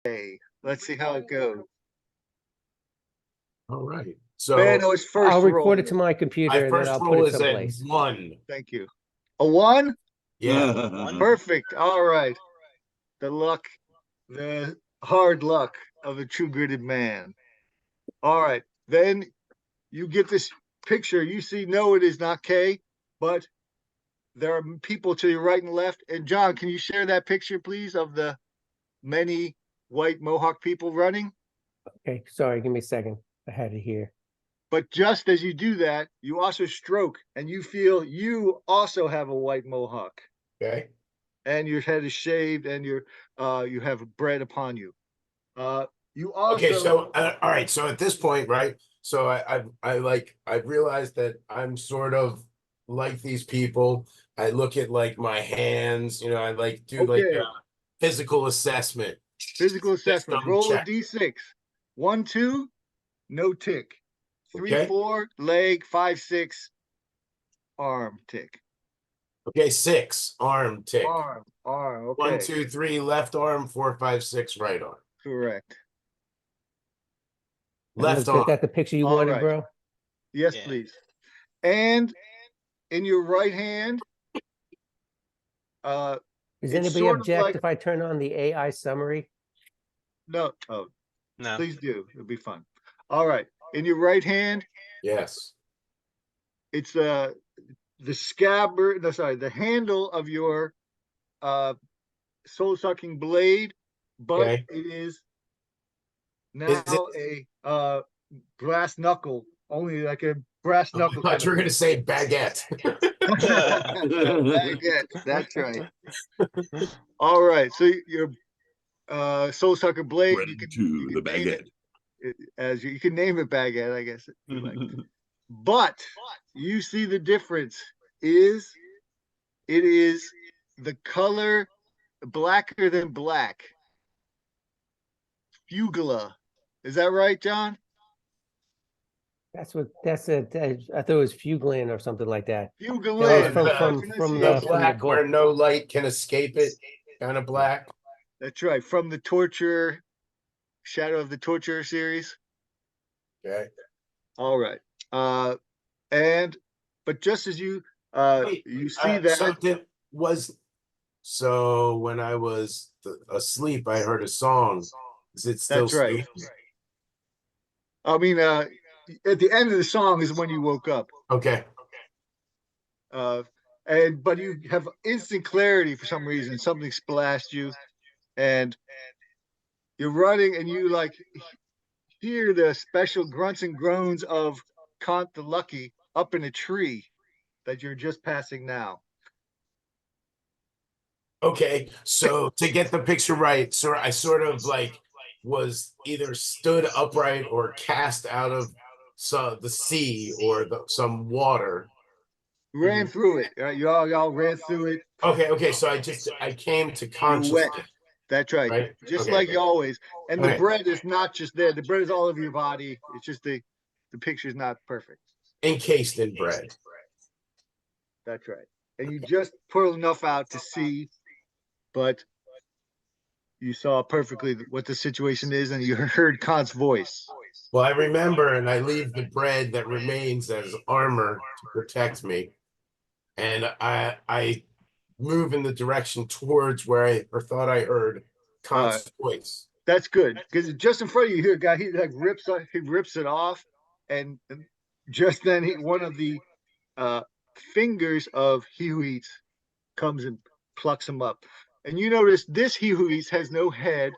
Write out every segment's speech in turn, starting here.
Let's see how it goes. All right. Ben, So it's first I'll record roll. it to my computer my and then first I'll put roll it is at someplace. 1. Thank you. A 1? Yeah. Perfect. All right. The hard luck of a true gritted man. All right. Then you get this picture. You see, no, it is not K, but there are people to your right and left. And John, can you share that picture, please, of the many white Mohawk people running? Okay, sorry, give me a second. I had it here. But just as you do that, you also stroke and you feel you also have a white Mohawk. Okay. And your head is shaved and you have bread upon you. You also Okay, so all right, so at this point, right? So I realized that I'm sort of like these people. I look at like my hands, I like do like Okay. a physical assessment. Physical assessment. System Roll check. a d6. 1, 2, no tick. 3, Okay. 4, leg. 5, 6, arm tick. Okay, 6, arm tick. Arm. Okay. 1, 2, 3, left arm. 4, 5, 6, right arm. Correct. Left Is arm. that the picture you All wanted, right. bro? Yes, Yeah. please. And in your right hand, Does it's anybody sort of object like- if I turn on the AI summary? no. Oh, No. please do. It'll be fun. All right. In your right hand, Yes. it's the scabbard. No, sorry, the handle of your soul sucking blade, but Okay. it is now Is a brass knuckle, only like a brass I knuckle. thought you were gonna say baguette. Baguette, that's right. All right, so your soul sucker blade, Bread you can to the name baguette. it as you can name it baguette, I guess. If you like. But you see the difference is it is the color blacker than black. Fugula. Is that right, John? I thought it was Fugland or something like that. Fugala. That was from the black where book. no light can escape it, kind of black. That's right. From the Shadow of the Torture series. Okay. All right. But just as you Wait, you see that so when I was asleep, I heard a song. Is it still that's right. sleeping? I mean, at the end of the song is when you woke up. Okay. But you have instant clarity for some reason. Something splashed you, and you're running, and you like hear the special grunts and groans of Kant the Lucky up in a tree that you're just passing now. Okay. So to get the picture right, so I sort of like was either stood upright or cast out of the sea or some water. Ran through it. Y'all ran through it. Okay. So I came to consciousness. That's right. Right? Just Okay. like you always. And the Okay. bread is not just there. The bread is all over your body. It's just the picture's not perfect. Encased in bread. That's right. And you just pulled enough out to see, but you saw perfectly what the situation is, and you heard Kant's voice. Well, I remember, and I leave the bread that remains as armor to protect me, and I move in the direction towards where I thought I heard Kant's voice. That's good, because just in front of you here, guy, he like rips it off, and just then one of the fingers of He Who Eats comes and plucks him up. And you notice this He Who Eats has no head,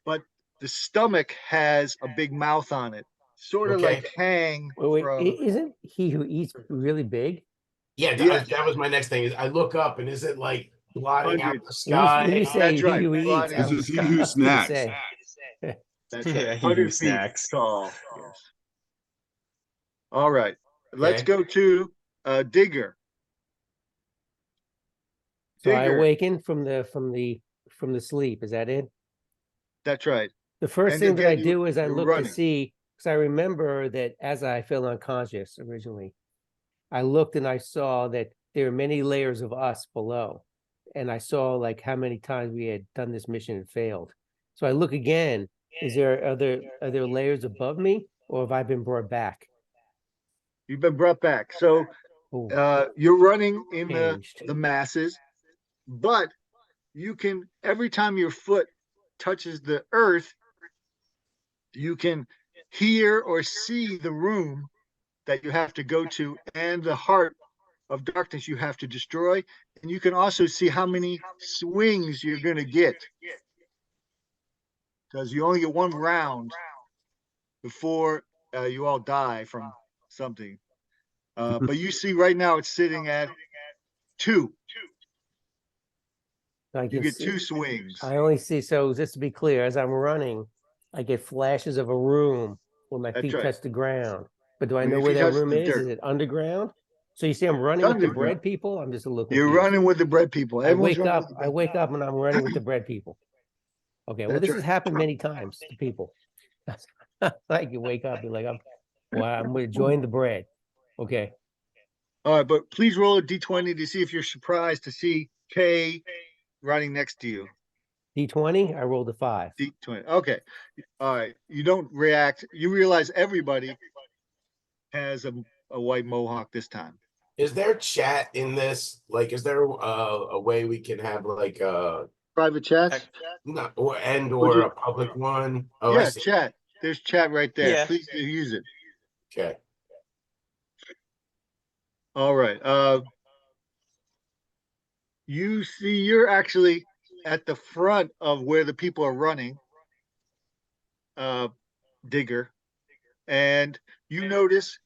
but the stomach has a big mouth on it, sort of like Hang. Wait, isn't He Who Eats really big? Yeah, that was my next thing. Is I look up and is it like blotting out the sky? When you say That's right. He Who Eats, This is He Who Snacks. That's Yeah, right. He Who 100 feet Snacks. tall. Yes. All right. Let's go to Digger. So I awakened from the sleep. Is that it? That's right. The first And thing that I again, do is I you're look running. to see, because I remember that as I fell unconscious originally, I looked and I saw that there are many layers of us below. And I saw like how many times we had done this mission and failed. So I look again. Are there layers above me, or have I been brought back? You've been brought back. So Oh, you're running in changed. the masses, but you can, every time your foot touches the earth, you can hear or see the room that you have to go to and the heart of darkness you have to destroy. And you can also see how many swings you're going to get, because you only get one round before you all die from something. But you see right now it's sitting at 2. I You can get see. 2 swings. I only see. So just to be clear, as I'm running, I get flashes of a room where my That's feet right. touch the ground. But do I When know your where feet that touch room the is? dirt. Is it underground? So you see, I'm running It's with the underground. bread people. I'm just a little You're confused. running with the bread people. I Everyone's wake running up. with the I bread. wake up and I'm running with the bread people. Okay. Well, That's this right. has happened many times to people. Like you wake up, you're like, I'm going to join the bread. Okay. All right, but please roll a d20 to see if you're surprised to see Kay running next to you. D20. I rolled a 5. D20. Okay. All right. You don't react. You realize everybody has a white mohawk this time. Is there chat in this? Like, is there a way we can have like Private chats? not or and Would or you? a public one? Oh, I Yeah, see. chat. There's chat right there. Yeah. Please do use it. Okay. All right. You see, you're actually at the front of where the people are running, Digger, and you notice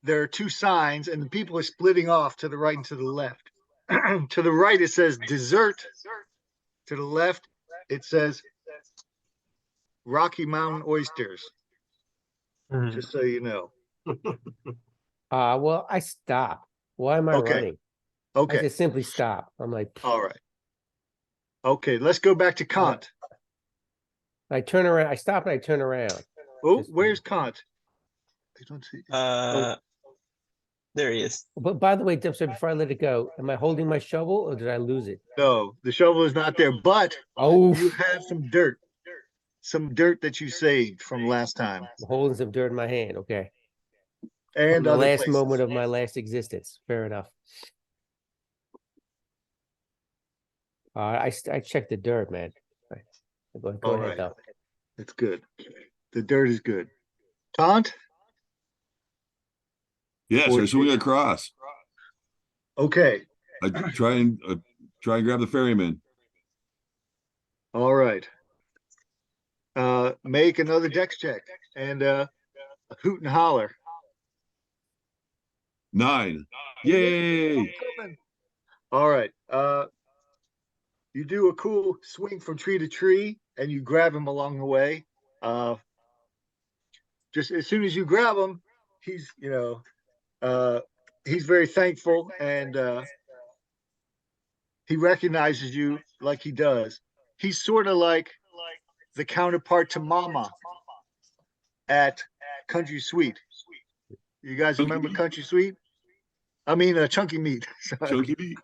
there are 2 signs, and the people are splitting off to the right and to the left. To the right, it says dessert. To the left, it says Rocky Mountain oysters. Just so you know. Well, I stop. Why am I Okay. running? I Okay. just simply stop. I'm like, All right. Okay. Let's go back to Kant. I turn around. I stop and I turn around. Oh, Just- where's Kant? I don't see. There he is. But by the way, Dip, so before I let it go, am I holding my shovel or did I lose it? No, the shovel is not there, but Oh, you have some dirt that you saved from last time I'm holding some dirt in my hand. Okay. and From the other last places. moment of my last existence. Fair enough. I checked the dirt, man. Go All ahead, right. though. That's good. The dirt is good. Kant? Yes, Or- I swing across. Okay. I try and grab the ferryman. All right. Make another dex check and hoot and holler. 9. Yay! All right. You do a cool swing from tree to tree and you grab him along the way. Just as soon as you grab him, he's, he's very thankful and he recognizes you like he does. He's sort of like the counterpart to Mama at Country Sweet. You guys remember Country Sweet? I mean, Chunky Meat. Sorry. Chunky meat.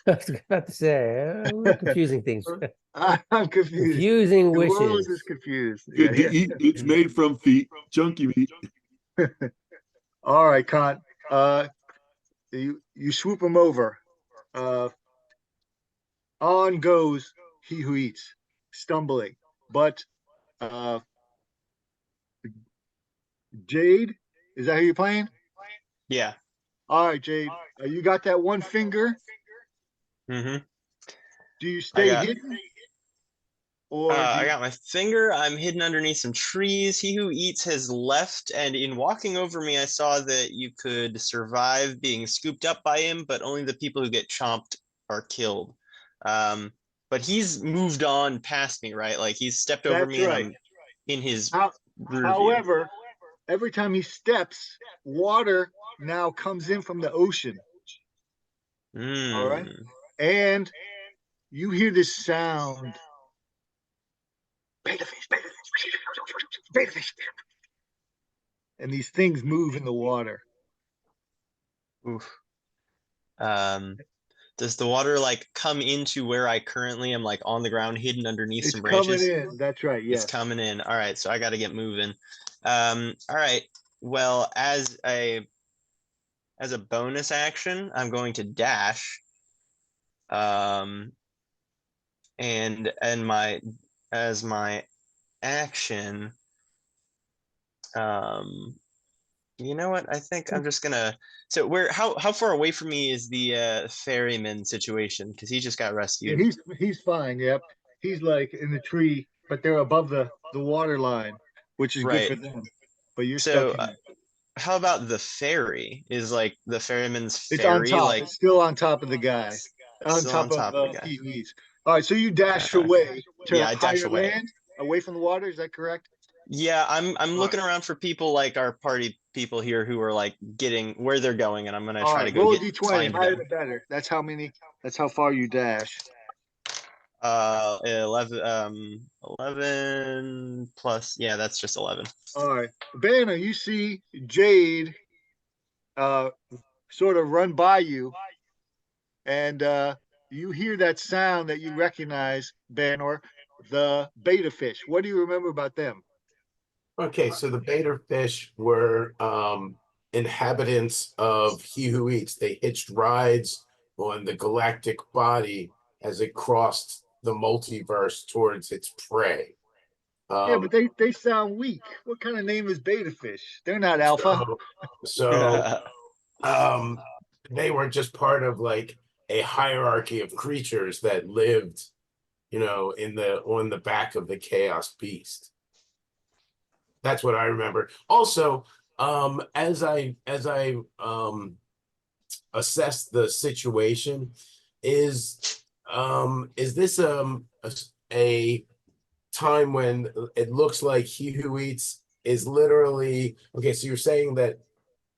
I was about to say, we're confusing things. I'm confused. Confusing The world wishes. is confused. Yeah, yeah. It's made from feet. Chunky meat. All right, Con. You swoop him over. On goes he who eats, stumbling. But Jade, is that who you're playing? Yeah. All right, Jade. You got that one finger. Mm-hmm. Do you stay got- hidden? Or I got my finger. I'm hidden underneath some trees. He who eats has left, and in walking over me, I saw that you could survive being scooped up by him, but only the people who get chomped are killed. But he's moved on past me, right? Like he's stepped over That's me, right. and I'm in his rear view. However, every time he steps, water now comes in from the ocean. All right. And you hear this sound. Beta fish, beta fish, beta fish. And these things move in the water. Oof. Does the water like come into where I currently am, like on the ground, hidden underneath It's some coming branches? in. That's right. It's Yes. coming in. All right, so I got to get moving. All right. Well, as a bonus action, I'm going to dash. And my as my action, you know what? I think I'm just gonna. So how far away from me is the ferryman situation? Because he just got Yeah, rescued. he's fine. Yep. He's like in the tree, but they're above the water line, which is good Right. for them. But you're stuck So here. how about the ferry? Is like the ferryman's It's on ferry top. like It's still on top of the guy, on still on top of top of the guy? he who eats. All right, so you dash Uh, away yeah, to I dash higher away. land, away from the water. Is that correct? Yeah, I'm All right. looking around for people like our party people here who are like getting where they're going, and I'm gonna All try to right. go Roll a get d20. find Higher them. the better. That's how many. That's how far you dash. 11 plus, yeah, that's just 11. All right, Banner. You see Jade, uh, sort of run by you, and you hear that sound that you recognize, Banner, the beta fish. What do you remember about them? Okay, so the beta fish were inhabitants of He Who Eats. They hitched rides on the galactic body as it crossed the multiverse towards its prey. Yeah, but Um, they sound weak. What kind of name is beta fish? They're not alpha. so so um, they were just part of like a hierarchy of creatures that lived, in the on the back of the Chaos Beast. That's what I remember. Also, as I assess the situation, is this a time when it looks like He Who Eats is literally okay? So you're saying that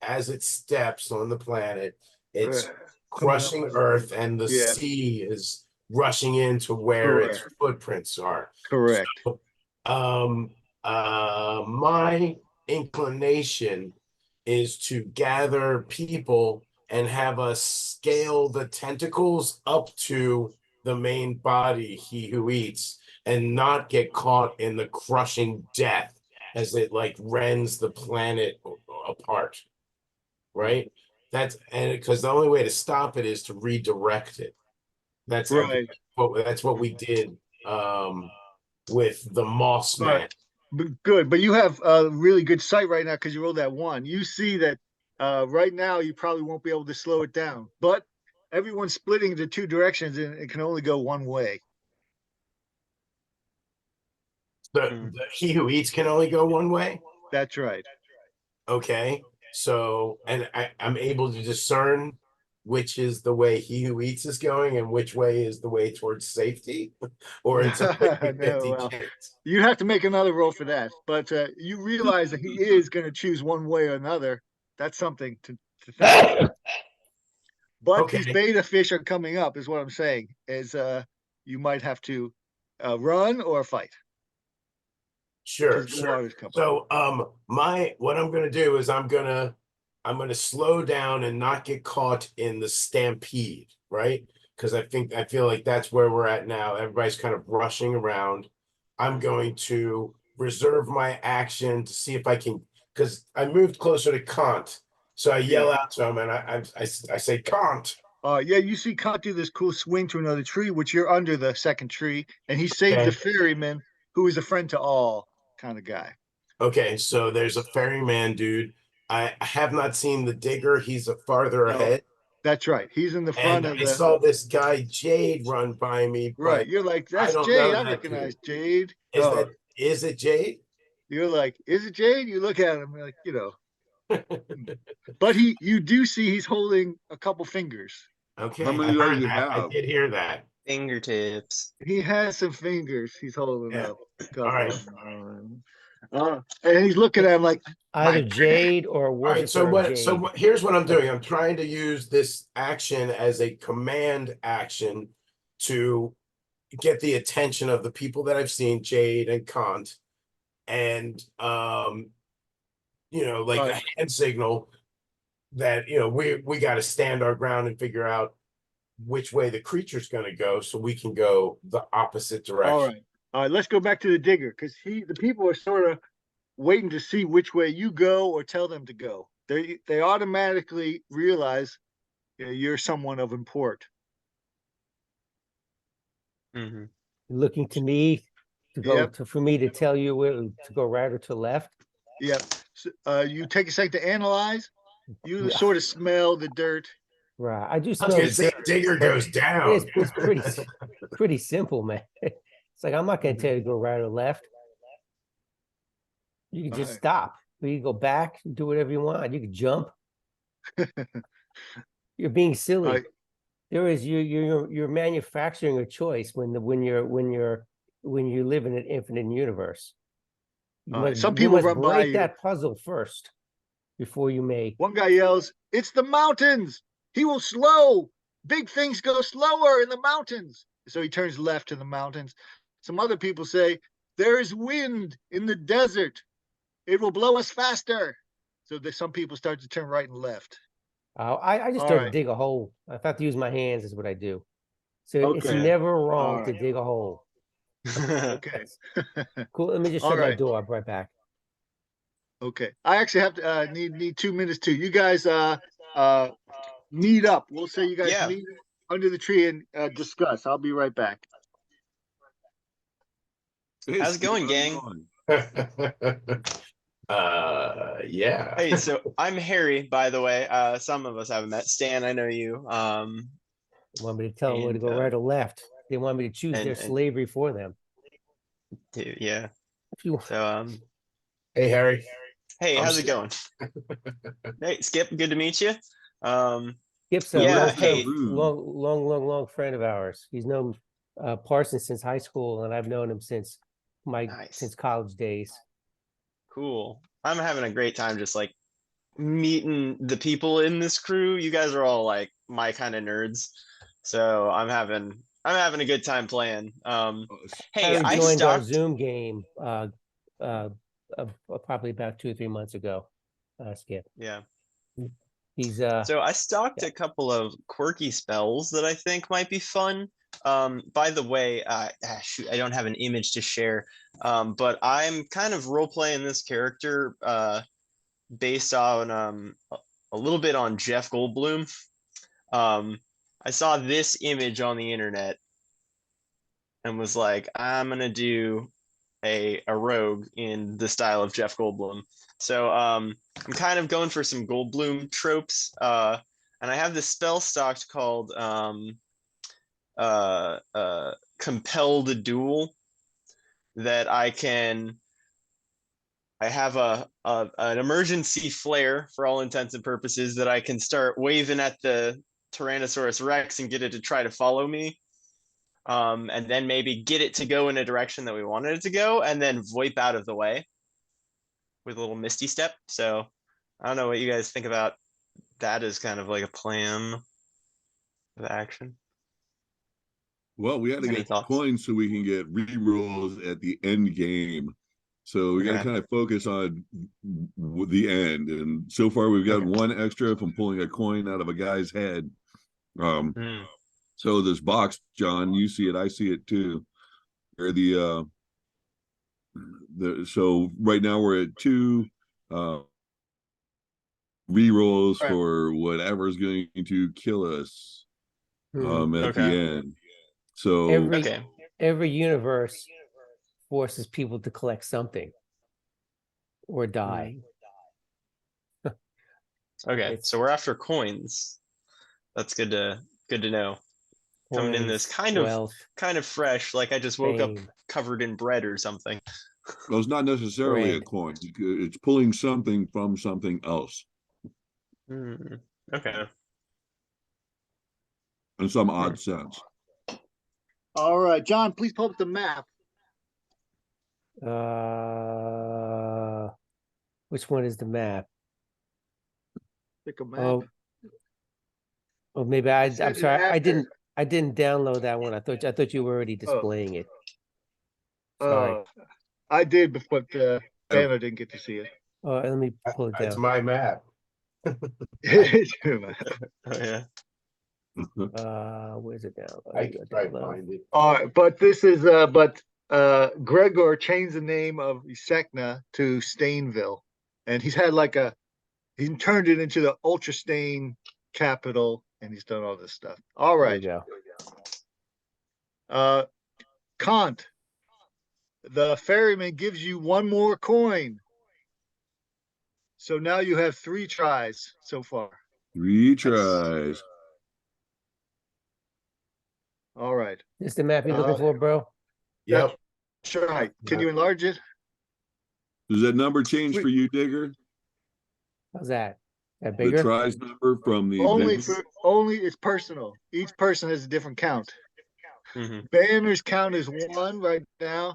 as it steps on the planet, it's Coming up crushing on the Earth, thing. and the Yeah, sea is rushing into where its correct. footprints are. Correct. So, um, my inclination is to gather people and have us scale the tentacles up to the main body, He Who Eats, and not get caught in the crushing death as it like rends the planet apart, right? And because the only way to stop it is to redirect it. That's Right. that's what we did with the Moss All right. Man. But good. But you have really good sight right now because you rolled that one. You see that right now you probably won't be able to slow it down. But everyone's splitting into two directions and it can only go one way. The He Who Eats can only go one way. That's right. Okay. So, and I'm able to discern which is the way He Who Eats is going and which way is the way towards safety, or it's a No, 50-50 well, chance. you have to make another roll for that. But you realize that he is going to choose one way or another. That's something to think about. But these Okay. beta fish are coming up, is what I'm saying. Is you might have to run or fight Sure, because the sure. water's coming. So, what I'm gonna do is I'm gonna slow down and not get caught in the stampede, right? Because I feel like that's where we're at now. Everybody's kind of rushing around. I'm going to reserve my action to see if I can, because I moved closer to Kant. So I Yeah. yell out to him and I say, Kant. Yeah, you see Kant do this cool swing to another tree, which you're under the second tree, and he saves the Okay. ferryman, who is a friend to all kind of guy. Okay, so there's a ferryman dude. I have not seen the digger. He's a farther No, ahead. that's right. He's in the front And of I the saw this guy Jade run by me, right. but You're like, I that's don't Jade. know I that dude. recognize Jade. Is Oh, that is it Jade? you're like, is it Jade? You look at him like, but you do see he's holding a couple fingers. How Okay, I many does heard he that. I have? did hear that. Fingertips. He has some fingers he's holding Yeah. up. A All couple. right. And he's looking at him like, Either my Jade or All right. worshiper of Jade. Here's what I'm doing. I'm trying to use this action as a command action to get the attention of the people that I've seen, Jade and Kant, and like a hand signal that we got to stand our ground and figure out which way the creature's going to go, so we can go the opposite direction. All right. Let's go back to the digger because the people are sort of waiting to see which way you go or tell them to go. They automatically realize you're someone of import. Mm-hmm. Looking to me to go Yep. for me to tell you where to go right or to left. Yep. So, you take a second to analyze. You Yeah. sort of smell the dirt. Right. I do I was smell going the to say dirt. digger goes down. It's pretty simple, man. It's like I'm not gonna tell you to go right or left. You can just Right. stop. You can go back, do whatever you want. You can jump. You're being silly. Right. There is you're manufacturing a choice when you live in an infinite universe. All right. Some You people must run by break you. that puzzle first before you may. One guy yells, "It's the mountains! He will slow. Big things go slower in the mountains." So he turns left to the mountains. Some other people say, "There is wind in the desert. It will blow us faster." So some people start to turn right and left. I just All start to right. dig a hole. If I have to use my hands, is what I do. So it's Okay. never wrong All to right. dig a hole. Okay. Cool. Let me just All shut my right. door. I'll be right back. Okay. I actually have to need 2 minutes too. You guys meet up. We'll say you guys Yeah. meet under the tree and discuss. I'll be right back. Hey, How's it Skip, going, how's it gang? going? Yeah. Hey, so I'm Harry, by the way. Some of us haven't met. Stan, I know you. Want me to tell them where to And, go right or left? They want me to choose their and slavery for them. dude, yeah. If you So Hey, Harry. hey, I'm how's it Skip. going? Hey, Skip, good to meet you. Skip's a Yeah, long-term, hey. long friend of ours. He's known Parson since high school, and I've known him since Nice. college days. Cool. I'm having a great time just like meeting the people in this crew. You guys are all like my kind of nerds. So I'm having a good time playing. Hey, Harry I joined our stocked Zoom game probably about 2 or 3 months ago. Skip. yeah. He's So I stocked yeah. a couple of quirky spells that I think might be fun. By the way, shoot, I don't have an image to share, but I'm kind of role playing this character based on a little bit on Jeff Goldblum. I saw this image on the internet and was like, I'm gonna do a rogue in the style of Jeff Goldblum. So I'm kind of going for some Goldblum tropes. And I have this spell stocked called Compel the Duel that I have an emergency flare for all intents and purposes that I can start waving at the Tyrannosaurus Rex and get it to try to follow me. And then maybe get it to go in a direction that we wanted it to go, and then VoIP out of the way with a little misty step. So I don't know what you guys think about that as kind of like a plan of action. Well, we had to Any get thoughts? coins so we can get re-rolls at the end game. So we got to Okay. kind of focus on the end. And so far, we've got Okay. one extra from pulling a coin out of a guy's head. Hmm. So this box, John, you see it, I see it too. Or so right now we're at 2 re-rolls Right. for whatever's going to kill us at Okay. the end. So Okay. Every universe forces people to collect something or die. Okay. So we're after coins. That's good to know. Coming in this Coins, wealth, kind of fresh, like I just woke up fame. covered in bread or something. well, it's not necessarily a Bread. coin. It's pulling something from something else Okay. in some odd sense. All right, John, please pull up the map. Which one is the map? Pick a map. Oh, maybe I'm Says it sorry. after. I didn't download that one. I thought you were already displaying it. Sorry. I did, but Banner didn't get to see it. Let me pull it It's down. my map. Oh yeah. Where's it now? I can try to find it. All right, but this is Gregor changed the name of Isekna to Stainville, and he's had like he turned it into the Ultra Stain capital, and he's done all this stuff. All There we right, go. Kant, the ferryman gives you one more coin, so now you have 3 tries so far. 3 tries. All right, This the map you're looking for, bro? Yep. that's right. Can you enlarge it? Does that number change for you, Digger? How's that? That The bigger? tries number from the Only it's personal. Each person has a different count. Mhm. Banner's count is 1 right now.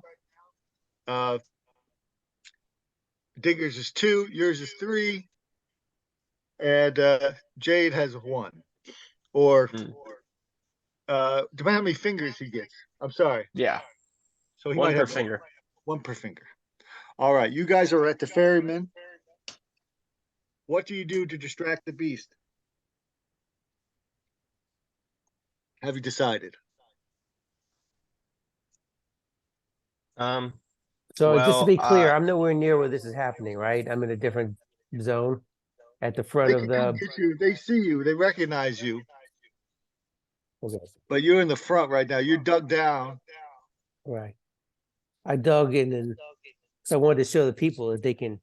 Digger's is 2, yours is 3, and Jade has 1. Or Mm. depending on how many fingers he gets. I'm sorry. Yeah, So he one might per have finger. 1 per finger. All right, you guys are at the ferryman. What do you do to distract the beast? Have you decided? Um, So just to well, be clear, I'm nowhere near where this is happening, right? I'm in a different zone at the front They of can come the. get you. They see you. They recognize you. Okay, But you're in the front right now. You're dug down. right. I dug in, and so I wanted to show the people that they can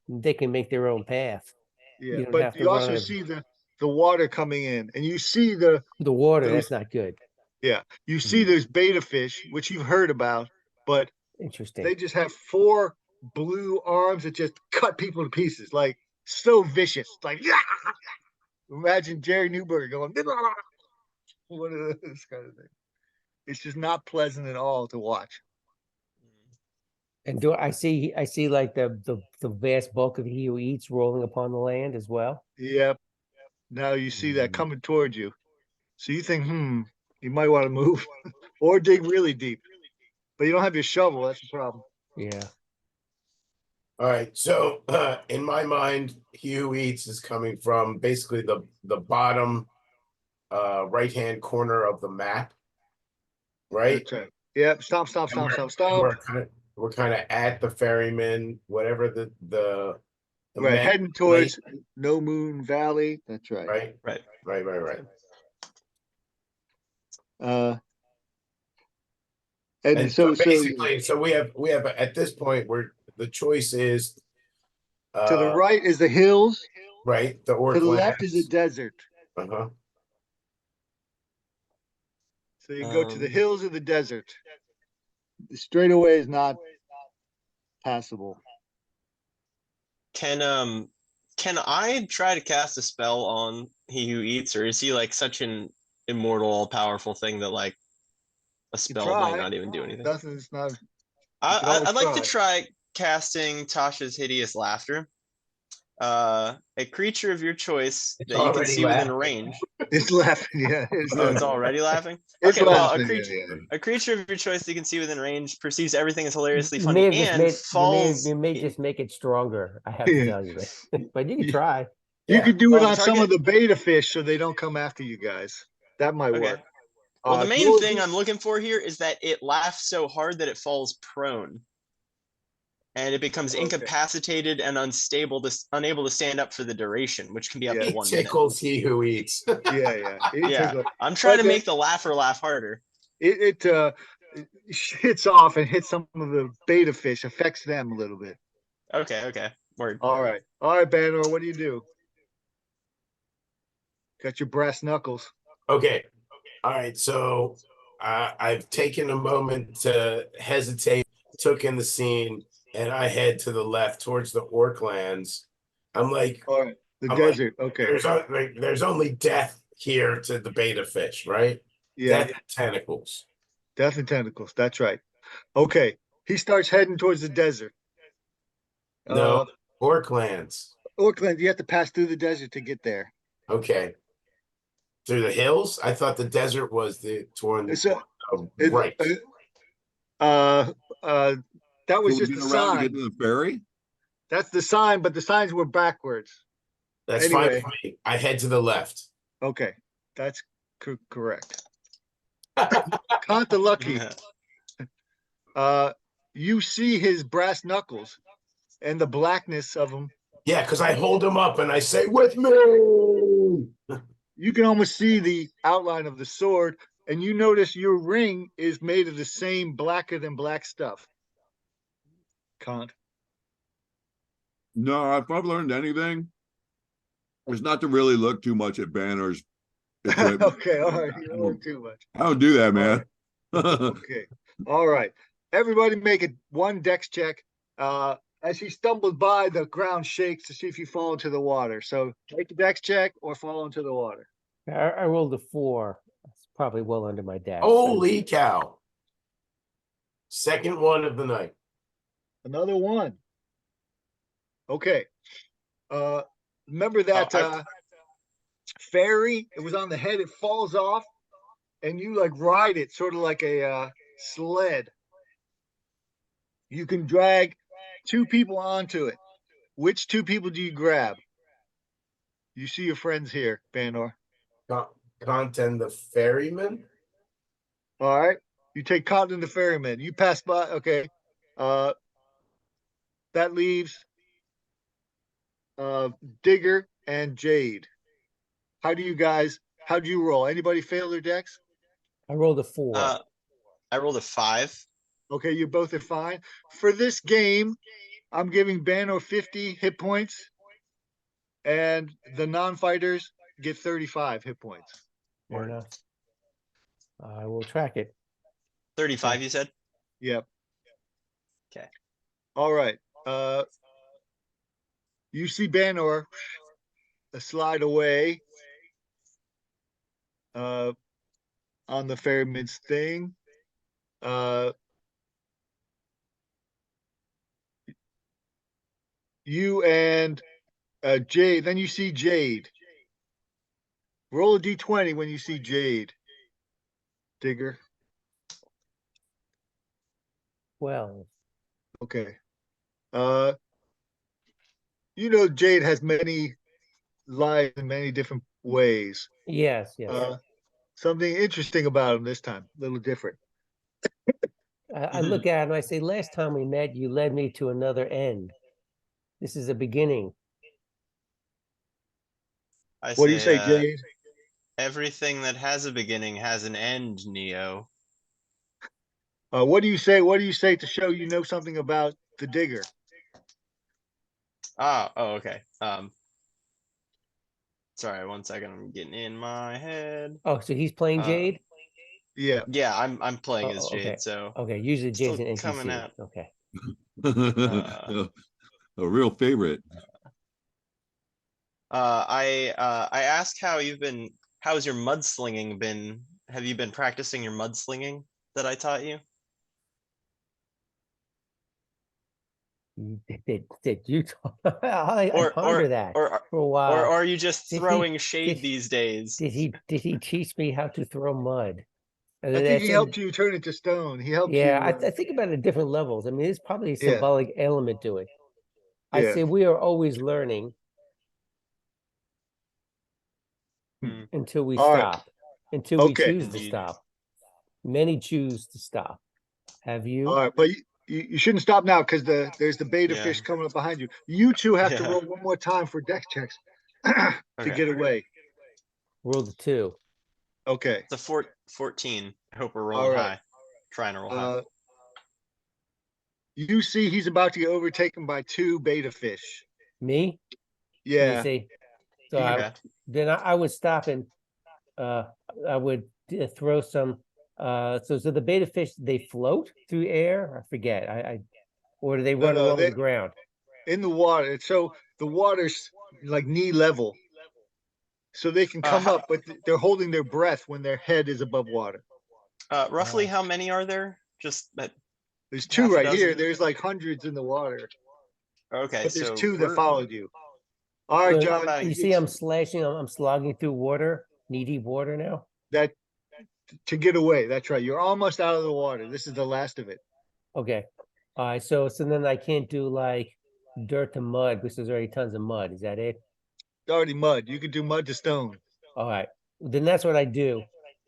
make their own path. Yeah, You don't but have to you run also on see the water coming in, and you see the the water. those That's not good. yeah. You see those beta fish, which you've heard about, but Interesting. they just have 4 blue arms that just cut people to pieces, like so vicious. Like imagine Jerry Newberger going one of those kind of things. It's just not pleasant at all to watch. And do I see like the vast bulk of he who eats rolling upon the land as well? Yep. Now you see that coming towards you. So you think, you might want to move or dig really deep. But you don't have your shovel. That's the problem. Yeah. All right. So in my mind, he who eats is coming from basically the bottom right-hand corner of the map, right? That's right. Yep. Stop. We're kind of at the ferryman, whatever the Right. men Heading towards No Moon Valley. That's right. right. And And so basically, so we have at this point where the choice is to the right is the hills. right, the To the left is the Orklands. desert. Uh-huh. So you can go to the hills or the desert. The straightaway is not passable. can I try to cast a spell on he who eats, or is he like such an immortal, all-powerful thing that like a spell might not even do anything? It's not. can always I'd like to try. try casting Tasha's hideous laughter. A creature of your choice It's that you can already see within laughing. range. It's laughing. Yeah. It's already laughing. It's Okay, well, laughing. a creature of your choice that you can see within range perceives everything as hilariously You funny may have just and made falls. you may just make it stronger. I have to Yeah. tell you that. But you can try. You Yeah. could do Well, it the on some of target- the beta fish so they don't come after you guys. That might Okay. work. Well, the main Roll thing I'm looking for here is that it laughs so hard that it falls prone. And it becomes Okay. incapacitated and unable to stand up for the duration, which can be up to He 1 minute. tickles he who eats. Yeah. Yeah, I'm trying to make the laugher laugh harder. It hits off and hits some of the beta fish, affects them a little bit. Okay, word. All right, Banner, what do you do? Got your brass knuckles. Okay. All right. So I've taken a moment to hesitate, took in the scene, and I head to the left towards the Orklands. I'm like, All right, the I'm desert. Okay, there's only death here to the beta fish, right? yeah, Death and tentacles. death and tentacles. That's right. Okay, he starts heading towards the desert. No, Orklands. Oakland, you have to pass through the desert to get there. Okay. Through the hills? I thought the desert was the torn right. That was So just we the get around to get sign. to the ferry? That's the sign, but the signs were backwards. That's Anyway. fine for me. I head to the left. Okay, that's Correct. Count the lucky. You see his brass knuckles and the blackness of them. Yeah, because I hold him up and I say, with me. You can almost see the outline of the sword, and you notice your ring is made of the same blacker than black stuff. Kant. No, if I've learned anything, it's not to really look too much at Banner's equipment. Okay, all right. You don't look too much. I don't do that, man. Okay. All right. Everybody make a one dex check. As he stumbled by, the ground shakes to see if you fall into the water. So make a dex check or fall into the water. I rolled a 4. That's probably well under my dex. Holy cow. Second one of the night. Another one. Okay. Remember that ferry? It was on the head. It falls off, and you like ride it, sort of like a sled. You can drag 2 people onto it. Which 2 people do you grab? You see your friends here, Banor. Content the ferryman. All right. You take Cotton the ferryman. You pass by. Okay. That leaves Digger and Jade. How do you roll? Anybody fail their decks? I rolled a 4. I rolled a 5. Okay, you both are fine. For this game, I'm giving Banor 50 hit points, and the non-fighters get 35 hit points. Fair enough. I will track it. 35, you said? Yep. Okay. All right. You see Banor slide away on the ferryman's thing. You and Jade, then you see Jade. Roll a d20 when you see Jade. Digger. 12. Okay. You know Jade has many lives in many different ways. Yes, yes. Something interesting about him this time, a little different. I look at him and I say, last time we met, you led me to another end. This is a beginning. What do you say, Jade? Everything that has a beginning has an end, Neo. What do you say? What do you say to show you know something about the Digger? Oh, okay. Sorry, 1 second. I'm getting in my head. Oh, so he's playing Jade? Yeah. Yeah, I'm playing as okay. Jade, so Okay, usually Still Jade's an coming NPC. out. Okay. A real favorite. I asked how's your mudslinging been? Have you been practicing your mudslinging that I taught you? Did you talk? I ponder that for a while. Or are you just Did he- throwing shade did- these days? Did he teach me how to throw mud? I think he helped you turn it to stone. He helped you. Yeah, I think about it at different levels. I mean, there's probably a Yeah. symbolic element to it. I Yeah. say we are always learning Hmm. until we All right. stop, until we Okay. choose to Indeed. stop. Many choose to stop. Have you? All right, but you shouldn't stop now because there's the beta Yeah. fish coming up behind you. You two have to Yeah. roll one more time for dex checks to Okay. get away. Roll the 2. Okay. It's a 14. I hope we're All rolling right. high. Trying to roll high. You see he's about to get overtaken by 2 beta fish. Me? Yeah. You see? So Okay. then I would stop and I would throw some. So the beta fish, they float through air. I forget. Or do they run No, along the ground? in the water. So the water's like knee level. So they can come up, but they're holding their breath when their head is above water. Roughly how many are there? Just that. There's Half 2 a right here. dozen? There's like hundreds in the water, Okay, but there's so 2 that we're- followed you. All right, So John. about- you see, I'm slashing. I'm slogging through water, knee-deep water now. That to get away. That's right. You're almost out of the water. This is the last of it. Okay. All right. So then I can't do like dirt to mud because there's already tons of mud. Is that it? It's already mud. You could do mud to stone. All right. then that's what I do.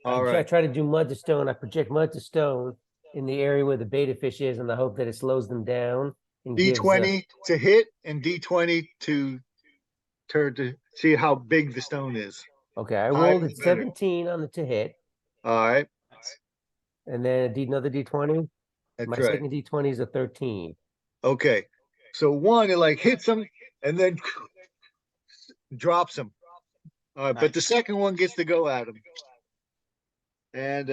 All I right. try to do mud to stone. I project mud to stone in the area where the beta fish is, in the hope that it slows them down and gives. D20 to hit and D20 to turn to see how big the stone is. Okay, I Higher rolled the a better. 17 on the to hit, All right. and then another D20. That's My right. second D20 is a 13. Okay. So one, it like hits him and then drops him. All right. But the Nice. second one gets to go at him. And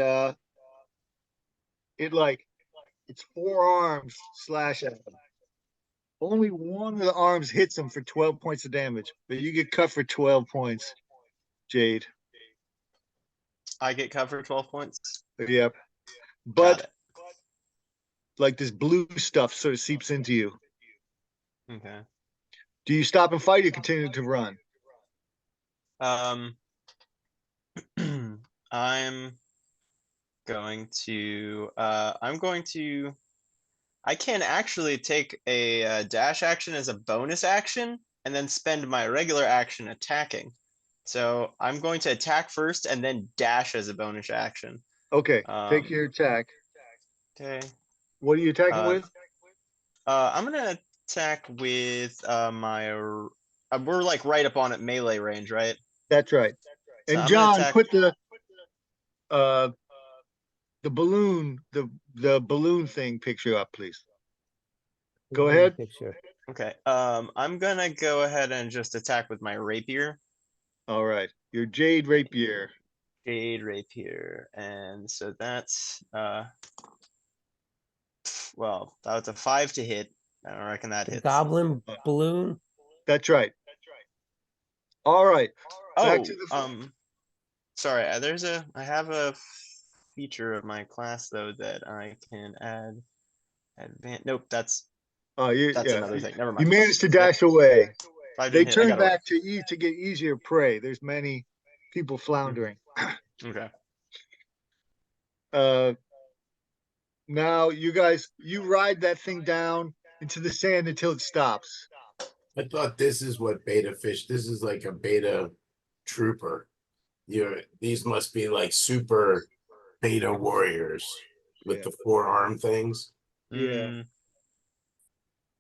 it like its 4 arms slash at him. Only one of the arms hits him for 12 points of damage, but you get cut for 12 points, Jade. I get covered 12 points. Yep. Got But it. like this blue stuff sort of seeps into you. Okay. Do you stop and fight or continue to run? I'm going to I can actually take a dash action as a bonus action and then spend my regular action attacking. So I'm going to attack first and then dash as a bonus action. Okay, take Um, your attack. Okay. What are you attacking Uh, with? I'm gonna attack with we're like right up on it melee range, right? That's right. So And I'm gonna John, attack. put uh the balloon, the balloon thing picture up, please. Go ahead. Picture. Okay. I'm gonna go ahead and just attack with my rapier. All right. Your Jade Rapier. Jade rapier. And so that's well, that was a 5 to hit. I don't reckon that The hits. goblin balloon. That's right. All right. Back Oh, to the sorry, I have a feature of my class though that I can add nope, that's another thing. Never You mind. managed to dash away. 5 They didn't hit, I turn got away. back to get easier prey. There's many people floundering. Okay. Now you guys, you ride that thing down into the sand until it stops. I thought this is what beta fish. This is like a beta trooper. These must be like super beta warriors with Yeah. the 4-arm things. Yeah. Mm,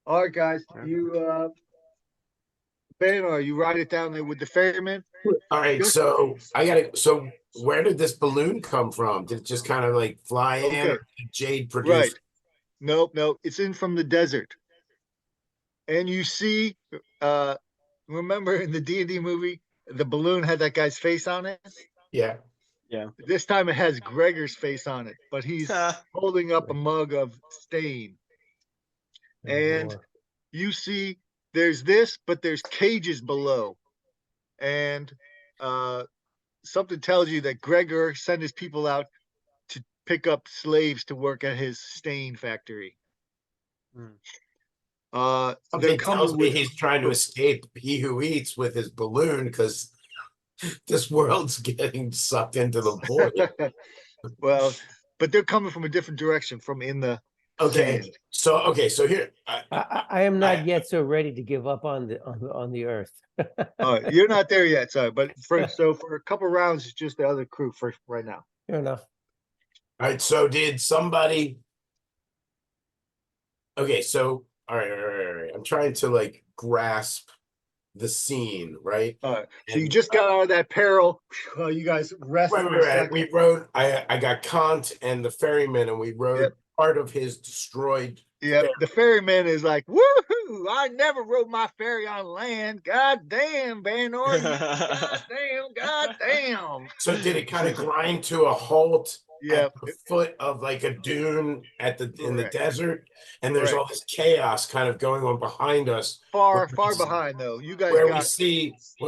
All right, guys. Okay. You Banner, you ride it down there with the ferryman. All right, so so where did this balloon come from? Did it just kind of like fly in, Okay. or did Jade produce? Right. Nope. It's in from the desert. And you see, remember in the D&D movie, the balloon had that guy's face on it? Yeah. This time it has Gregor's face on it, but he's holding up a mug of stain. And you see there's this, but there's cages below. And something tells you that Gregor sent his people out to pick up slaves to work at his stain factory. They're Something tells coming me with he's trying to escape He Who Eats with his balloon because this world's getting sucked into the void. well, but they're coming from a different direction from in the Okay, sand. so here, I am not yet so ready to give up on the earth. You're not there yet, sorry, but for a couple rounds, it's just the other crew for right now. Fair enough. all right. So did somebody? Okay, so all right. I'm trying to like grasp the scene, right? So you And- just got out of that peril. You guys rested for a Right. second. We rode. I got Kant and the ferryman, and we rode Yep. part of his destroyed. Yep. The ferryman is like, woohoo! I never rode my ferry on land. God damn, Banor. God damn. So did it kind of grind to a halt Yep. at the foot of like a dune in the Correct. desert, and there's all Correct. this chaos kind of going on behind us. Far behind though. You guys Where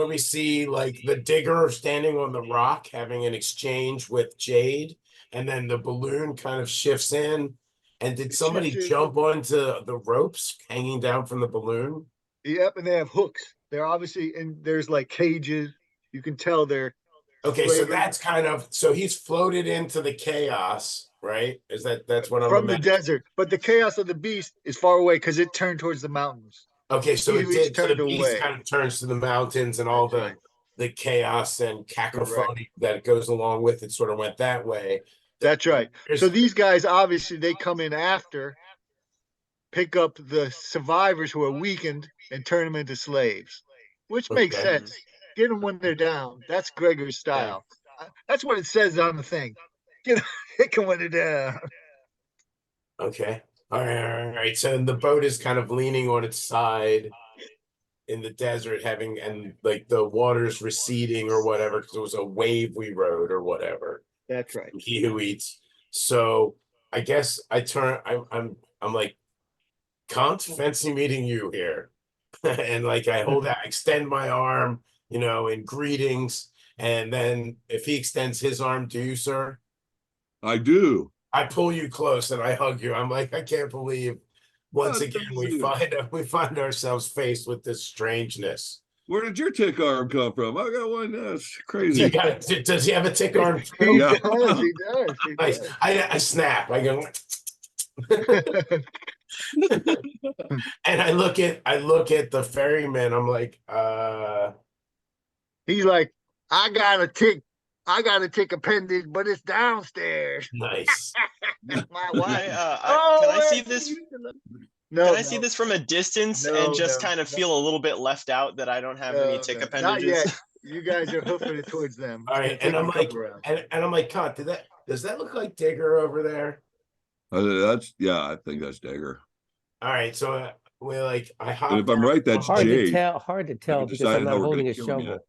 we see like the digger standing on the rock having an exchange with Jade, and then the balloon kind of shifts in. And did somebody shifted. jump onto the ropes hanging down from the balloon? Yep, and they have hooks. They're obviously there's like cages. You can tell they're Okay, so flavors. that's kind of so he's floated into the chaos, right? That's what I'm from the imagining. desert. But the chaos of the beast is far away because it turned towards the mountains. Okay, so He it who did. So the turned beast away. kind of turns to the mountains and all That's right. the chaos and cacophony that goes along with it sort of went that way. That's right. There's- So these guys, obviously, they come in after, pick up the survivors who are weakened and turn them into slaves, which makes Okay. sense. Get them when they're down. That's Gregor's style. That's what it says on the thing. Kick them when they're down. Okay. All right. So the boat is kind of leaning on its side in the desert, and like the water's receding or whatever, because it was a wave we rode or whatever. That's right. He who eats. So I guess I'm like, Kant, fancy meeting you here. And like I extend my arm, in greetings. And then if he extends his arm to you, sir, I do. I pull you close and I hug you. I'm like, I can't believe once Oh, again thank you. we find ourselves faced with this strangeness. Where did your tick arm come from? I got one. That's You crazy. does he have a tick arm He too? Yeah. does. He does. He does. I snap. I go, and I look at the ferryman. I'm like, He's like, I got a tick appendage, but it's downstairs. nice. Can I see this? No, Can I see this from a distance No, and just no, kind of no. feel a little bit left out that I don't have any tick Not appendages? yet. You guys are hoofing it towards them. All right, It's gonna and I'm take a like, couple rounds. and I'm like, God, does that look like Digger over there? I think that's Dagger. All right, so I hop. And if I'm down right, that's from Hard Jade. to tell. Hard to tell because decided I'm how not we're holding gonna a kill him shovel. yet.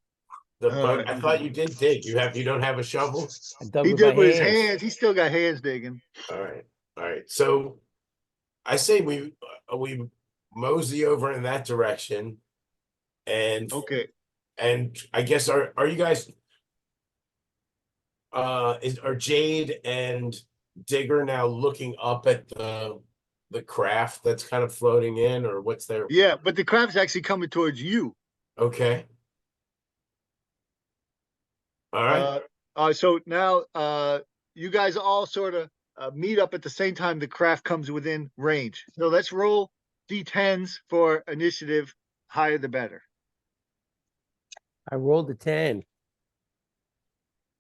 the All boat. right. I thought you did dig. You don't have a shovel? I dug He with did my with his hands. hands. He's still got hands digging. All right. So I say we mosey over in that direction, and Okay. I guess are you guys are Jade and Digger now looking up at the craft that's kind of floating in, or what's their Yeah, but the craft's actually coming towards you. okay? All right. So now you guys all sort of meet up at the same time the craft comes within range. So let's roll D10s for initiative. Higher the better. I rolled a 10.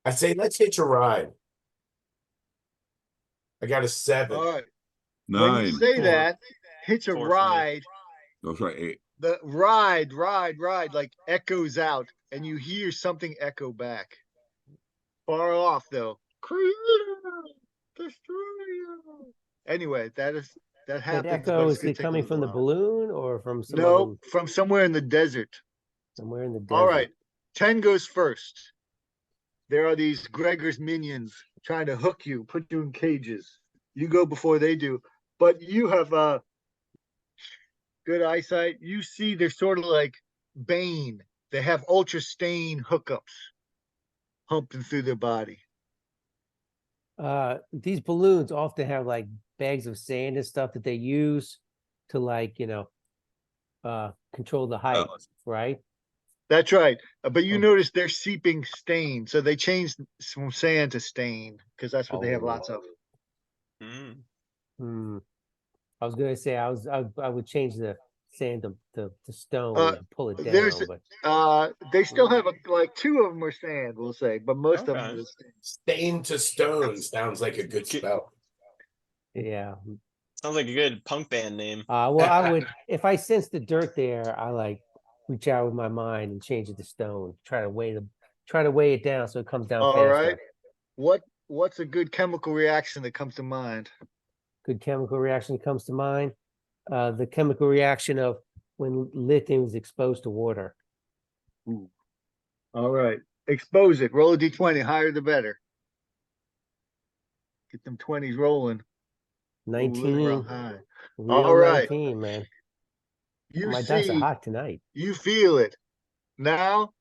I say let's hitch a ride. I got a 7. All right. When you 9. say 4. that, hitch a 4 for me. ride. That's right. 8. The ride like echoes out, and you hear something echo back. Far off though. Creator, destroyer. Anyway, that That happens. but echo, it's is gonna it take a coming little from the while. balloon or from some No, other, from somewhere in the desert. somewhere in the desert? All right. 10 goes first. There are these Gregor's minions trying to hook you, put you in cages. You go before they do. But you have good eyesight. You see they're sort of like Bane. They have ultra stain hookups humping through their body. These balloons often have like bags of sand and stuff that they use to control the height, right? That's right. But you Oh. notice they're seeping stain. So they changed from sand to stain because that's what they have Oh. lots of. Mm. I was gonna say I would change the sand to stone and pull it there's- down, but They still have like 2 of them are sand, we'll say, but most of them Okay. is stain. Stain to stone sounds like a good spell. yeah. Sounds like a good punk band name. Well, I would, if I sense the dirt there, I like reach out with my mind and change it to stone. Try to weigh it down so it comes down All faster. right. What's a good chemical reaction that comes to mind? Good chemical reaction that comes to mind. The chemical reaction of when lithium is exposed to water. All right. Expose it. Roll a D20. Higher the better. Get them 20s rolling. Ooh, look 19. real high. Real All right. 19, man. You My dice are see, hot tonight. you feel it. Now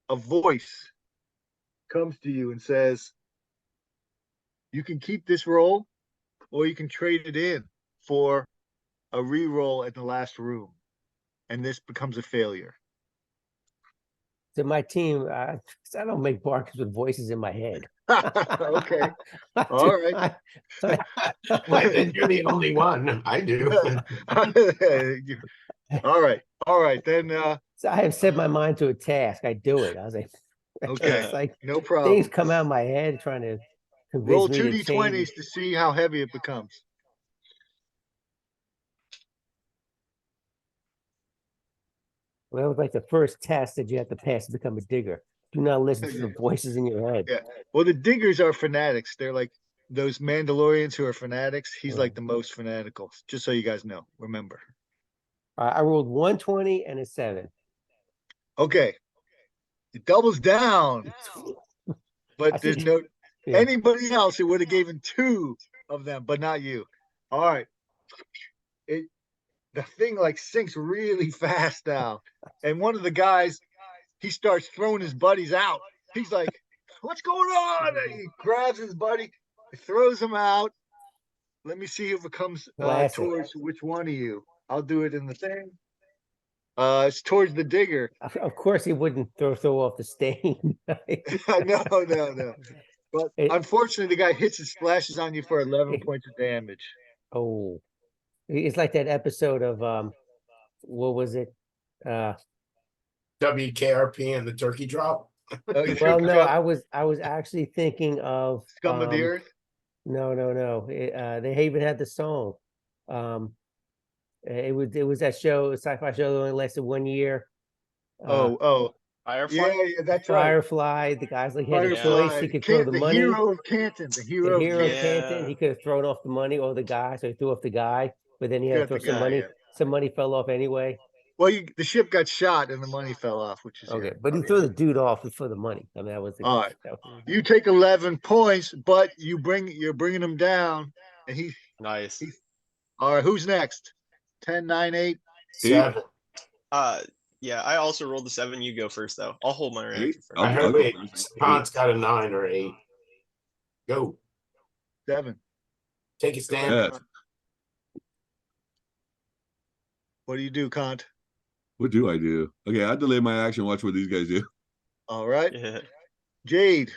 a voice comes to you and says, you can keep this roll or you can trade it in for a re-roll at the last room. And this becomes a failure. So my team, I don't make bargains with voices in my head. Okay. I All do right. not. Well, then you're the only one. I do. All right. All right. Then So I have set my mind to a task. I do it. I was like, Okay, it's like no things problem. come out of my head trying to Roll convince me two to change. d20s to see how heavy it becomes. Well, that was like the first test that you have to pass to become a digger. Do not listen to the voices in your head. Yeah. Well, the diggers are fanatics. They're like those Mandalorians who are fanatics. He's Yeah. like the most fanatical. Just so you guys know. Remember. I rolled 120 and a 7. Okay. It doubles down, I but there's think, no yeah. anybody else. It would have given 2 of them, but not you. All right. It the thing like sinks really fast now, and one of the guys he starts throwing his buddies out. He's like, "What's going on?" And he grabs his buddy, throws him out. Let me see if it comes Classic. towards which one of you. I'll do it in the thing. It's towards the digger. Of course, he wouldn't throw off the stain. No. But It- unfortunately, the guy hits and splashes on you for 11 points of damage. Oh, it's like that episode of what was it? WKRP and the turkey drop. Well, no, I was actually thinking of Scum of the earth. No. They even had the song. It was that show, sci-fi show that only lasted 1 year. Oh, Firefly? yeah, that's right. Firefly. The guy's like he had a Firefly. choice. He could throw the The money. hero of Canton. The The hero of hero of Canton. Canton. He Yeah. could have thrown off the money or the guy, so he threw off the guy. But then he had to Got throw the some guy, money. yeah. Some money fell off anyway. Well, the ship got shot and the money fell off, which is Okay, yeah. but he threw the dude off for the money. I mean, that was the. All right. that- You take 11 points, but you're bringing him down, and Nice. all right. Who's next? 10, 9, 8. 7. Yeah, I also rolled the 7. You go first though. I'll hold my reaction first. I I'll heard go it. first. Khan's got a 9 or 8. Go. 7. Take a stand. Yeah. What do you do, Kant? What do I do? Okay, I delay my action. Watch what these guys do. All right. Yeah. Jade.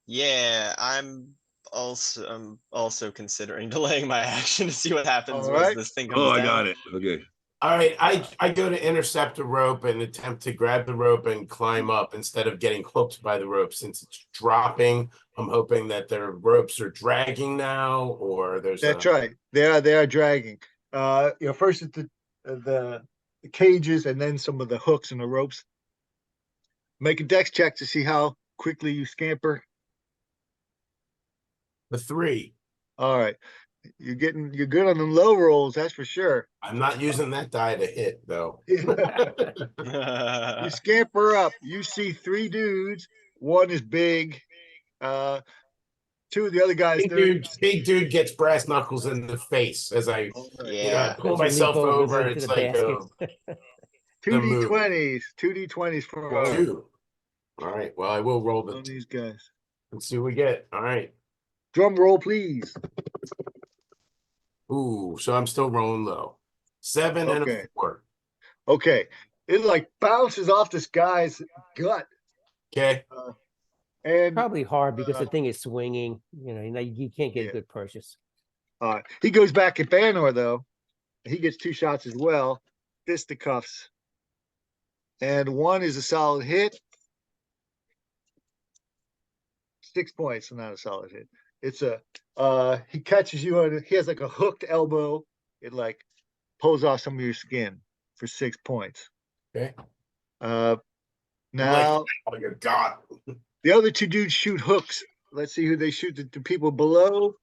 Yeah, I'm also considering delaying my action to see what happens All once right. this thing comes Oh, I down. got it. Okay. All right, I go to intercept a rope and attempt to grab the rope and climb up instead of getting hooked by the rope. Since it's dropping, I'm hoping that their ropes are dragging now, or there's That's right. They are dragging. First it's the cages and then some of the hooks and the ropes. Make a dex check to see how quickly you scamper. the 3. All right. You're good on the low rolls, that's for sure. I'm not using that die to hit though. You scamper up. You see 3 dudes. One is big. 2 of the other guys. Big dude gets brass knuckles in the face as I Yeah. pull As you leap myself over. into It's the like basket. 2d20s. 2d20s for 2. All right. Well, I will roll on the. these guys. Let's see what we get. All right. Drum roll, please. Ooh, so I'm still rolling low. 7 and Okay. a 4. Okay. It like bounces off this guy's gut. Okay. And Probably hard because the thing is swinging. You can't get Yeah. a good purchase. he goes back at Banor though. He gets 2 shots as well. Fisticuffs. And 1 is a solid hit. 6 points, not a solid hit. It's he catches you on he has like a hooked elbow. It like pulls off some of your skin for 6 points. Okay. Now Oh, your God. the other 2 dudes shoot hooks. Let's see who they shoot. The people below.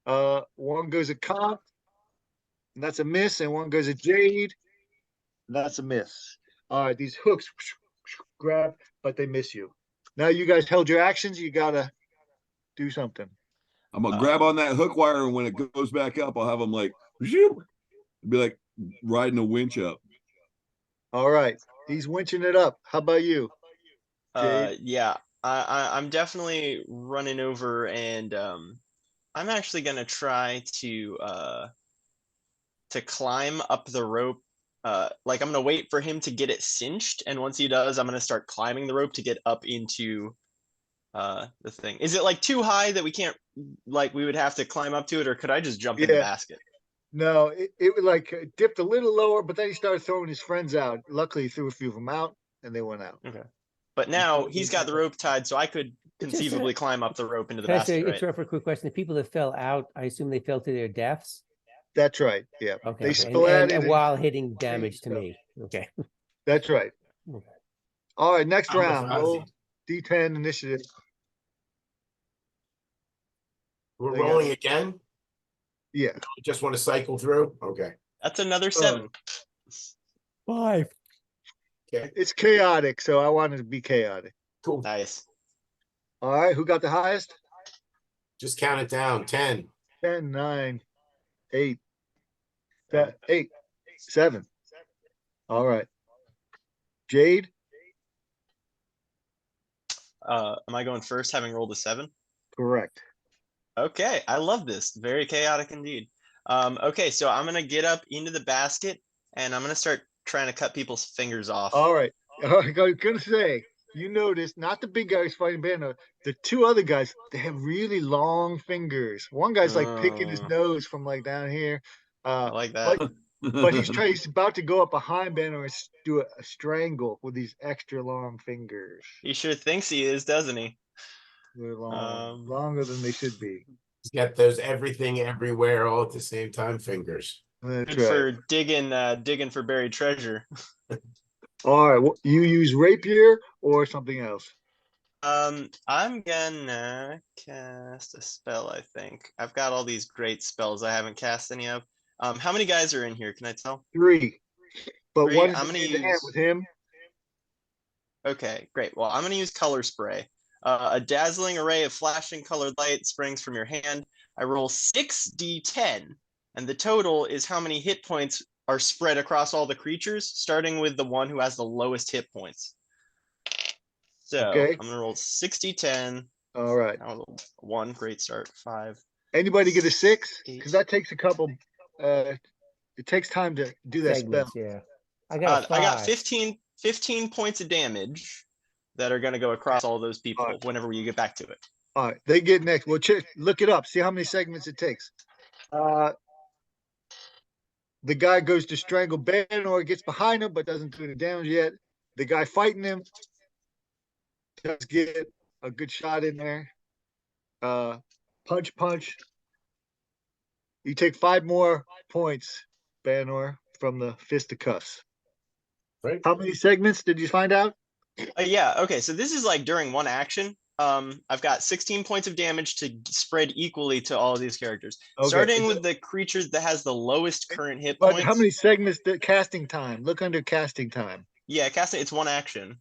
One goes at Comp, and that's a miss, and one goes at Jade, and that's a miss. All right, these hooks grab, but they miss you. Now you guys held your actions. You gotta do something. I'm gonna grab on that hook wire, and when it goes back up, I'll have them like, zoop, be like riding a winch up. All right, he's winching it up. How about you? Jade? Yeah, I'm definitely running over, and I'm actually gonna try to climb up the rope. Like I'm gonna wait for him to get it cinched, and once he does, I'm gonna start climbing the rope to get up into the thing. Is it like too high that we can't, like we would have to climb up to it, or could I just jump in the Yeah. basket? No, it would like dipped a little lower, but then he started throwing his friends out. Luckily, he threw a few of them out, and they went out. Okay. But now he's got the rope tied, so I could Just, conceivably climb up the rope into the Can I say, basket, right? interrupt for a quick question? The people that fell out, I assume they fell to their deaths. That's right. Yeah. Okay, They okay. splatted And and- while hitting damage to stuff. me. Okay. That's right. Okay. All right, next I'm with round. Roll Ozzy. D10 initiative. We're They got- rolling again. Yeah. You just want to cycle through. Okay. That's another 7. 5. Okay. It's chaotic, so I wanted to be chaotic. Cool. Nice. All right, who got the highest? Just count it down. 10. 10, 9, 8, Seven. 8, 7. All right. Jade? Am I going first, having rolled a 7? Correct. Okay, I love this. Very chaotic indeed. Okay, so I'm gonna get up into the basket and I'm gonna start trying to cut people's fingers off. All right. I was gonna say, you notice not the big guys fighting Banner, the two other guys, they have really long fingers. One guy's like picking his Oh. nose from like down here. I like that. But he's about to go up behind Banner and do a strangle with these extra long fingers. He sure thinks he is, doesn't he? They're long, Um, longer than they should be. He's got those everything everywhere all at the same time fingers. That's Good right. for digging for buried treasure. All right. You use rapier or something else? I'm gonna cast a spell, I think. I've got all these great spells I haven't cast any of. How many guys are in here? Can I tell? 3. But 3, one is I'm gonna hand to hand use- with him. Okay, great. Well, I'm gonna use color spray. A dazzling array of flashing colored light springs from your hand. I roll 6d10, and the total is how many hit points are spread across all the creatures, starting with the one who has the lowest hit points. So Okay. I'm gonna roll 6d10. All right. 1, great start. 5. Anybody get a 6? 8. Because that takes a couple. It takes time to do that spell. Segments, yeah. I got a I got 5. 15 points of damage that are gonna go across all those people Alright. whenever you get back to it. All right, they get next. Well, look it up. See how many segments it takes. The guy goes to strangle Ben or gets behind him, but doesn't do any damage yet. The guy fighting him does get a good shot in there. Punch. You take 5 more points, Banor, from the fisticuffs. Right. How many segments did you find out? Yeah, okay, so this is like during one action. I've got 16 points of damage to spread equally to all of these characters. Okay, Starting it's- with the creature that has the lowest current hit But points. how many segments? Casting time. Look under casting time. Yeah, casting, it's one action.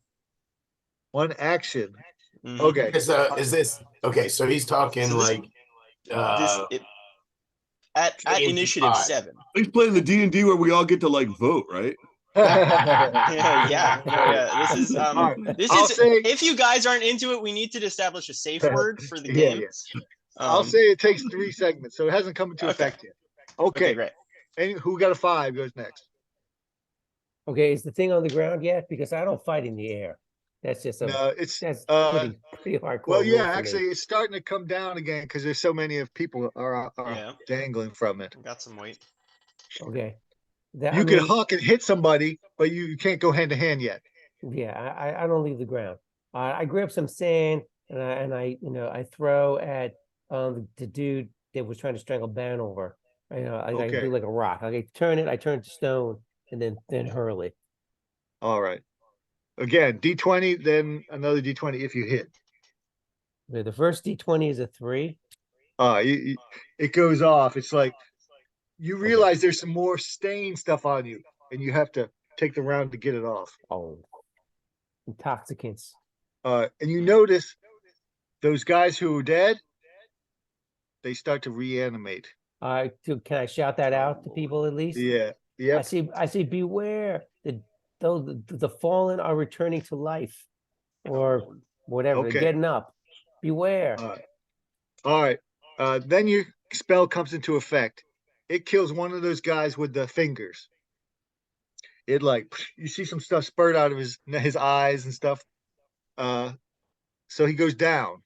1 action. Mhm. Okay. Is this okay? So he's talking So this- like At D&D initiative 5. 7. He's playing the D&D where we all get to like vote, right? Yeah. This is All right, this I'll is say- if you guys aren't into it, we need to establish a safe word for the Yeah, game. I'll say it takes 3 segments, so it hasn't come into Okay. effect yet. Okay, Okay. great. And who got a 5 goes next? Okay, is the thing on the ground yet? Because I don't fight in the air. That's just No, it's that's uh, pretty hardcore. well, rule yeah, for me. actually, it's starting to come down again because there's so many of people are Yeah. dangling from it. Got some weight. Okay. That, You I can mean, hawk and hit somebody, but you can't go hand to hand yet. yeah, I don't leave the ground. I grab some sand and I I throw at the dude that was trying to strangle Ben over. I Okay. do like a rock. I turn it to stone and then hurl it. All right. Again, D20, then another D20 if you hit. Okay, the first D20 is a 3. It goes off. It's like you realize there's some more stain stuff on you, and you have to take the round to get it off. Oh, intoxicants. And you notice those guys who are dead, they start to reanimate. Can I shout that out to people at least? Yeah. I Yep. see. Beware! The fallen are returning to life, or whatever. Okay. They're getting up. Beware! All right. Then your spell comes into effect. It kills one of those guys with the fingers. It like you see some stuff spurt out of his eyes and stuff. So he goes down.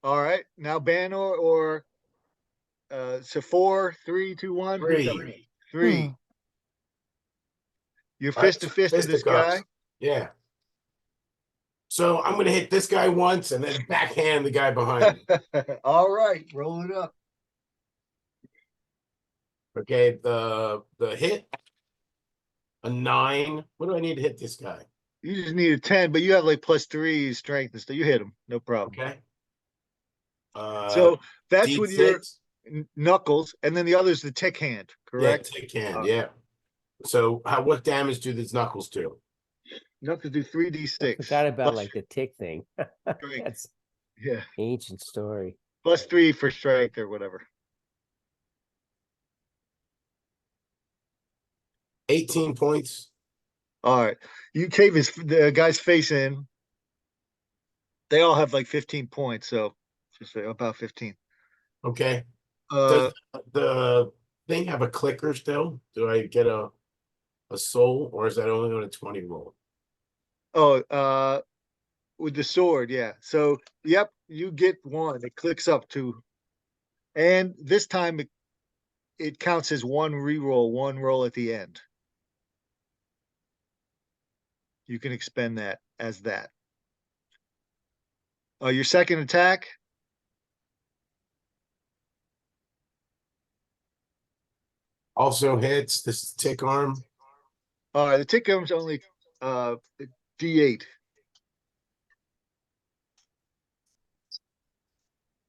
All right. Now Banor or So 4, 3, 2, 1. Three. Three. You're All right, fist to fist with this fisticuffs. guy. Yeah. So I'm gonna hit this guy once and then backhand the guy behind me. All right, roll it up. Okay, the hit, a 9. What do I need to hit this guy? You just need a 10, but you have like +3 strength and stuff. You hit him, no problem. Okay. So that's with your D6. knuckles, and then the other's the tick hand, correct? Yeah, tick hand, Uh, yeah. So what damage do these knuckles do? Knuckles do 3d6. I forgot about plus- like the tick thing. Strength. That's Yeah, ancient story. +3 for strength or whatever. 18 points. All right, you cave the guy's face in. They all have like 15 points, so just say about 15. Okay. Uh, Does the thing have a clicker still? Do I get a soul, or is that only on a 20 roll? with the sword, yeah. So, yep, you get one. It clicks up to, and this time it counts as one reroll, one roll at the end. You can expend that as that. Your second attack. Also hits. This is tick arm. All right, the tick arm's only D8.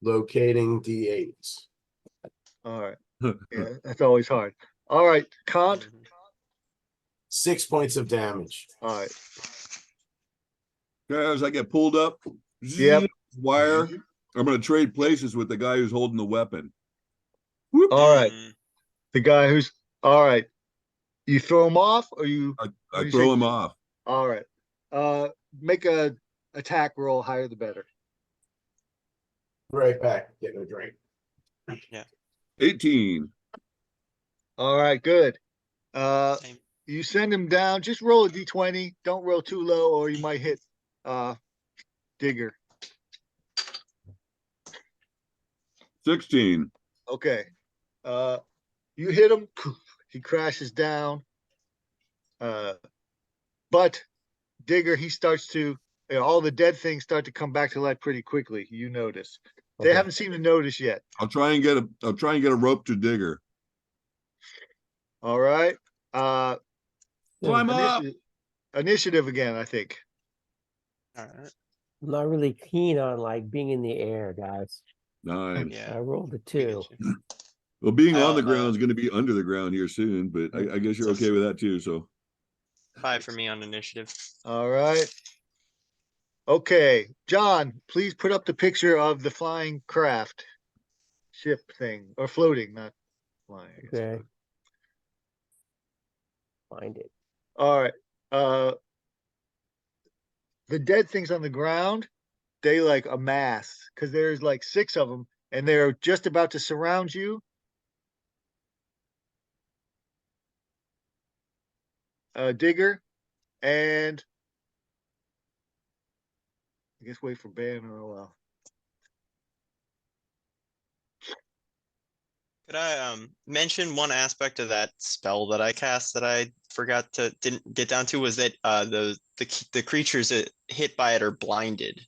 Locating D8s. All right, yeah, that's always hard. All right, Kant. 6 points of damage. All right, As I get pulled up, Yep. wire. I'm going to trade places with the guy who's holding the weapon. Whoop. all right. Mm, The guy who's all right. You throw him off, or you? I you throw say- him off. All right. Make a attack roll, higher the better. Right back. Getting a drink. 18. All right, good. same. You send him down. Just roll a d20. Don't roll too low, or you might hit Digger. 16. Okay. You hit him. He crashes down. But Digger, he starts to. All the dead things start to come back to life pretty quickly. You notice. They Okay. haven't seemed to notice yet. I'll try and get a rope to Digger. All right. Climb up. Initiative again, I think. All right. I'm not really keen on like being in the air, guys. 9. Yeah. I rolled a we 2. get you. Well, being on the I'll, ground is going to be under the ground here soon, but I guess you're So- okay with that too. So 5 for me on initiative. All right. Okay, John, please put up the picture of the flying craft ship thing, or floating, not flying. I guess. Okay. Find it. All right. The dead things on the ground, they like amass because there's like 6 of them, and they're just about to surround you. Digger, and I guess wait for Banner a while. Could I mention one aspect of that spell that I cast that I didn't get down to was that the creatures that hit by it are blinded.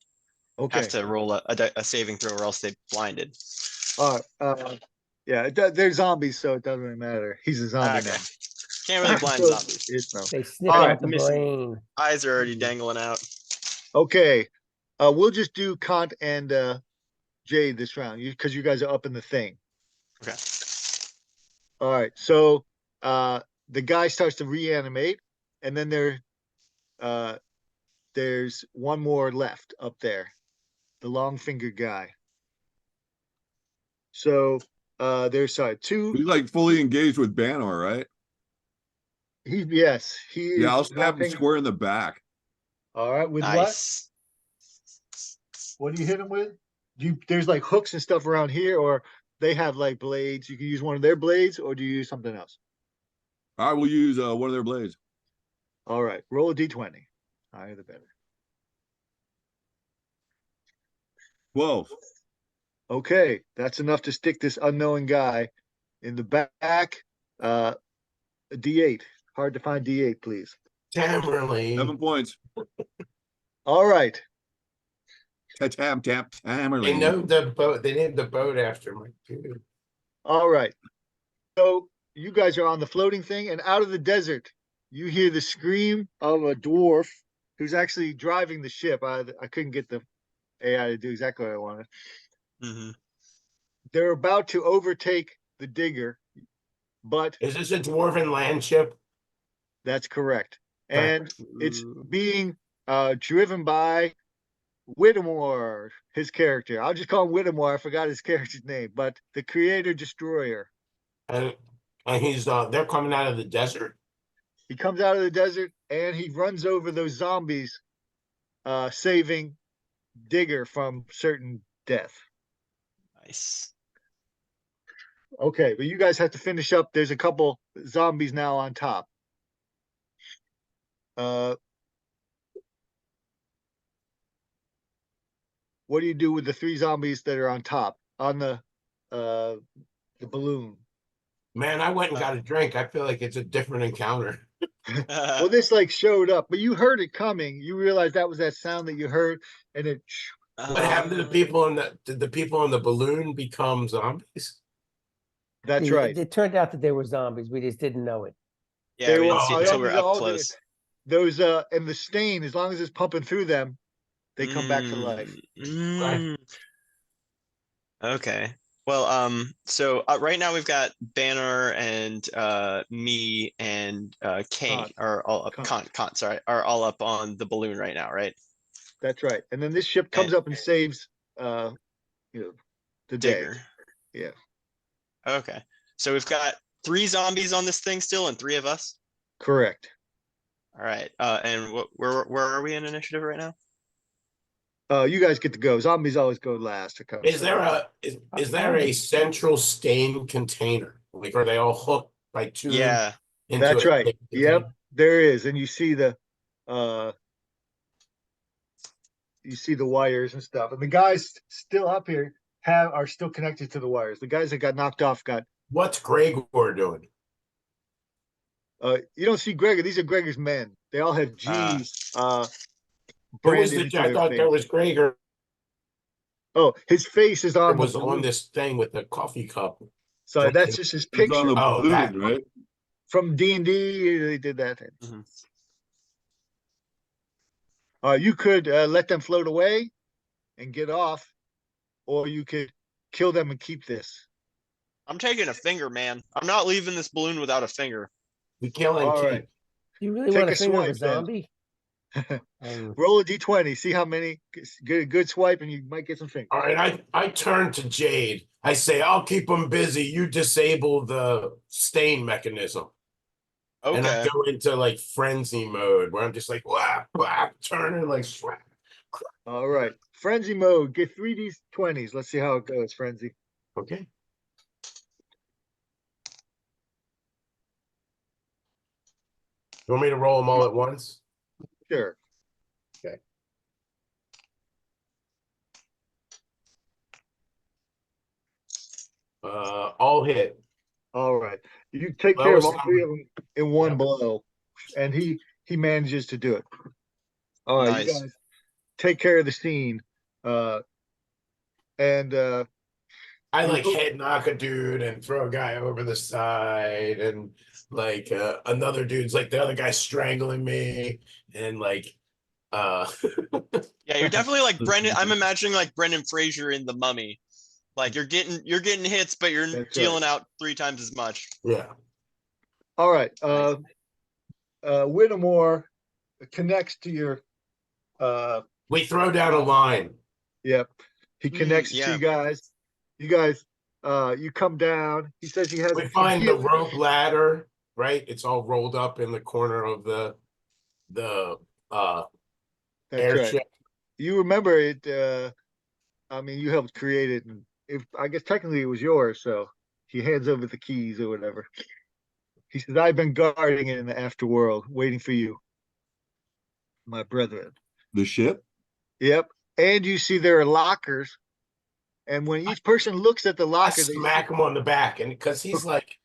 Okay. Have to roll a saving throw or else they blinded. Yeah, they're zombies, so it doesn't really matter. He's a zombie Okay. now. Can't really blind So zombies. it's no. They snip All out right, the missing. brain. Eyes are already dangling out. Okay. We'll just do Kant and Jade this round, because you guys are up in the thing. Okay. All right. So the guy starts to reanimate, and then there's one more left up there, the long fingered guy. So there's 2. he's like fully engaged with Banor, right? He Yeah, I'll is stab him wrapping. square in the back. All right, with Nice. what do you hit him with? There's like hooks and stuff around here, or they have like blades. You can use one of their blades, or do you use something else? I will use one of their blades. All right, roll a d20. Higher the better. 12. Okay, that's enough to stick this unknown guy in the back. A D8. Hard to find D8, please. Tamerlane. 7 points. All right. Tap, They Tamerlane. know the boat. They named the boat after my dude. All right. So you guys are on the floating thing, and out of the desert, you hear the scream of a dwarf who's actually driving the ship. I couldn't get the AI to do exactly what I wanted. Mhm. They're about to overtake the digger, but Is this a dwarven land ship? that's correct. Okay. And it's being driven by Whittemore, his character. I'll just call him Whittemore. I forgot his character's name, but the creator destroyer. And he's they're coming out of the desert. He comes out of the desert and he runs over those zombies, saving Digger from certain death. Nice. Okay, but you guys have to finish up. There's a couple zombies now on top. What do you do with the 3 zombies that are on top on the balloon? Man, I went and got a drink. I feel like it's a different encounter. Well, this like showed up, but you heard it coming. You realized that was that sound that you heard, and it. What happened to the people in the? Did the people in the balloon become zombies? That's right. It turned out that they were zombies. We just didn't know it. Yeah, we didn't were- see it I until we were up all the- close. Those and the stain, as long as it's pumping through them, they come back to life. Mm. Okay. Well, so right now we've got Banner and me and Kay Kant. are all up. Kant, sorry, are all up on the balloon right now, right? That's right. And then this ship comes up and saves the day. Digger. Yeah. Okay. So we've got 3 zombies on this thing still, and 3 of us. Correct. All right. And where are we in initiative right now? You guys get to go. Zombies always go last. Is there a central stain container? Like, are they all hooked by two? Yeah. into That's a right. stain Yep, container? there is, and you see the wires and stuff. And the guys still up here are still connected to the wires. The guys that got knocked off got. What's Gregor doing? You don't see Gregor. These are Gregor's men. They all have G. Who was Branded the? into I their thought face. there was Gregor Oh, his face is on was the on balloon. this thing with the coffee cup. Sorry, that's just his It's on picture the Oh, balloon, that- right? from D&D. They did that. Mhm. You could let them float away and get off, or you could kill them and keep this. I'm taking a finger, man. I'm not leaving this balloon without a finger. We kill and All keep. right. Do you really Take want a a finger of a swipe, then. zombie? Roll a D20. See how many. Get a good swipe, and you might get some fingers. All right, I turn to Jade. I say, I'll keep them busy. You disable the stain mechanism. And I Okay. go into like frenzy mode where I'm just like, whap, whap, turning like swap. All right. Frenzy mode. Get 3 D20s. Let's see how it goes, Frenzy. Okay. You want me to roll them all at once? Sure. All hit. All right. You take care of Lowest all 3 of them in one Yep. blow, and he manages to do it. All right, you Nice. guys take care of the scene, and I like head knock a dude and throw a guy over the side, and like another dude's like the other guy strangling me, and like Yeah, you're definitely like Brendan. I'm imagining like Brendan Fraser in The Mummy. Like you're getting hits, but you're That's dealing out 3 times as much. yeah. all right. Nice. Whittemore connects to your. We throw down a line. Yep. He connects yeah. to you guys. You guys, you come down. He says he has. We find the rope ladder, right? It's all rolled up in the corner of the That's airship. right. You remember it. I mean, you helped create it, and if I guess technically it was yours, so he hands over the keys or whatever. He says, "I've been guarding it in the afterworld, waiting for you, my brethren." The ship? Yep. And you see there are lockers, And when each person looks at the I locker, they smack him on the back, and because he's like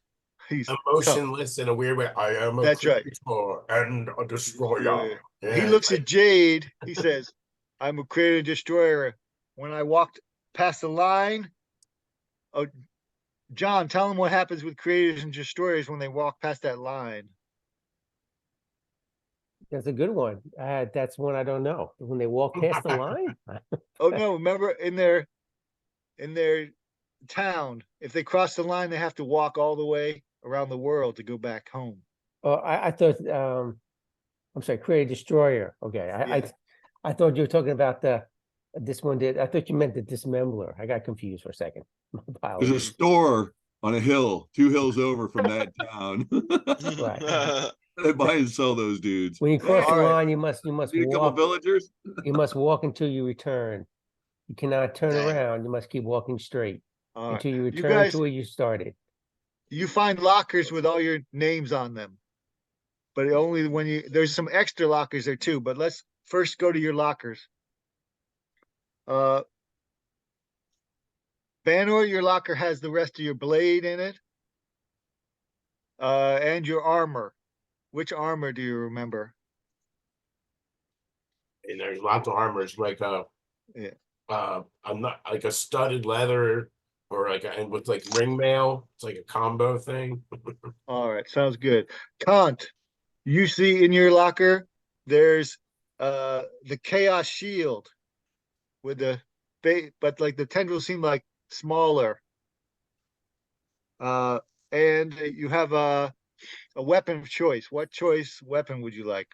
he's tough. emotionless in a weird way. I am a That's right. creator and a destroyer. He Yeah, looks like, at Jade. He says, "I'm a creator destroyer. When I walked past the line, oh, John, tell him what happens with creators and destroyers when they walk past that line." That's a good one. That's one I don't know. When they walk past the line? Oh no! Remember in their town, if they cross the line, they have to walk all the way around the world to go back home. Oh, I thought, I'm sorry, Creator Destroyer. Okay, Yeah. I thought you were talking about this one did. I thought you meant the Dismembler. I got confused for a second. My There's a apologies. store on a hill, 2 hills over from that town. Right. They buy and sell those dudes. When you cross the All right. line, you must Need a couple walk. villagers. You must walk until you return. You cannot turn Dang. around. You must keep walking straight All right. until you You return guys, to where you started. you find lockers with all your names on them, but only when there's some extra lockers there too. But let's first go to your lockers. Banor, your locker has the rest of your blade in it, and your armor. Which armor do you remember? and there's lots of armors, like Yeah. I'm not like a studded leather or like and with like ring mail. It's like a combo thing. All right, sounds good. Kant, you see in your locker, there's the chaos shield with but like the tendrils seem like smaller. And you have a weapon of choice. What choice weapon would you like?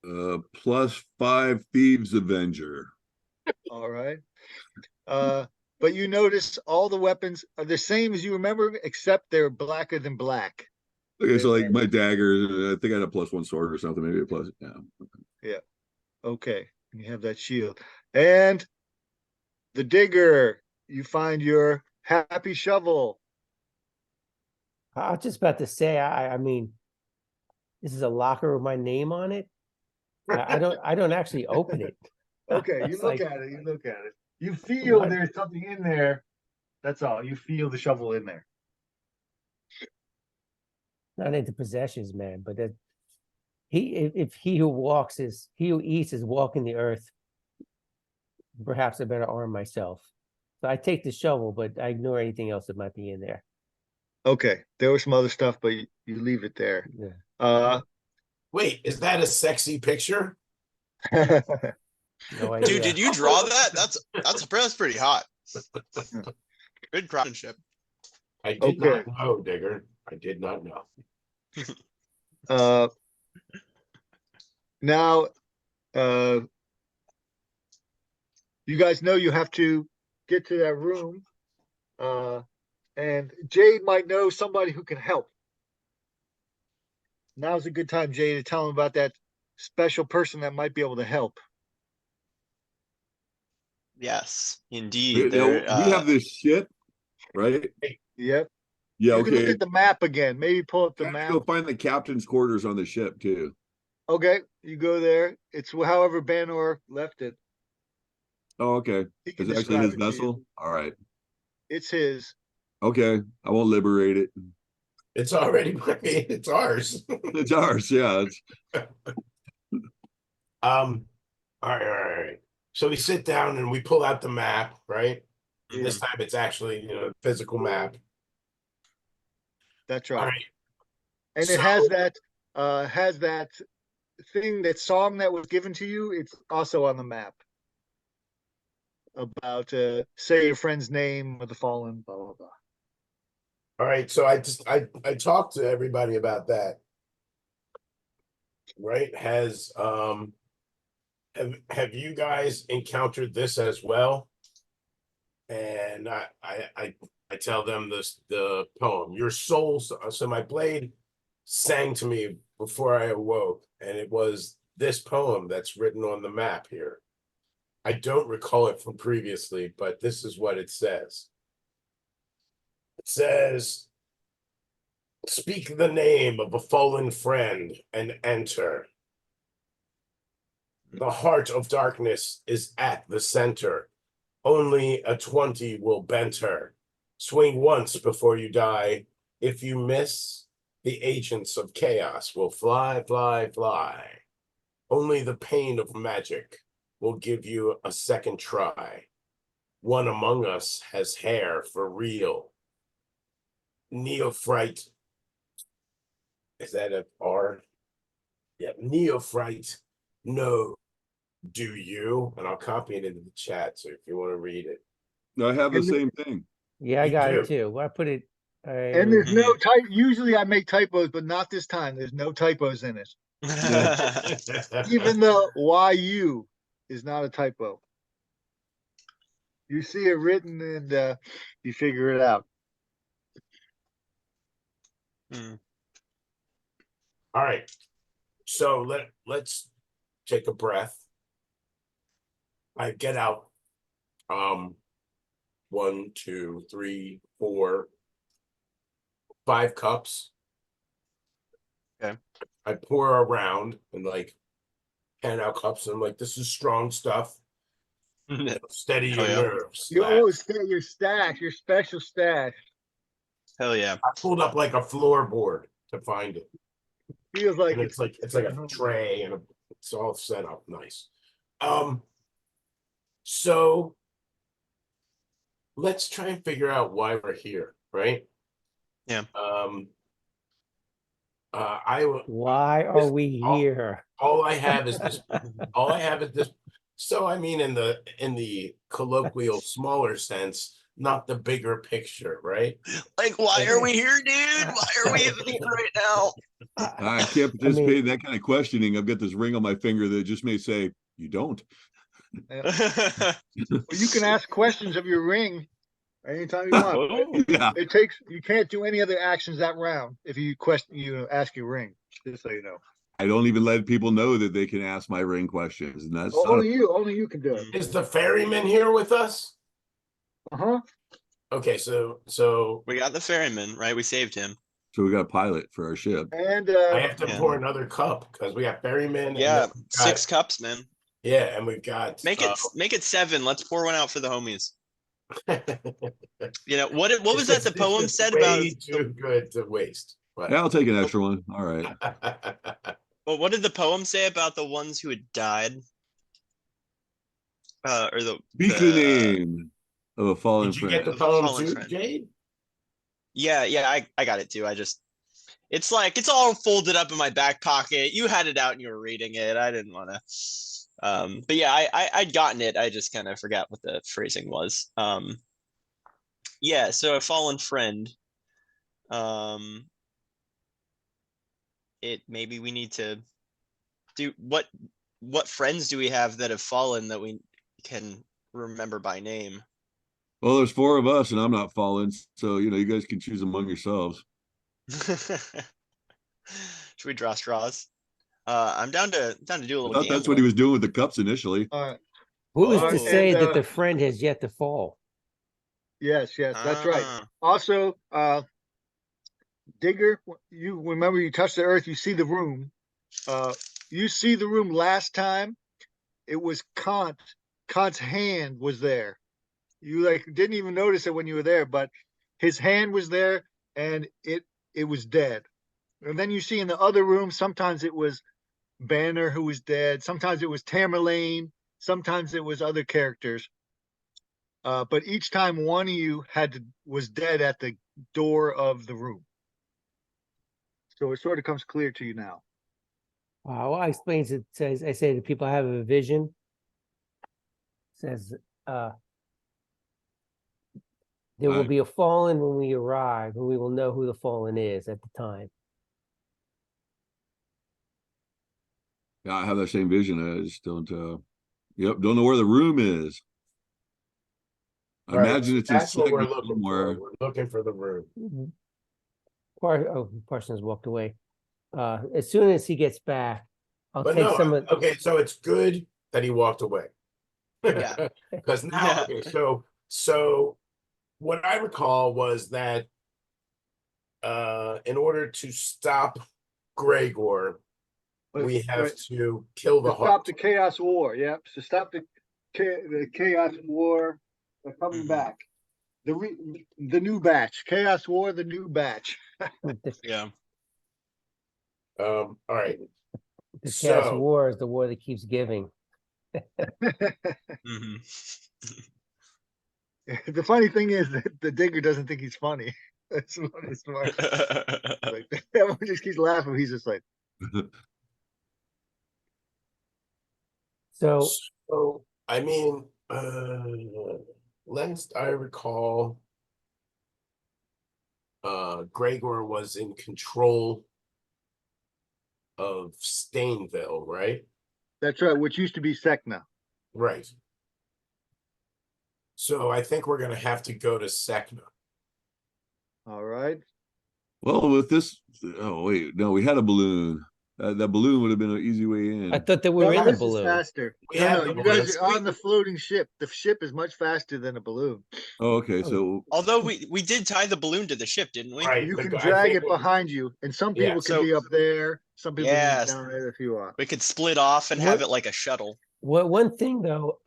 +5 Thieves Avenger. All right. But you notice all the weapons are the same as you remember, except they're blacker than black. Okay, so like my dagger, I think I had a +1 sword or something, maybe a plus. Yeah. Yeah. Okay. You have that shield. And the digger, you find your happy shovel. I was just about to say, I mean, this is a locker with my name on it. I don't actually open it. Okay, you It's look like, at it, you look at it. You feel what? there's something in there. That's all. You feel the shovel in there. Not into possessions, man, but that if he who eats is walking the earth, perhaps I better arm myself. So I take the shovel, but I ignore anything else that might be in there. Okay, there was some other stuff, but you leave it there. Yeah. Wait, is that a sexy picture? No idea. Dude, did you draw that? That's pretty hot. Good craftsmanship. I did Okay. not know, Digger. I did not know. Now, you guys know you have to get to that room, and Jade might know somebody who can help. Now's a good time, Jade, to tell him about that special person that might be able to help. Yes, We, indeed. we have this shit, right? Yep. Yeah, You can look okay. at the map again. Maybe pull up the Gotta map. go find the captain's quarters on the ship too. Okay, you go there. It's however Banor left it. Oh, okay. He can It's actually his describe it to you. vessel. All right. It's his. Okay. I won't liberate it. It's already it's ours. It's ours. Yeah. It's, All right. So we sit down and we pull out the map, right? Yeah. This time it's actually, physical map. That's All right. right. And So- it has that thing, that song that was given to you. It's also on the map about say your friend's name of the fallen, blah blah blah. All right. So I talked to everybody about that. Right? Have you guys encountered this as well? And I tell them the poem. Your soul, so my blade sang to me before I awoke, and it was this poem that's written on the map here. I don't recall it from previously, but this is what it says. It says, speak the name of a fallen friend and enter. The heart of darkness is at the center. Only a 20 will bend her. Swing once before you die. If you miss, the agents of chaos will fly, fly, fly. Only the pain of magic will give you a second try. One among us has hair for real. Neophyte. Is that an R? Yeah, neophyte. No. Do you? And I'll copy it into the chat. So if you want to read it. I have the And- same thing. Yeah, I You got do. it too. Well, I put it. And there's no type. Usually I make typos, but not this time. There's no typos in it. Even the YU is not a typo. You see it written and you figure it out. All right. So let's take a breath. I get out 1, 2, 3, 4, 5 cups. Okay. I pour around and like hand out cups and I'm like, this is strong stuff. Steady your yeah. nerves. You lads. always say your stash, your special stash. Hell yeah. I pulled up like a floorboard to find it. Feels like And it's like a tray and it's all set up nice. So let's try and figure out why we're here, right? Yeah. Why are we here? All I have is this. All I have is this. So I mean, in the colloquial, smaller sense, not the bigger picture, right? Like, why are we here, dude? Why are we even here right now? I can't participate in that kind of questioning. I've got this ring on my finger that just may say, you don't. Well, you can ask questions of your ring anytime you want. Yeah. It takes you can't do any other actions that round if you ask your ring, just so you know. I don't even let people know that they can ask my ring questions. And that's Only you can do it. Is the ferryman here with us? Uh-huh. Okay, so We got the ferryman, right? We saved him. so we got a pilot for our ship. And I have to Yeah. pour another cup because we have ferryman. and Yeah, then we've got- 6 cups, man. Yeah, and we've got Make it 7. Let's pour one out for the homies. You know what was that the poem said about? Way too good to waste. But- Yeah, I'll take an extra one. All right. Well, what did the poem say about the ones who had died? Or Speak the name of a fallen Did you get friend. the poem Fallen too, friend. Jade? Yeah, I got it too. It's like it's all folded up in my back pocket. You had it out and you were reading it. I didn't want to. But yeah, I'd gotten it. I just kind of forgot what the phrasing was. Yeah, so a fallen friend. Maybe we need to do what friends do we have that have fallen that we can remember by name? Well, there's 4 of us and I'm not fallen. So, you guys can choose among yourselves. Should we draw straws? I'm down to do a I little thought that's what he was doing with the cups initially. all right. Who is Oh. to say And, that the friend has yet to fall? Yes, that's right. Ah, Also, Digger, you remember you touch the earth, you see the room. You see the room last time. It was Kant. Kant's hand was there. You didn't even notice it when you were there, but his hand was there and it was dead. And then you see in the other room, sometimes it was Banner who was dead, sometimes it was Tamerlane, sometimes it was other characters. But each time one of you was dead at the door of the room. So it sort of comes clear to you now. Wow, I explains it says I say that people have a vision. Says there will be a fallen when we arrive, and we will know who the fallen is at the time. Yeah, I have that same vision. I just don't don't know where the room is. I Right, imagine it's in that's what we're segments looking somewhere. for. We're looking for the room. Parson has walked away. As soon as he gets back, I'll But take no, some of. okay, so it's good that he walked away. Yeah. Because now, okay, so what I recall was that in order to stop Gregor, we have right. to kill the To stop heart. the chaos war. Yep. So stop the chaos war. They're coming Mhm. back. The new batch. Chaos war. The new batch. Yeah. All right. The chaos So war is the war that keeps giving. Mhm. The funny thing is that the digger doesn't think he's funny. That's what it's smart. Like everyone just keeps laughing. He's just like, So so I mean, last I recall, Gregor was in control of Stainville, right? that's right. Which used to be Sekna. Right. So I think we're gonna have to go to Sekna. All right. Well, with this, oh wait, no, we had a balloon. That balloon would have been an easy way in. I thought that we No, were in the this is balloon. faster. We No, had no, the you guys balloon. are on the floating ship. The ship is much faster than a balloon. Oh, okay, Oh. so Although we did tie the balloon to the ship, didn't we? Right. You but can I drag think it behind you, and some Yeah, people can so- be up there. Some people can Yes. be down there if you want. We could split off and have What- it like a shuttle. One thing though,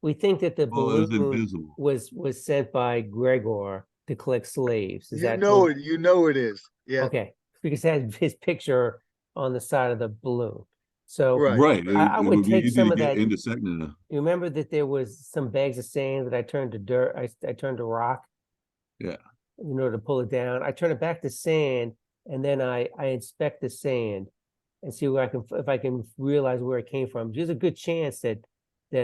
we think that the well, it was balloon invisible. was sent by Gregor to collect slaves. Is You that know what- it. You know it is. Yeah. Okay, because it has his picture on the side of the balloon. So Right. Right. I It would would be take easy some to of get that. into Sekna. You remember that there was some bags of sand that I turned to dirt. I turned to rock. Yeah. In order to pull it down, I turn it back to sand, and then I inspect the sand and see where if I can realize where it came from. There's a good chance that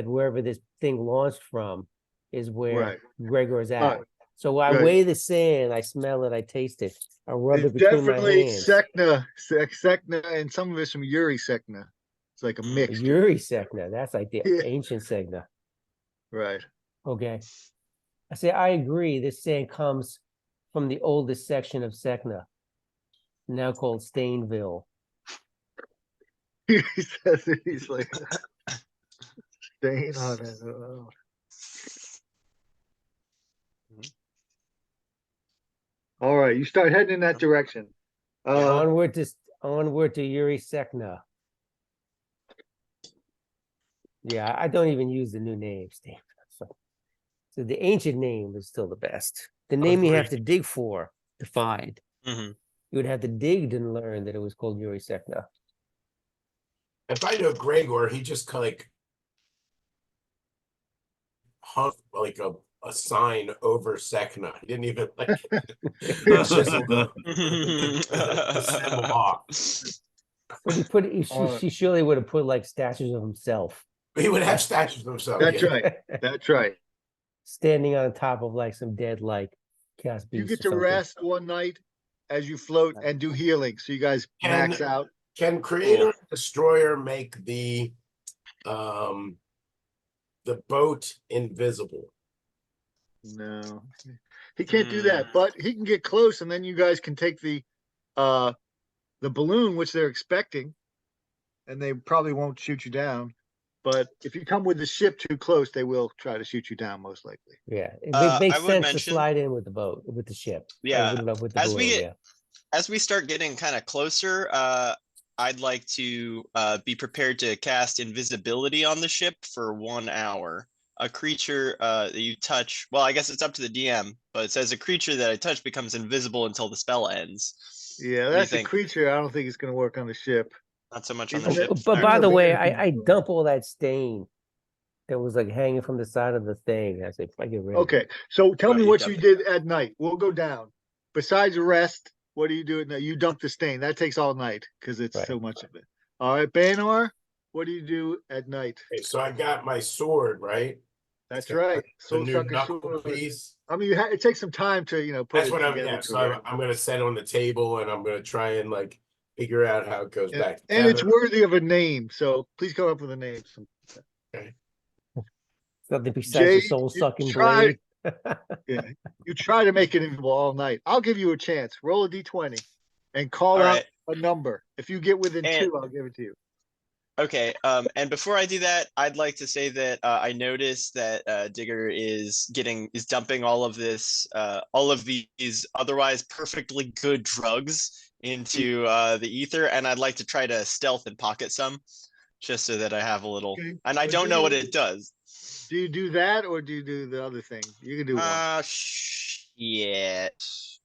wherever this thing launched from is where Right. Gregor's at. Right. So I Right. weigh the sand, I smell it, I taste it, I rub it It's between my definitely hands. Sekna, and some of it's from Yuri Sekna. It's like a mixture. Yuri Sekna, that's like the Yeah. ancient Sekna. Right. Okay. I say I agree. This sand comes from the oldest section of Sekna, now called Stainville. He says it. He's like staying on it. All right, you start heading in that direction. Onward to Yuri Sekna. Yeah, I don't even use the new name, Steve. So the ancient name is still the best. The name you have to dig for to find. Mhm. You would have to dig to learn that it was called Yuri Sekna. if I know Gregor, he just kind of like hung like a sign over Sekna. He didn't even like chisel the symbol off. But he put he, Uh, she surely would have put like statues of himself He would have statues of himself. That's yeah. right. That's right. standing on top of like some dead like chaos beast. You get or to something. rest one night as you float and do healing. So you guys And- max out. Can Creator and Destroyer make the boat invisible? No, he can't do that, but he can get close, and then you guys can take the balloon, which they're expecting, and they probably won't shoot you down. But if you come with the ship too close, they will try to shoot you down, most likely. Yeah, it I makes would sense to mention- slide in with the boat, with the ship. Yeah, with the as we balloon, get- yeah. As we start getting kind of closer, I'd like to be prepared to cast invisibility on the ship for 1 hour. A creature that you touch, well, I guess it's up to the DM, but it says a creature that I touch becomes invisible until the spell ends. Yeah, What do you that's a think? creature. I don't think it's going to work on the ship. Not so much on Even the though- ship. But I by know the way, Vanity I can- dump all that stain that was like hanging from the side of the thing. I say, I get rid of Okay, it. so tell Right, me you what dump you it. did at night. We'll go down. Besides rest, what do you do at night? You dump the stain. That takes all night because it's Right. so much of it. All right, Banor, what do you do at night? Okay, so I got my sword, right? That's got right. The Soul new Sucker knuckle sword. piece. I mean, it takes some time to put That's it what I'm. together. Yeah, so I'm gonna set it on the table, and I'm gonna try and like figure out how it goes back And it's together. worthy of a name. So please come up with a name. Nothing besides Jay, the soul sucking you tried- blade. Yeah, you try to make it invisible all night. I'll give you a chance. Roll a d20 and call All out right. a number. If you get within And- 2, I'll give it to you. Okay, and before I do that, I'd like to say that I noticed that Digger is dumping all of this, all of these otherwise perfectly good drugs into the ether, and I'd like to try to stealth and pocket some, just so that I have a little. Okay, And I but don't know what it does. Do you do that or do you do the other thing? You can do one. Shit.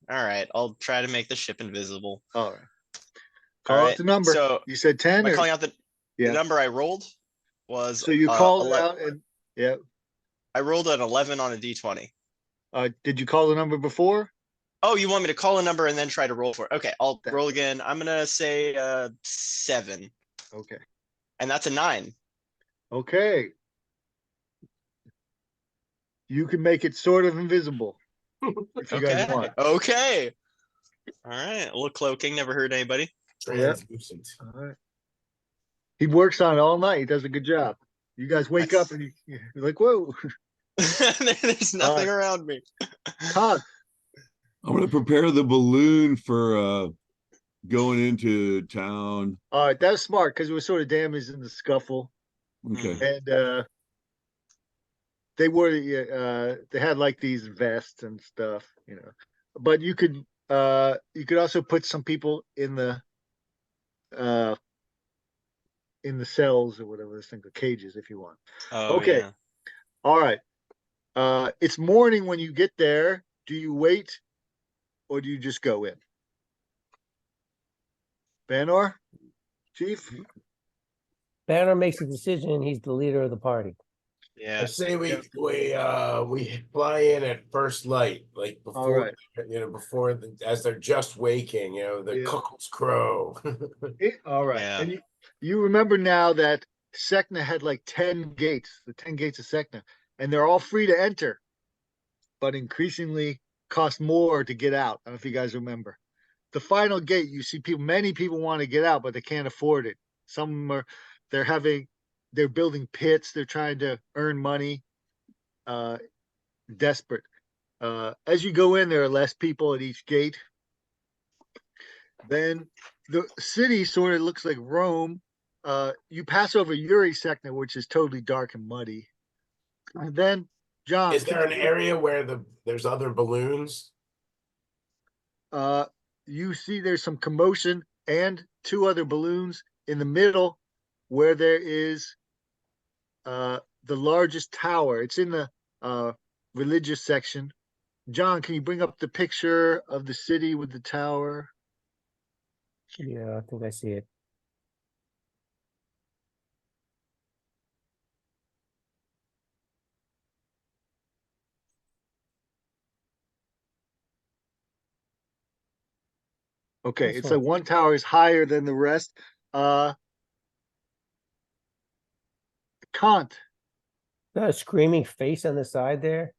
All right, I'll try to make the ship invisible. All right. All Call out right, the number. so You said 10 am I or calling out the yeah. number I rolled was So you called it 11. out and yeah. I rolled an 11 on a d20. Did you call the number before? Oh, you want me to call a number and then try to roll for it? Okay, I'll That's roll right. again. I'm gonna say 7, Okay. and that's a 9. Okay. You can make it sort of invisible if you guys Okay, want. okay. All right, a little cloaking. Never hurt anybody. Translucent. All right. He works on it all night. He does a good job. You guys wake up and you're like, whoa. There's nothing around me. Con, I'm gonna prepare the balloon for going into town. all right, that's smart because it was sort of damaged in the scuffle. Okay. And they had like these vests and stuff, but you could also put some people uh in the cells or whatever this thing, the cages, if you want. Oh Okay. yeah. All right. It's morning when you get there. Do you wait or do you just go in? Banor, Chief? Banner makes a decision. He's the leader of the party. I Yeah. say we fly in at first light, like All before right. as they're just waking, the Yeah. cuckoos crow. All right. Yeah. And you remember now that Sekna had like 10 gates, the 10 gates of Sekna, and they're all free to enter, but increasingly cost more to get out. I don't know if you guys remember. The final gate, you see many people want to get out, but they can't afford it. Some are, they're building pits. They're trying to earn money, desperate. As you go in, there are less people at each gate. Then the city sort of looks like Rome. You pass over Yuri Sekna, which is totally dark and muddy. And then, John, Is there an area where there's other balloons? You see there's some commotion and two other balloons in the middle where there is the largest tower. It's in the religious section. John, can you bring up the picture of the city with the tower? Yeah, I think I see it. Okay, This it's one. like one tower is higher than the rest. Kant. Got a screaming face on the side there.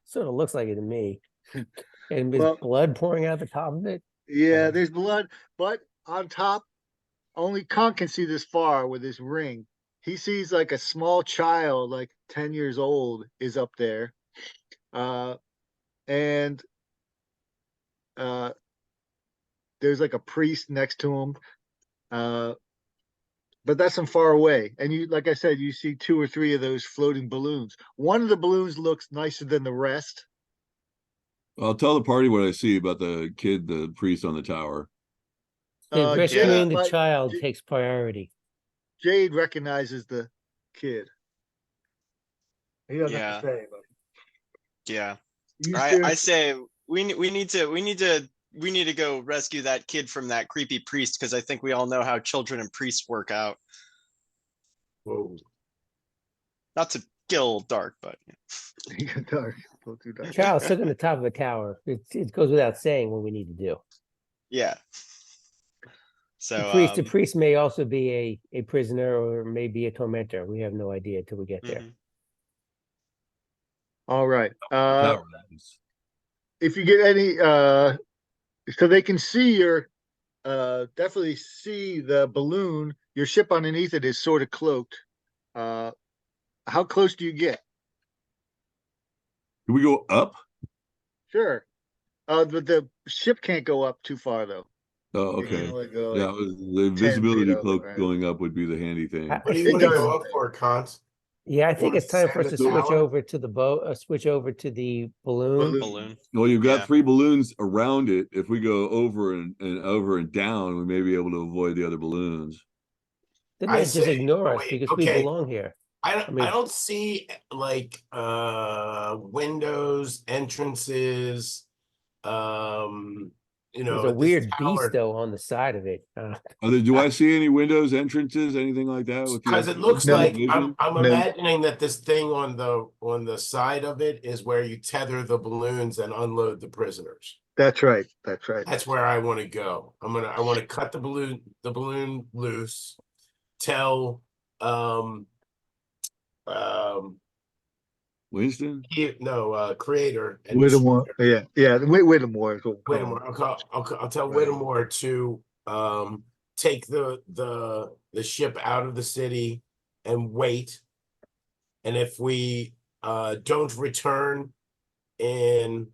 Sort of looks like it to me. And there's Well, blood pouring out the top of it. yeah, there's blood, but on top, only Kant can see this far with his ring. He sees like a small child, like 10 years old, is up there. And there's like a priest next to him. But that's from far away. And you, like I said, you see two or three of those floating balloons. One of the balloons looks nicer than the rest. I'll tell the party what I see about the kid, the priest on the tower. Rescuing the but child takes priority. Jade recognizes the kid. He doesn't have Yeah. to say, but Yeah. you I say we need to go rescue that kid from that creepy priest, because I think we all know how children and priests work out. Whoa. Not to get a little dark, but dark. A little too dark. Child sitting on the top of the tower. It goes without saying what we need to do. yeah. The So priest may also be a prisoner or maybe a tormentor. We have no idea until we get there. mhm. All right. Tower, that is. If you get any so they can see your definitely see the balloon. Your ship underneath it is sort of cloaked. How close do you get? Can we go up? Sure. The ship can't go up too far though. Oh, You can okay. only go Yeah, like the 10 feet invisibility over, cloak right? going up would be the handy thing. What do you It want to does. go up for, Cons? Yeah, I think wanna it's time for us ascend to the switch tower? over to the boat, switch over to the balloon. Balloon. Well, you've got Yeah. 3 balloons around it. If we go over and over and down, we may be able to avoid the other balloons. Then I they just say- ignore oh, us wait, because we okay. belong here. I mean- don't see like windows, entrances, There's a this weird tower, beast though on the side of it. Do I see any windows, entrances, anything like that? With because your it looks No. like vision? I'm No. imagining that this thing on the side of it is where you tether the balloons and unload the prisoners. That's right. That's right. That's where I want to go. I want to cut the balloon loose, tell Winston? creator and Whittemore. Yeah. Yeah. Whittemore is what we'll call him. Whittemore. I'll tell Right. Whittemore to take the ship out of the city and wait. And if we don't return in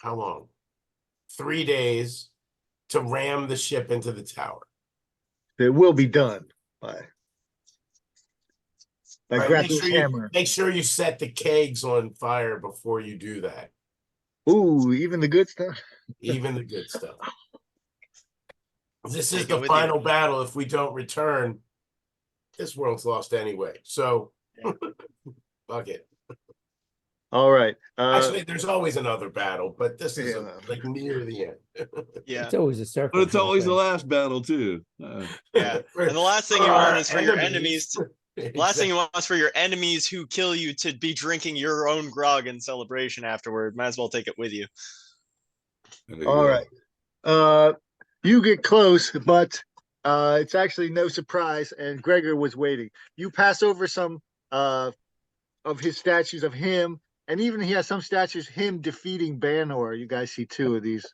how long? 3 days to ram the ship into the tower. It will be done by Right, Graphic Hammer. make sure you set the kegs on fire before you do that. Ooh, even the good stuff. Even the good stuff. This is Take it the with you. final battle. If we don't return, this world's lost anyway. So, fuck it. All right. Actually, there's always another battle, but this is Yeah. like near the end. Yeah. It's always a circle. But it's kind of always the thing. last battle, too. Yeah. And the last thing you want is for your enemies to, the last thing you want is for your enemies who kill you to be drinking your own grog in celebration afterward. Might as well take it with you. There you All go. right. You get close, but it's actually no surprise, and Gregor was waiting. You pass over some of his statues of him, and even he has some statues him defeating Banor. You guys see 2 of these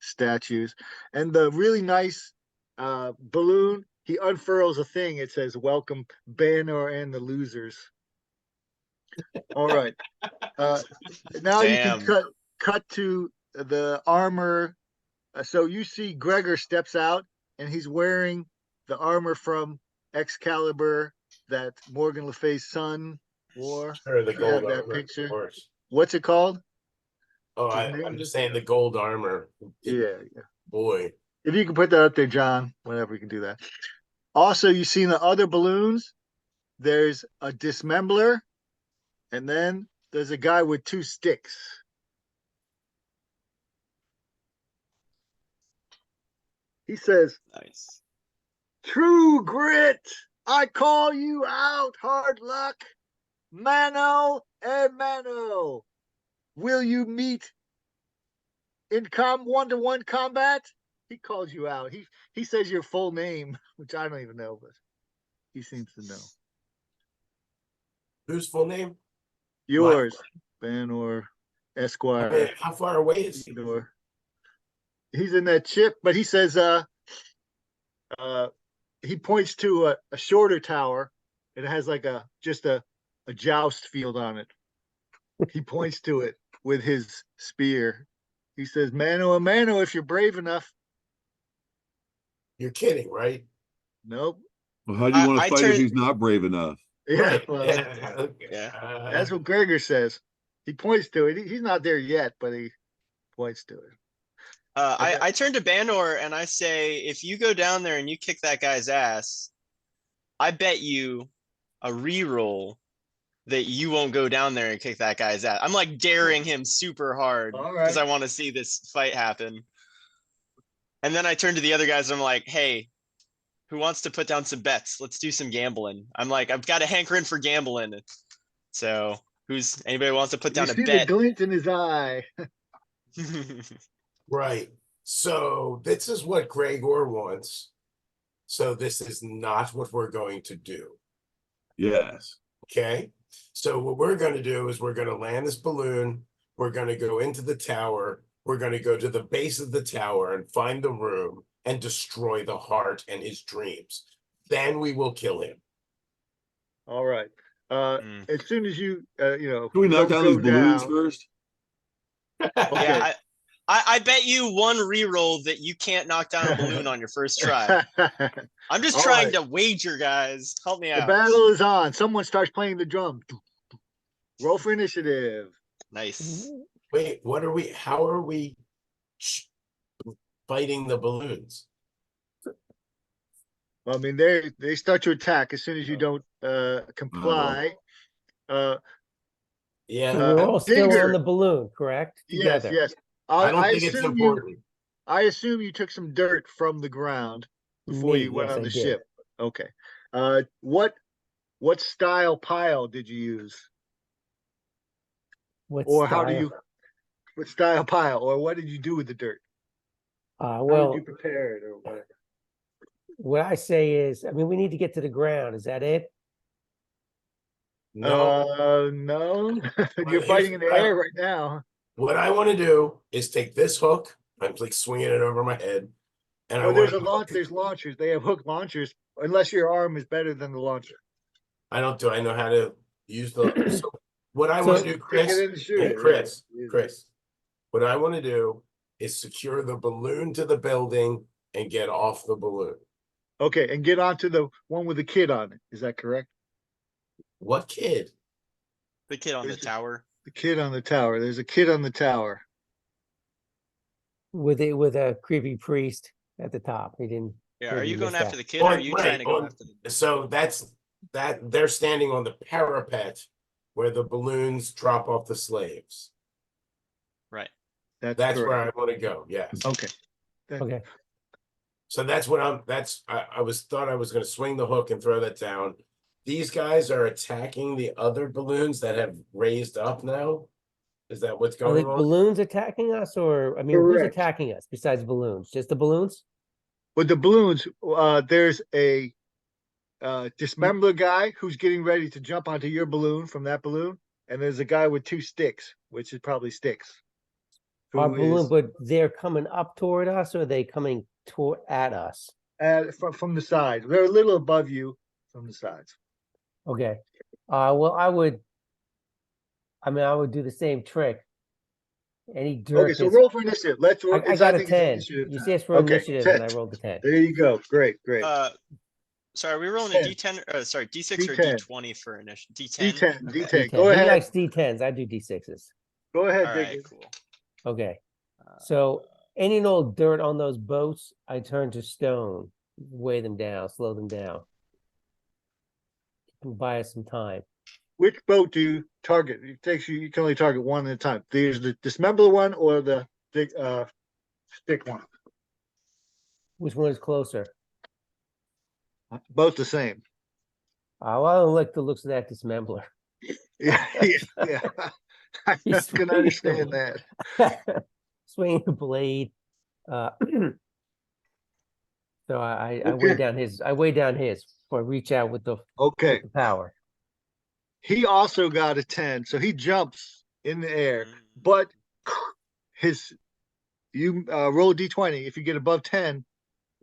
statues, and the really nice balloon. He unfurls a thing. It says, "Welcome, Banor and the losers." All right. Now you can Damn. cut to the armor. So you see Gregor steps out, and he's wearing the armor from Excalibur that Morgan Le Fay's son wore. Or the If you have gold that armor, picture. of course. What's it called? Oh, His name I'm is- just saying the gold armor. Yeah. Boy. If you can put that up there, John, whenever you can do that. Also, you see in the other balloons, there's a dismembler, and then there's a guy with 2 sticks. He says, Nice. "True grit, I call you out, hard luck. Mano and Mano, will you meet in 1-to-1 combat?" He calls you out. He says your full name, which I don't even know, but he seems to know. Whose full name? Yours, Banor Esquire. How far away is he? Theodore. He's in that ship, but he says he points to a shorter tower. It has like just a joust field on it. He points to it with his spear. He says, "Mano a mano, if you're brave enough." You're kidding, right? Nope. Well, how do you want I to fight if turn- he's not brave enough? Yeah, Right. well, Yeah. Yeah. that's what Gregor says. He points to it. He's not there yet, but he points to it. I turn to Banor and I say, if you go down there and you kick that guy's ass, I bet you a reroll that you won't go down there and kick that guy's ass. I'm like daring him super hard All because right. I want to see this fight happen. And then I turn to the other guys and I'm like, hey, who wants to put down some bets? Let's do some gambling. I'm like, I've got a hankering for gambling. So anybody wants to put You down a see the bet? glint in his eye. Right. So this is what Gregor wants. So this is not what we're going to do. Yes. Okay. So what we're going to do is we're going to land this balloon. We're going to go into the tower. We're going to go to the base of the tower and find the room and destroy the heart and his dreams. Then we will kill him. All right. As soon as you Can we knock down these balloons first? Okay. Yeah, I bet you one reroll that you can't knock down a balloon on your first try. I'm just All trying right. to wager, guys. Help me The out. battle is on. Someone starts playing the drum. Roll for initiative. Nice. Wait, how are we fighting the balloons? Well, I mean, they start to attack as soon as you don't comply. Yeah, So we're all still Digger. on the balloon, correct? Yes, Together. yes. I don't I think it's assume important. I assume you took some dirt from the ground before Me, you went yes, on I the did. ship. Okay. What style pile did you use? What Or style? what style pile? Or what did you do with the dirt? How did Well, you prepare it or whatever? what I say is, I mean, we need to get to the ground. Is that it? No, No. You're here's fighting in the what air right now. what I want to do is take this hook. I'm like swinging it over my head, and I Well, want there's to hook. there's launchers. They have hook launchers, unless your arm is better than the launcher. I don't do. I know how to use the. So what I So- want to do, Kick Chris, it in and shoot hey, it. Chris, what I want to do is secure the balloon to the building and get off the balloon. Okay, and get onto the one with the kid on it. Is that correct? What kid? The kid on the Is it- tower. The kid on the tower. There's a kid on the tower. With a creepy priest at the top. He didn't. Yeah, are maybe you going missed after that. the kid or are On- you right, trying to go on- after the So that they're standing on the parapet where the balloons drop off the slaves. right? That's That's where correct. I want to go. Yes. Okay. Okay. So that's what I thought I was going to swing the hook and throw that down. These guys are attacking the other balloons that have raised up now. Is that what's Are the going on? balloons attacking us, or I mean, who's Correct. attacking us besides balloons? Just the balloons? With the balloons, there's a dismember guy who's getting ready to jump onto your balloon from that balloon, and there's a guy with 2 sticks, which is probably sticks. Our Who balloon, is but they're coming up toward us, or are they coming toward at us? from the side. They're a little above you from the sides. Okay. Well, I would do the same trick. Any dirt Okay, so that's roll for initiative. Let's roll. I got a think it's 10. initiative You time. say it's for Okay, initiative, 10. and I rolled a 10. There you go. Great. Sorry, are we rolling 10. a D10? Sorry, D6 or D10. D20 for initial? D10. D10. D10. Okay. Go He ahead. likes D10s. I do D6s. Go ahead, All Digger. right, cool. Okay. So any and all dirt on those boats, I turn to stone, weigh them down, slow them down. Can buy us some time. Which boat do you target? It takes you. You can only target one at a time. There's the dismember one or the big stick one. Which one is closer? Both the same. Well, I don't like the looks of that dismembler. Yeah. I He's can swinging understand the- that. Swinging the blade. So I Okay. weigh down his. I weigh down his before I reach out with the Okay. power. He also got a 10, so he jumps in the air, Mm. but you roll D20. If you get above 10,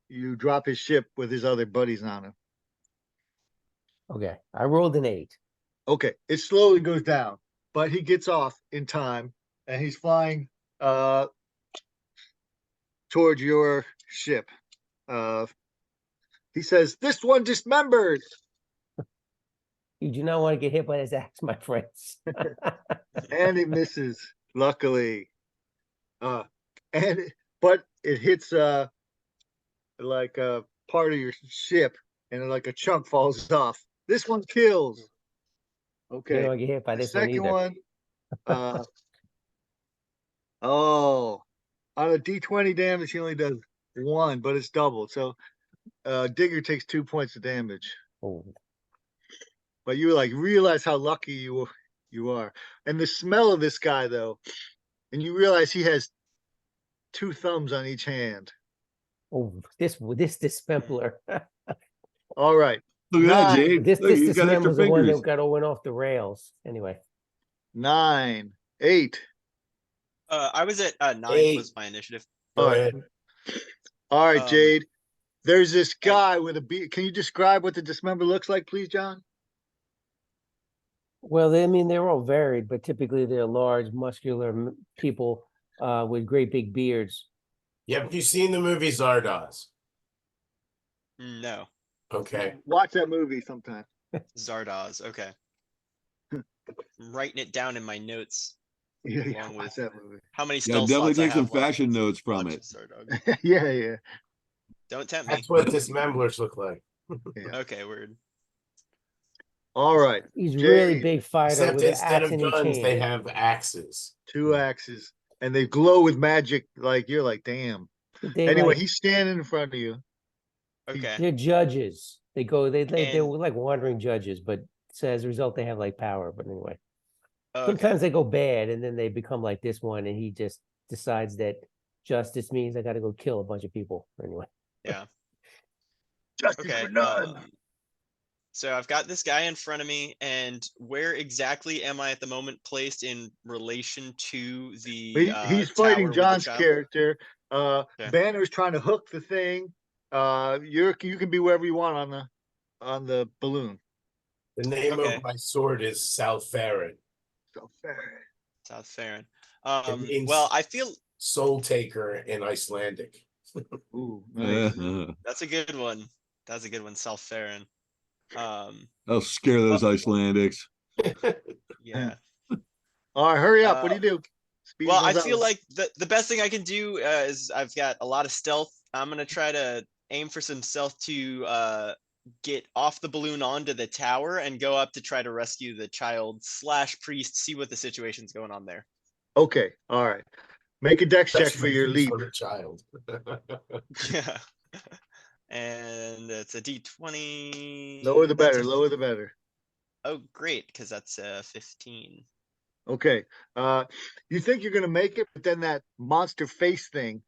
you drop his ship with his other buddies on him. Okay, I rolled an 8. Okay, it slowly goes down, but he gets off in time and he's flying towards your ship. He says, "This one dismembered." You do not want to get hit by his axe, my friends. And it misses, luckily. But it hits like a part of your ship, and like a chunk falls off. This one kills. You Okay. don't want to get hit by The this one second either. one, on a D20 damage, he only does 1, but it's doubled. So Digger takes 2 points of damage. Oh, But you realize how lucky you are. And the smell of this guy, though, and you realize he has 2 thumbs on each hand. this dismembler. All right. Look at that, Nine. Jade. This Look, he's got extra dismembers the one fingers. that got went off the rails. Anyway, 9, 8. I was at 9 8. was my initiative. Go All right. ahead. All right, Um, Jade. There's this guy with a beard. Can you describe what the dismember looks like, please, John? well, I mean they're all varied, but typically they're large, muscular people with great big beards. Yeah, have you seen the movie Zardoz? No, Okay. Watch that movie sometime. Zardoz. Okay. I'm writing it down in my notes. Yeah, Along watch with that movie. how many Yeah, spell definitely slots I take some have left. fashion notes from Watch it. Zardoz. Yeah. Don't tempt me. That's what dismemblers look like. Okay, word. All right. He's really Jade, big fighter Except with an instead axe of in each guns, they hand. have axes. 2 axes, and they glow with magic. Like you're like, damn. They Anyway, like he's standing in front of you. Okay. they're judges. They go they And were like wandering judges, but so as a result they have like power. But anyway, okay. sometimes they go bad and then they become like this one, and he just decides that justice means I got to go kill a bunch of people anyway. Yeah. Justice Okay. for none. So I've got this guy in front of me, and where exactly am I at the moment placed in relation to the He's tower fighting with the John's child? character. Okay. Banner's trying to hook the thing. You can be wherever you want on the balloon. The name Okay. of my sword is Salfarin. So fair. South Farron. It means Well, I feel soul taker in Icelandic. Ooh, nice. that's a good one. That's a good one, South Farron. I'll scare those Icelandics. Yeah. All right, hurry up. What do you do? Speedy Well, I Gonzalez. feel like the best thing I can do is I've got a lot of stealth. I'm gonna try to aim for some stealth to get off the balloon onto the tower and go up to try to rescue the child / priest, see what the situation's going on there. Okay, all right. Make a dex check for Especially your if leap. it's a child. Yeah. And it's a D20. Lower the That's better. Lower the better. Oh, great, because that's 15. Okay. You think you're gonna make it, but then that monster face thing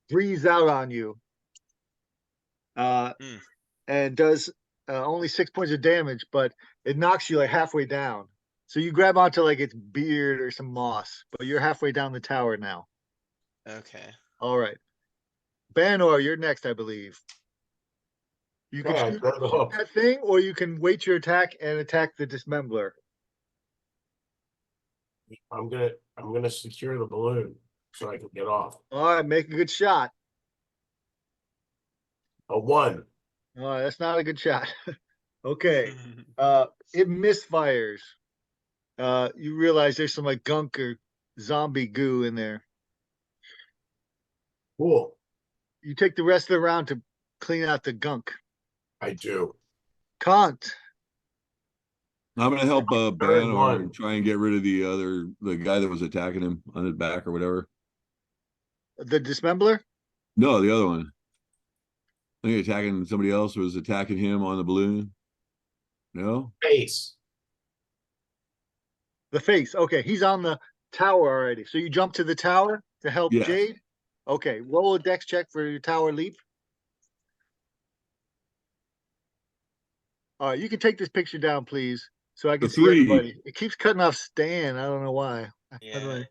breathes out on you. Mm. And does only 6 points of damage, but it knocks you like halfway down. So you grab onto like its beard or some moss, but you're halfway down the tower now. Okay. All right. Banor, you're next, I believe. You can Yeah, shoot grab the hook. that thing, or you can wait your attack and attack the dismembler. I'm gonna secure the balloon so I can get off. All right, make a good shot. A 1. All right, that's not a good shot. Okay. It misfires. You realize there's some like gunk or zombie goo in there. Cool. You take the rest of the round to clean out the gunk. I do. Can't. I'm gonna help Third Banner one. and try and get rid of the guy that was attacking him on his back or whatever. The dismembler? No, the other one. I think attacking somebody else was attacking him on the balloon. No? Face. The face. Okay, he's on the tower already. So you jump to the tower to help Yes. Jade? Okay, roll a dex check for your tower leap. All right, you can take this picture down, please, so I can The see 3. everybody. It keeps cutting off Stan. I don't know why. How do Yeah. I-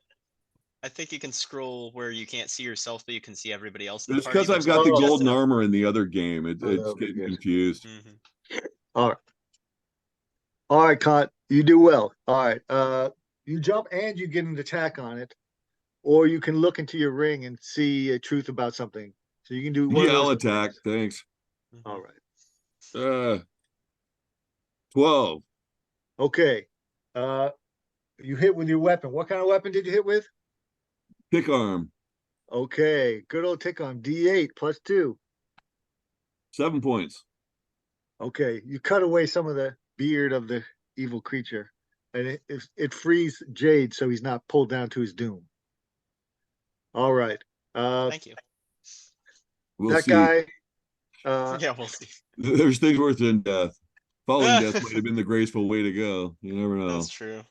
I think you can scroll where you can't see yourself, but you can see everybody else in the It's party. because I've There's got the Oh. just golden enough- armor in the other game. It's that'll be getting good. confused. Mhm. All right. All right, Cont, you do well. All right. You jump and you get an attack on it, or you can look into your ring and see a truth about something. So you can do one Yeah, of I'll those attack. things. Thanks. All right. 12. Okay. You hit with your weapon. What kind of weapon did you hit with? Pick arm. Okay. Good old tick on D8 plus 2. 7 points. Okay. You cut away some of the beard of the evil creature, and it frees Jade so he's not pulled down to his doom. All right. Thank you. We'll That see. guy. Yeah, we'll see. There's things worse than death. Following death might have been the graceful way to go. You never know. That's true.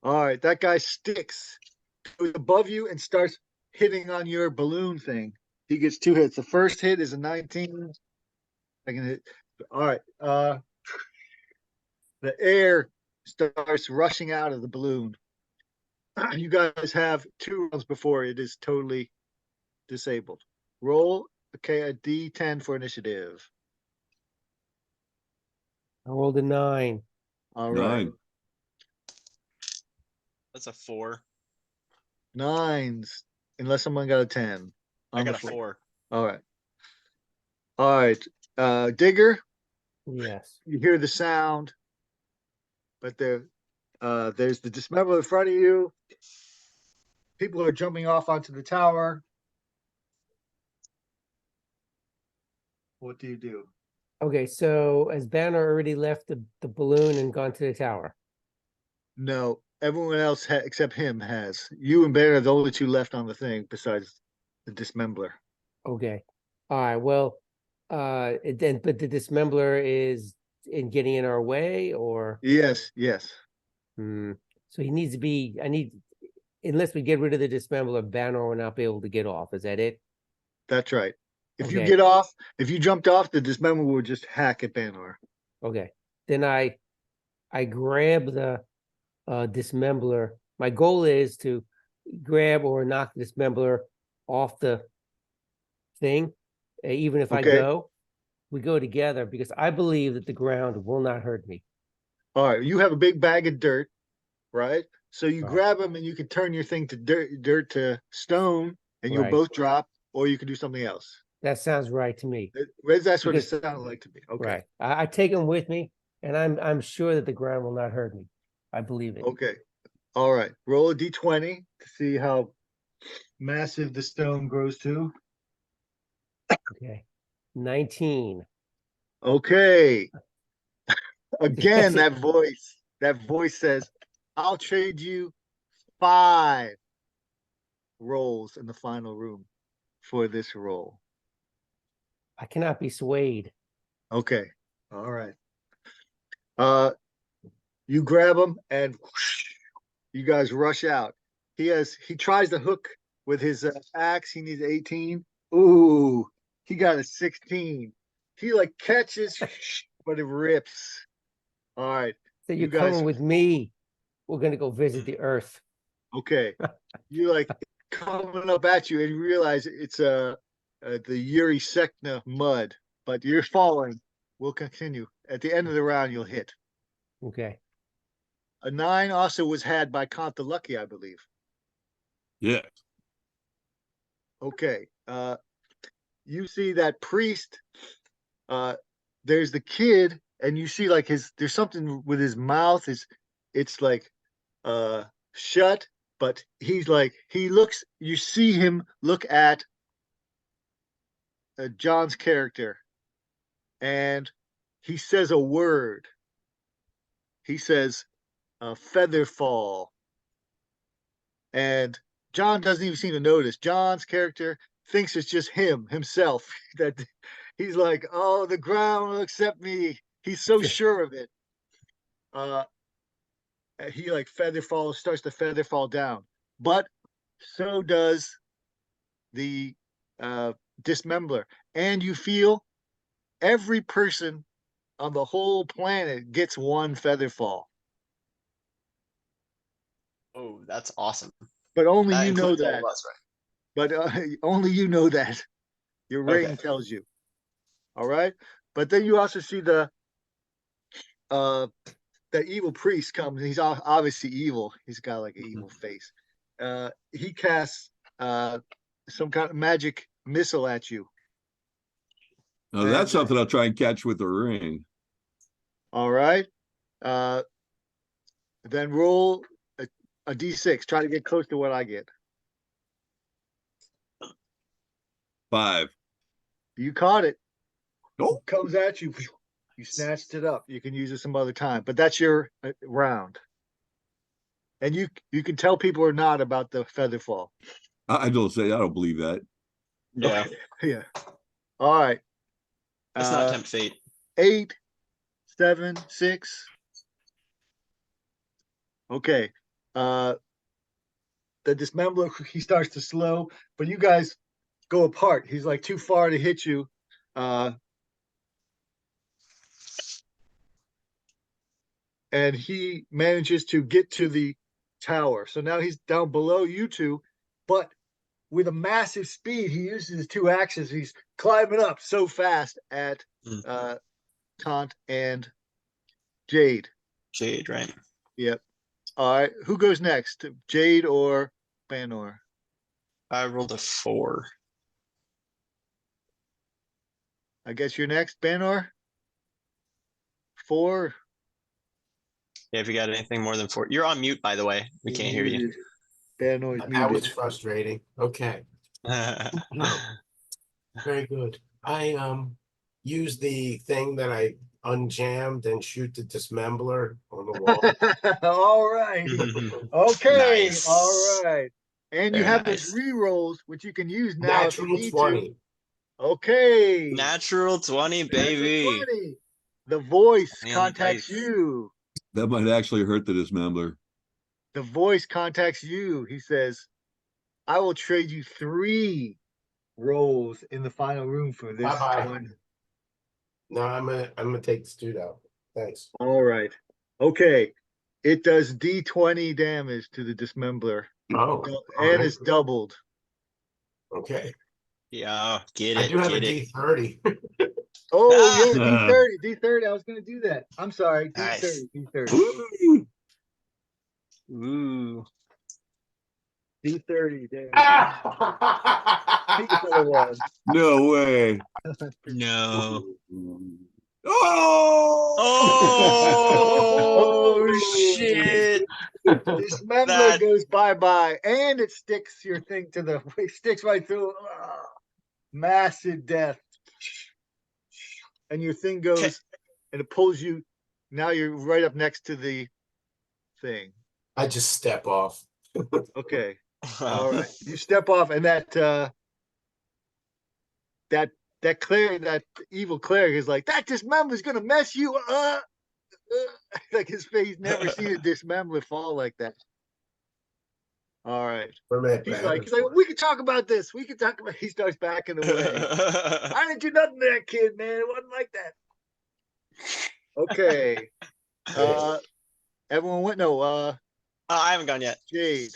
All right. That guy sticks above you and starts hitting on your balloon thing. He gets 2 hits. The first hit is a 19. Second hit. All right. The air starts rushing out of the balloon. You guys have 2 rounds before it is totally disabled. Roll a D10 for initiative. I rolled a 9. All right. 9. That's a 4. 9s, unless someone got a 10. I on the got a floor. 4. All right. All right. Digger, Yes. you hear the sound, but there's the dismember in front of you. People are jumping off onto the tower. What do you do? Okay, so has Banner already left the balloon and gone to the tower? No, everyone else except him has. You and Bear are the only two left on the thing besides the dismembler. Okay. All right. Well, then, but the dismembler is in getting in our way, or Yes, yes, so he needs to be. Unless we get rid of the dismembler, Banner will not be able to get off. Is that it? that's right. If you Okay. get off, if you jumped off, the dismember will just hack at Banor. Okay. Then I grab the dismembler. My goal is to grab or knock the dismembler off the thing. Even if I Okay. we go together because I believe that the ground will not hurt me. All right, you have a big bag of dirt, right? So you Right. grab them and you can turn your thing to dirt to stone, and you'll Right. both drop, or you can do something else. That sounds right to me. That's what it Because- sounded like to me. Okay. Right. I take them with me, and I'm sure that the ground will not hurt me. I believe it. Okay. All right. Roll a d20 to see how massive the stone grows to. Okay. 19. Okay. Again, Yes, that voice says, I'll trade you 5 rolls in the final room for this roll. I cannot be swayed. Okay. All right. You grab him and whoosh, you guys rush out. He tries to hook with his axe. He needs 18. Ooh, he got a 16. He like catches, but it rips. All right. So You you're guys, coming with me. We're gonna go visit the Earth. okay. You like coming up at you and you realize it's the Yuri Sekna mud, but you're falling. We'll continue. At the end of the round, you'll hit. Okay. A 9 also was had by Count the Lucky, I believe. Yeah. Okay. You see that priest. There's the kid, and you see like there's something with his mouth. It's like shut, but he's like he looks. You see him look at John's character, and he says a word. He says feather fall, and John doesn't even seem to notice. John's character thinks it's just himself. That he's like, oh, the ground will accept me. He's so sure of it. Uh, he like starts to feather fall down, but so does the dismembler, and you feel every person on the whole planet gets 1 feather fall, Oh, that's awesome. but only That you know includes all that. of us, right? But only you know that. Your ring Okay. tells you. All right, but then you also see the evil priest comes. And he's obviously evil. He's got like an evil face. He casts some kind of magic missile at you. Now that's something I'll try and catch with the ring. All right. Then roll a d6. Try to get close to what I get. 5. You caught it. Oh, Comes at you. You snatched it up. You can use it some other time, but that's your round. And you can tell people or not about the feather fall. I don't believe that. Yeah. Okay. Yeah. All right. Let's not tempt fate. 8, 7, 6. Okay. The dismembler, he starts to slow, but you guys go apart. He's like too far to hit you. And he manages to get to the tower. So now he's down below you two, but with a massive speed, he uses his 2 axes. He's climbing up so fast at Taunt and Jade. Jade, right? Yep. All right. Who goes next? Jade or Banor? I rolled a 4. I guess you're next, Banor. 4. Yeah, if you got anything more than 4. You're on mute, by the way. We can't hear you. Muted. Banor's That was muted. frustrating. Okay. No, very good. I use the thing that I unjammed and shoot the dismembler on the wall. All right. Okay. Nice. All right. And you Very have nice. those re-rolls, which you can use now if you Natural need 20. to. Okay. Natural 20, Natural baby. 20. The voice 20 on the contacts dice. you. That might actually hurt the dismembler. The voice contacts you. He says, I will trade you 3 rolls in the final room for this Bye-bye. one. No, I'm gonna take this dude out. Thanks. All right. Okay. It does D20 damage to the dismembler. Oh, And alright. it's doubled. Okay. Yeah, get I it. do have a Get it. D30. Oh, Ah! yeah, D30. D30. I was going to do that. I'm sorry. D30. Nice. D30. Woo! Ooh. D30 damage. Think it's what it was. No way. No. Oh! Oh, shit. Dismembler That- goes bye-bye, and it sticks your thing to the, it sticks right through. Ah, massive death. And your thing goes, and it pulls you. Now you're right up next to the thing. I just step off. Okay. All right. You step off, and that cleric, that evil cleric is like, that dismember's gonna mess you up. Like his face, never seen a dismember fall like that. All right. He's like, we can talk about this. We can talk about. He starts backing away. I didn't do nothing to that kid, man. It wasn't like that. Okay. Everyone went. No. I haven't gone yet. Jade.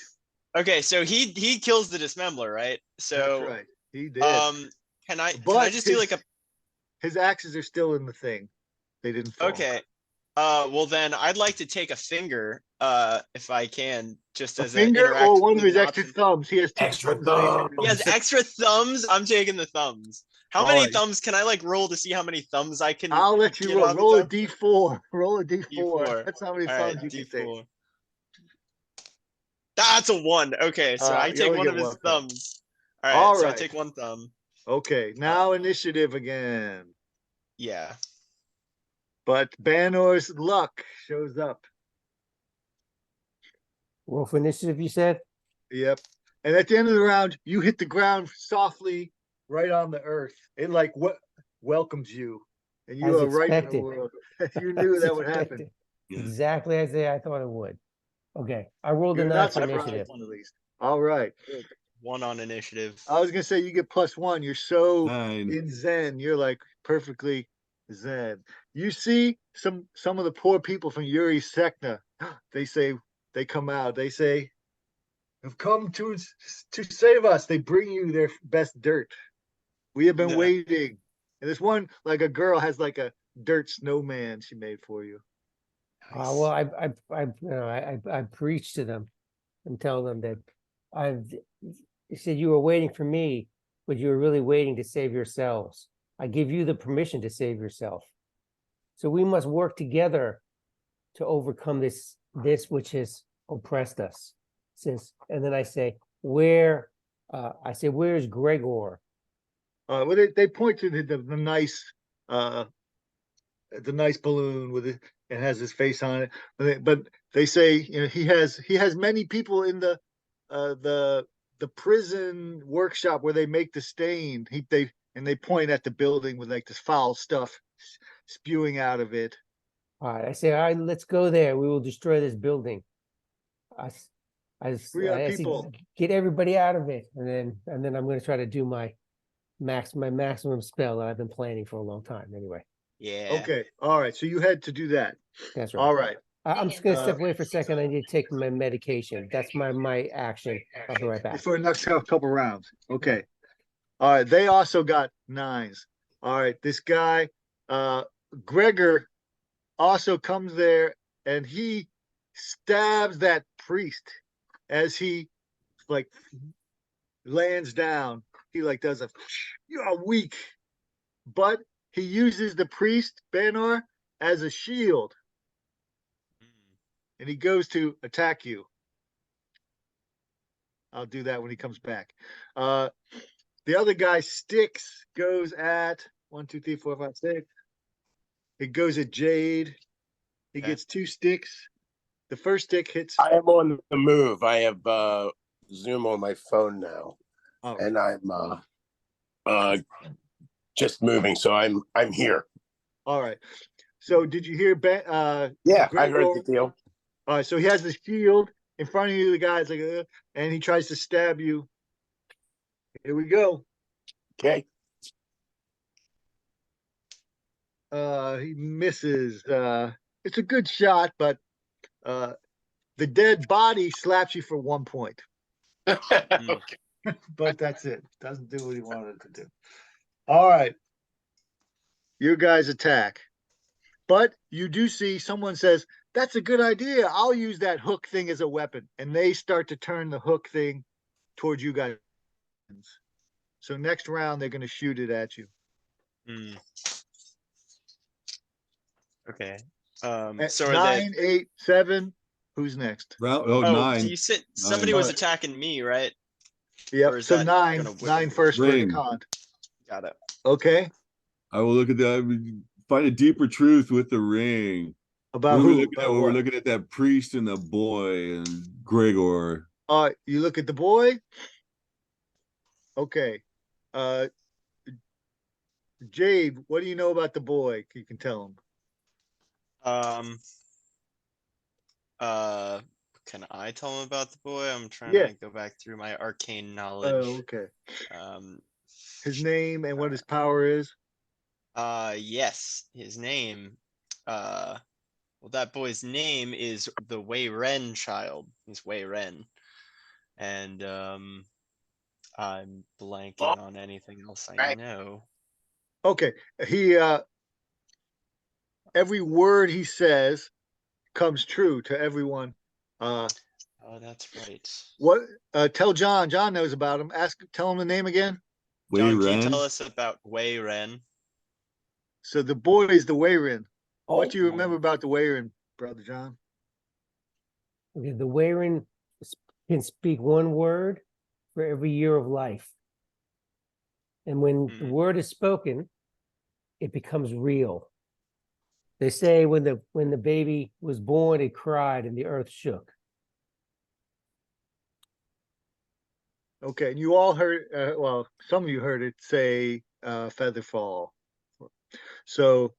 Okay, so he kills the dismembler, right? So That's right. He did. can I But just do like a his axes are still in the thing. They didn't fall. okay. Well then I'd like to take a finger, if I can, just A as finger an or one of his interactive extra option. thumbs. He has 2 Extra thumbs. thumb. He has extra thumbs. I'm taking the thumbs. How All many right. thumbs can I like roll to see how many thumbs I can? I'll let you get roll. on the Roll a top? D4. Roll a D4. D4. That's how many All right, thumbs you can take. D4. That's a 1. Okay, so I you take only one get of his one thumb. thumbs. All right, All so I right. take 1 thumb. Okay, now initiative again. Yeah. But Banor's luck shows up. Roll for initiative, you said? Yep. And at the end of the round, you hit the ground softly right on the earth. It like what welcomes you. And you As are right in the expected. world. You knew As that would happen. expected. Yeah. Exactly as I thought it would. Okay, I rolled a You're 9 not for surprised, initiative. at least. All right. 1 on initiative. I was gonna say you get +1. You're so 9. in Zen. You're like perfectly Zen. You see some of the poor people from Yuri Sekna. They say they come out. They say, "Have come to save us." They bring you their best dirt. We have been Yeah. waiting. And this one, like a girl, has like a dirt snowman she made for you. Well, I preach to them and tell them that you said you were waiting for me, but you were really waiting to save yourselves. I give you the permission to save yourself. So we must work together to overcome this which has oppressed us. And then I say, where's Gregor? Well, they point to the nice balloon with it. It has his face on it, but they say he has many people in the prison workshop where they make the stain. They point at the building with like this foul stuff spewing out of it. All right, I say, all right, let's go there. We will destroy this building. I say, People. get everybody out of it, and then I'm going to try to do my maximum spell that I've been planning for a long time. Anyway. Yeah. Okay. All right. So you had to do that. That's right. All right. I'm just going to step away for a second. I need to take my medication. That's my action. I'll be right back. For the next couple rounds. Okay. All right. They also got 9s. All right. This guy, Gregor, also comes there and he stabs that priest as he like lands down. He like does a you're weak. But he uses the priest, Banor, as a shield. And he goes to attack you. I'll do that when he comes back. The other guy, Sticks, goes at 1, 2, 3, 4, 5, 6. It goes at Jade. He Okay. gets 2 sticks. The first stick hits. I am on the move. I have Zoom on my phone now, All right. and I'm just moving. So I'm here. All right. So did you hear Yeah, I heard Gregor? the deal. All right. So he has the shield in front of you. The guy's like, and he tries to stab you. Here we go. Okay. He misses. It's a good shot, but the dead body slaps you for 1 point. Okay. But that's it. Doesn't do what he wanted to do. All right. You guys attack. But you do see someone says, that's a good idea. I'll use that hook thing as a weapon. And they start to turn the hook thing towards you guys. So next round, they're going to shoot it at you. Okay. At So are 9, 8, 7. Who's next? Round oh, 9. you said somebody was Nine. attacking me, right? Yep. Or is So that 9. gonna whip 9 me? first for the Ring. con. Got it. Okay. I will look at that. Find a deeper truth with the ring. About What are we who? looking at? About We're what? looking at that priest and the boy and Gregor. All right. You look at the boy. Okay. Jade, what do you know about the boy? You can tell him. Can I tell him about the boy? I'm trying Yeah. to go back through my arcane knowledge. Oh, okay. Um, His name and what his power is. yes, his name. Well, that boy's name is the Wei Ren child. He's Wei Ren, and I'm blanking on anything else I Right. know. Okay. He every word he says comes true to everyone. Oh, that's right. What tell John. John knows about him. Tell him the name again. Wei John, can you Ren. tell us about Wei Ren? So the boy is the Weyrin. What do you Oh. remember about the Weyrin, Brother John? Okay, the Weyrin can speak one word for every year of life. And when the word is spoken, it becomes real. They say when the baby was born, it cried and the earth shook. Okay, and you all heard, well, some of you heard it say feather fall. So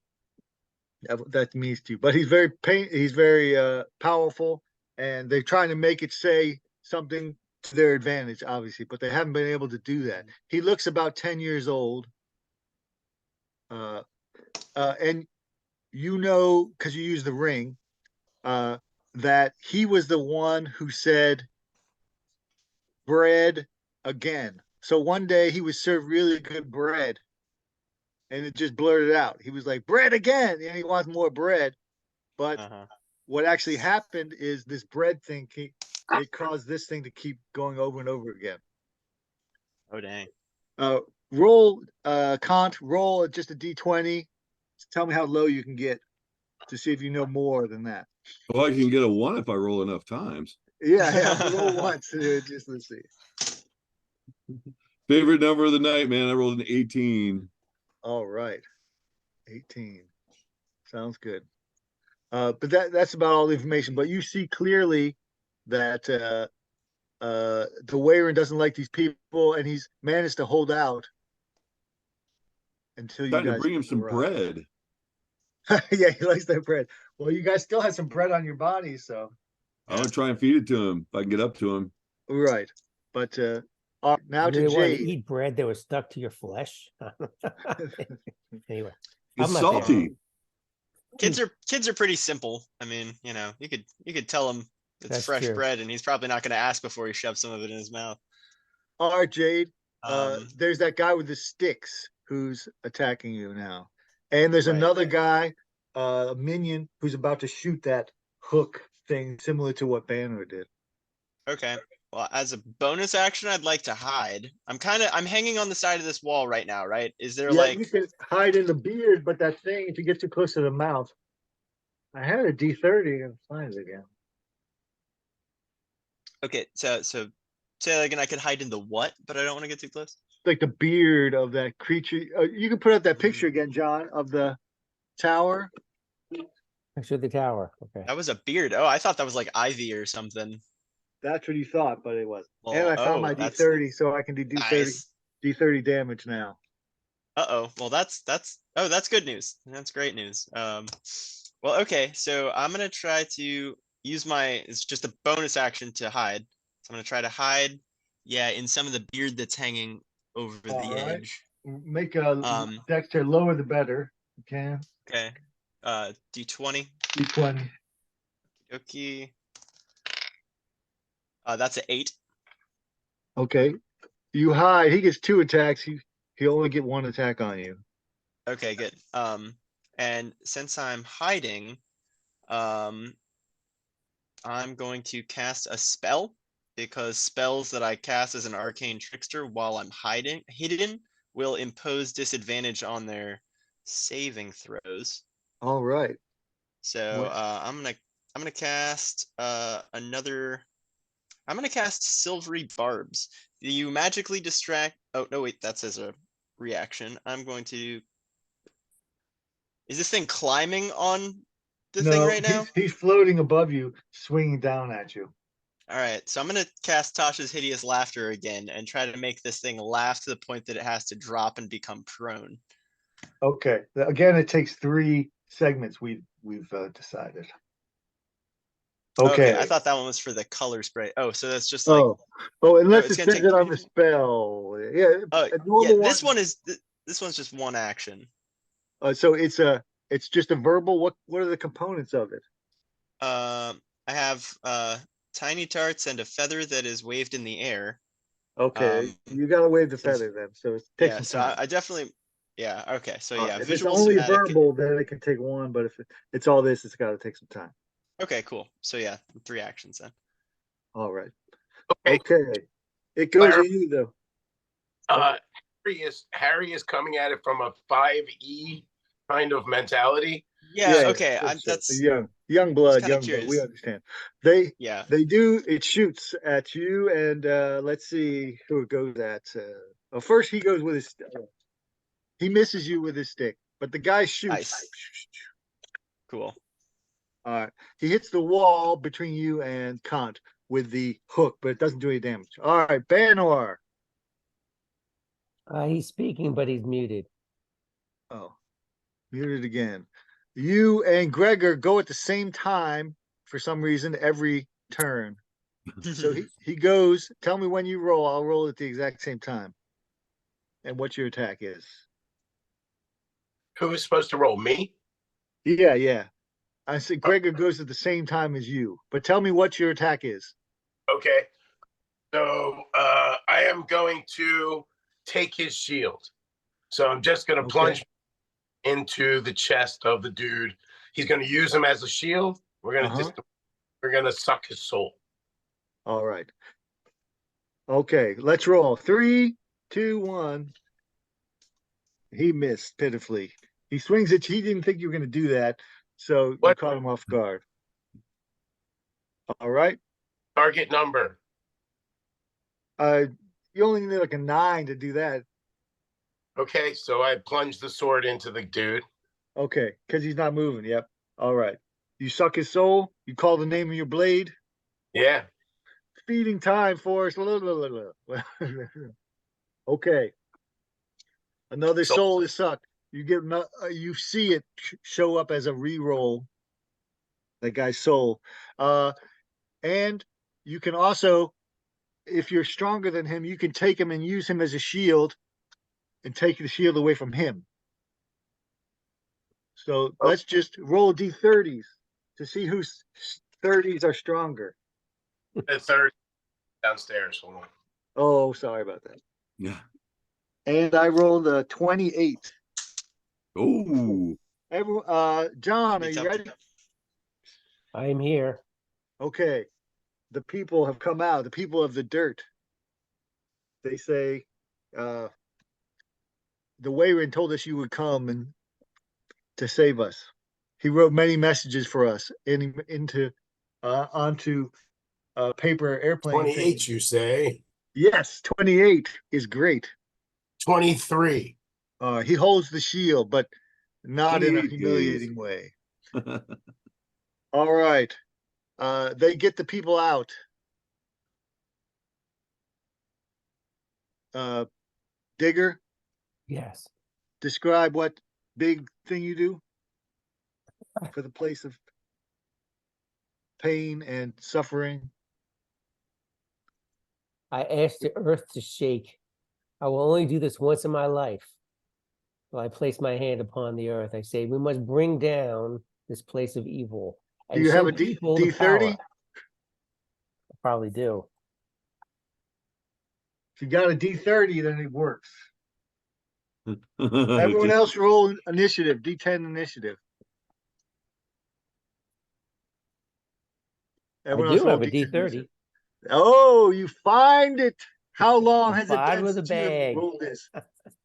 that means to you, but he's very powerful, and they're trying to make it say something to their advantage, obviously, but they haven't been able to do that. He looks about 10 years old. And you know, because you use the ring, that he was the one who said bread again. So one day he was served really good bread, and it just blurted out. He was like, bread again, and he wants more bread. But what actually happened is this bread thing, it caused this thing to keep going over and over again. Oh dang. Roll, Kant, roll just a D20. Tell me how low you can get to see if you know more than that. Well, I can get a 1 if I roll enough times. Yeah, roll once. Just let's see. Favorite number of the night, man. I rolled an 18. All right. 18. Sounds good. But that's about all the information. But you see clearly that the Weyrin doesn't like these people, and he's managed to hold out until you Time to guys bring him some arrive. bread. Yeah, he likes that bread. Well, you guys still have some bread on your body, so I'm gonna try and feed it to him if I can get up to him. right. But all right, now You to really wanted to Jade. eat bread that was stuck to your flesh. Anyway, It's I'm not salty. Kids are pretty simple. I mean, you could tell him it's That's fresh true. bread, and he's probably not going to ask before he shoves some of it in his mouth. All right, Jade. Um, There's that guy with the sticks who's attacking you now, and there's Right. another guy, a minion, who's about to shoot that hook thing, similar to what Banner did. Okay. Well, as a bonus action, I'd like to hide. I'm hanging on the side of this wall right now, right? Is there Yeah, like, you can hide in the beard, but that thing, if you get too close to the mouth, I had a D30 and finds again. okay, so say that again, I could hide in the what, but I don't want to get too close. Like the beard of that creature. You can put up that picture again, John, of the tower. Picture the tower. Okay. That was a beard. Oh, I thought that was like ivy or something. That's what you thought, but it wasn't. And Well, I found my that's D30, so I can do nice. D30 damage now. Uh-oh. Well, that's good news. That's great news. Well, okay, so I'm gonna try to use it's just a bonus action to hide. So I'm gonna try to hide, yeah, in some of the beard that's hanging over the All right. edge. Make a Um, Dexter lower the better. You can. okay. D20. D20. Okay. That's an 8. Okay. You hide. He gets 2 attacks. He'll only get 1 attack on you. Okay, good. And since I'm hiding, I'm going to cast a spell because spells that I cast as an arcane trickster while I'm hidden will impose disadvantage on their saving throws. All right. So What? I'm gonna cast another. I'm gonna cast Silvery Barbs. You magically distract. Oh no, wait, that says a reaction. I'm going to. Is this thing climbing on the thing No, right now? he's floating above you, swinging down at you. All right, so I'm gonna cast Tasha's Hideous Laughter again and try to make this thing laugh to the point that it has to drop and become prone. Okay. Again, it takes 3 segments. We've decided. Okay. I thought that one was for the color spray. Oh, so that's just like, Oh, unless it's it gonna says take. it on the spell. Yeah. Oh, A yeah, normal this one's just one action. So it's just a verbal. What are the components of it? I have tiny tarts and a feather that is waved in the air. Okay, you got to wave the Since- feather then. So it takes Yeah, some so time. I definitely, yeah, okay, so yeah, If it's visual only schematic. verbal, then it can take 1. But if it's all this, it's got to take some time. Okay, cool. So yeah, 3 actions then. All right. Okay. Okay. It goes to you though. Harry is coming at it from a 5e kind of mentality. Yeah, Yeah, okay, sure. that's young blood, kinda young blood. We curious. understand. They yeah. do. It shoots at you, and let's see who it goes at. Well, first he goes with his. He misses you with his stick, but the guy shoots. Nice. Cool. All right. He hits the wall between you and Kant with the hook, but it doesn't do any damage. All right, Banor. He's speaking, but he's muted. Oh, muted again. You and Gregor go at the same time for some reason every turn. So he goes. Tell me when you roll. I'll roll at the exact same time. And what your attack is. Who is supposed to roll? Me? Yeah. I said Gregor goes at the same time as you, but tell me what your attack is. Okay. So I am going to take his shield. So I'm just going to plunge into the chest of the dude. He's going to use him as a shield. We're going to suck his soul. All right. Okay, let's roll. 3, 2, 1. He missed pitifully. He swings at you. He didn't think you were going to do that, so you caught him off guard. All right. Target number. You only need like a 9 to do that. Okay, so I plunge the sword into the dude. Okay, because he's not moving. Yep. All right. You suck his soul. You call the name of your blade. Yeah. Feeding time, Forrest. Okay. Another soul is sucked. You get you see it show up as a reroll. That guy's soul. And you can also, if you're stronger than him, you can take him and use him as a shield and take the shield away from him. So let's just roll D30s to see whose 30s are stronger. The third downstairs. Hold on. Oh, sorry about that. Yeah. And I rolled a 28. Oh. John, are you ready? I'm here. Okay. the people have come out, the people of the dirt. They say, the Wayrin told us you would come and to save us. He wrote many messages for us into onto paper airplane 28, things. you say? Yes, 28 is great. 23. He holds the shield, but not in a 28 humiliating way. All right. They get the people out. Digger, Yes. describe what big thing you do for the place of pain and suffering. I asked the earth to shake. I will only do this once in my life. Well, I place my hand upon the earth. I say, we must bring down this place of evil Do and you have show a people the D30? power. I probably do. If you got a D30, then it works. Everyone else roll initiative, D10 initiative. I Everyone else do roll have a D10 D30. initiative. Oh, you find it. How long I'm has it fine been with a since you bag. rolled this?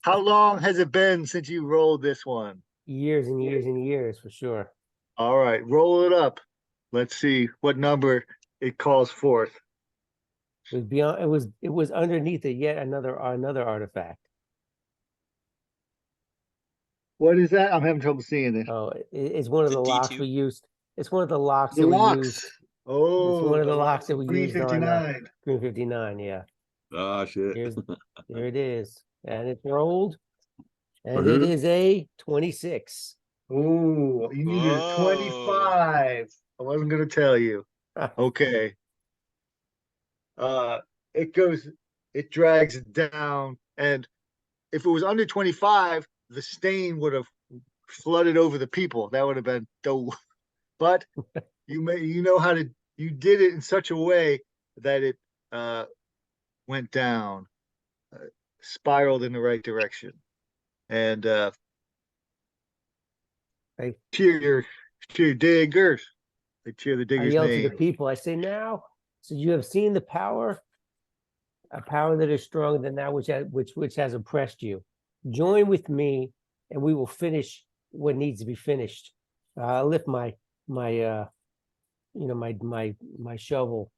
How long has it been since you rolled this one? Years and years and years for sure. All right, roll it up. Let's see what number it calls forth. It was beyond. It was underneath it. Yet another artifact. What is that? I'm having trouble seeing it. Oh, it's one of The the locks D2. we used. It's one of the locks The that we locks. used. Oh, It's one of the the locks locks that of we Green used on 59. Green 59. Yeah. Ah, shit. Here's here it is, and it's rolled, and For it who? is a 26. Oh, you needed a Whoa. 25. I wasn't going to tell you. Okay. Uh, it goes, it drags it down, and if it was under 25, the stain would have flooded over the people. That would have been dope. But you know how to, you did it in such a way that it went down, spiraled in the right direction, and I cheer your diggers. They cheer the I diggers' yell to the name. people. I say, now, so you have seen the power, a power that is stronger than that which has oppressed you. Join with me, and we will finish what needs to be finished. I'll lift my my shovel,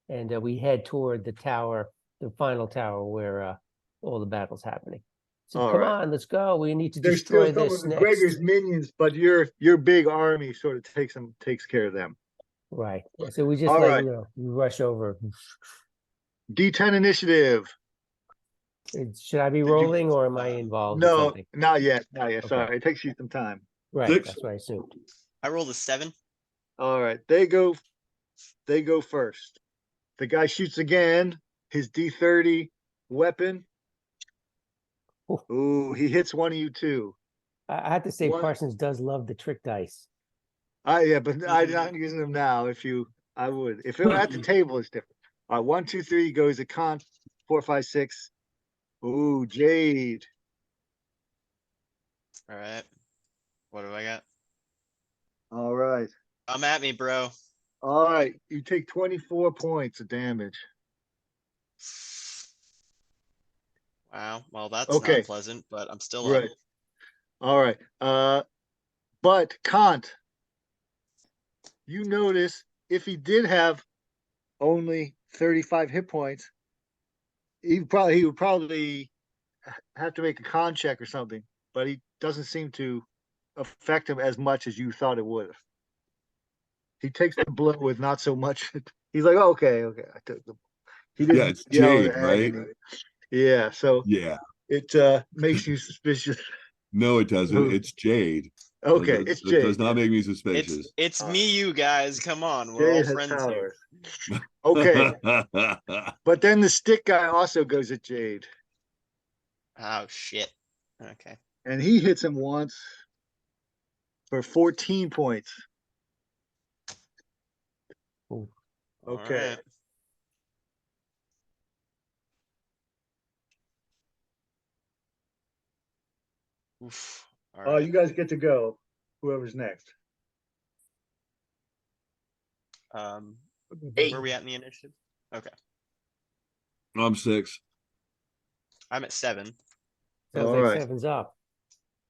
and we head toward the tower, the final tower where all the battle's happening. So All come right. on, let's go. We need to There's still destroy some of this Gregor's next. minions, but your big army sort of takes care of them. Right. So we just All right. we rush over. D10 initiative. Should I be Did you- rolling or am I involved in No, something? not yet. Not yet. Okay. Sorry, it takes you some time. Right. 6. That's what I assumed. I rolled a 7. All right, they go first. The guy shoots again. His D30 weapon. Ooh. Ooh, he hits one of you too. I have to say, What? Parsons does love the trick dice. Yeah, but I'm not using them now. I would. If it were at the table, it's different. All right, 1, 2, 3 goes a con. 4, 5, 6. Ooh, Jade. All right. What do I got? All right. Come at me, bro. All right. You take 24 points of damage. Wow. Well, that's Okay. not pleasant, but I'm still Right. up. All right. But Kant, you notice if he did have only 35 hit points, he would probably have to make a con check or something, but he doesn't seem to affect him as much as you thought it would. He takes the blow with not so much. He's like, oh, okay, I took the. He didn't Yeah, it's yell Jade, in right? agony. Yeah, so Yeah. it makes you suspicious. No, it doesn't. It's Jade. Okay, it's That does Jade. not make me It's suspicious. it's me, you guys. Come on, we're all Jade has friends here. powers. Okay, but then the stick guy also goes at Jade, Oh shit. Okay. and he hits him once for 14 points. Ooh. Okay. All right. Oof. All Oh, right. you guys get to go. Whoever's next. 8. Where are we at in the initiative? Okay, I'm 6. I'm at 7. Sounds All like right. 7's up.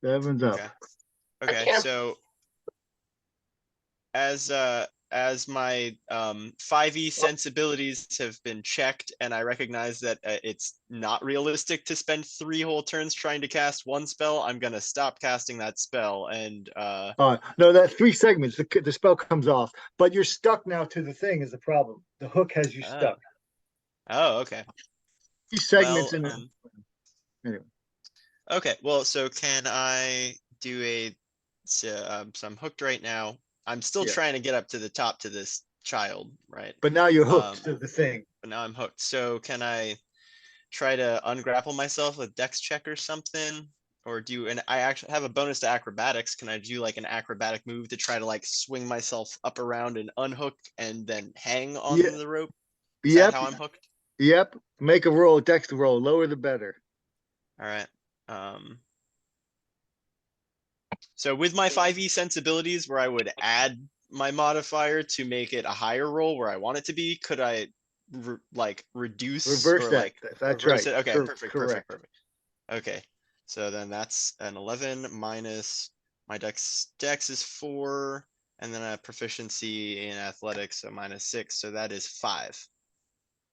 7's up. Okay. Okay, can't- so as my 5e sensibilities have been checked, and I recognize that it's not realistic to spend 3 whole turns trying to cast one spell, I'm gonna stop casting that spell. And No, that 3 segments, the spell comes off, but you're stuck now to the thing is the problem. The hook has you stuck. oh, okay. 3 segments Well, in anyway. okay, well, so can I do so I'm hooked right now. I'm still Yeah. trying to get up to the top to this child, right? But now you're hooked to the thing. But now I'm hooked. So can I try to ungrapple myself with dex check or something? Or and I actually have a bonus to acrobatics. Can I do like an acrobatic move to try to like swing myself up around and unhook and then hang on Yeah. the rope? Is Yep. that how I'm hooked? Yep. Make a roll, dex roll. Lower the better. All right. So with my 5e sensibilities, where I would add my modifier to make it a higher roll where I want it to be, could I like reduce Reverse or that. like That's reverse right. it? Okay, perfect, Correct. perfect. Okay, so then that's an 11 minus my dex is 4, and then a proficiency in athletics, so minus 6, so that is 5.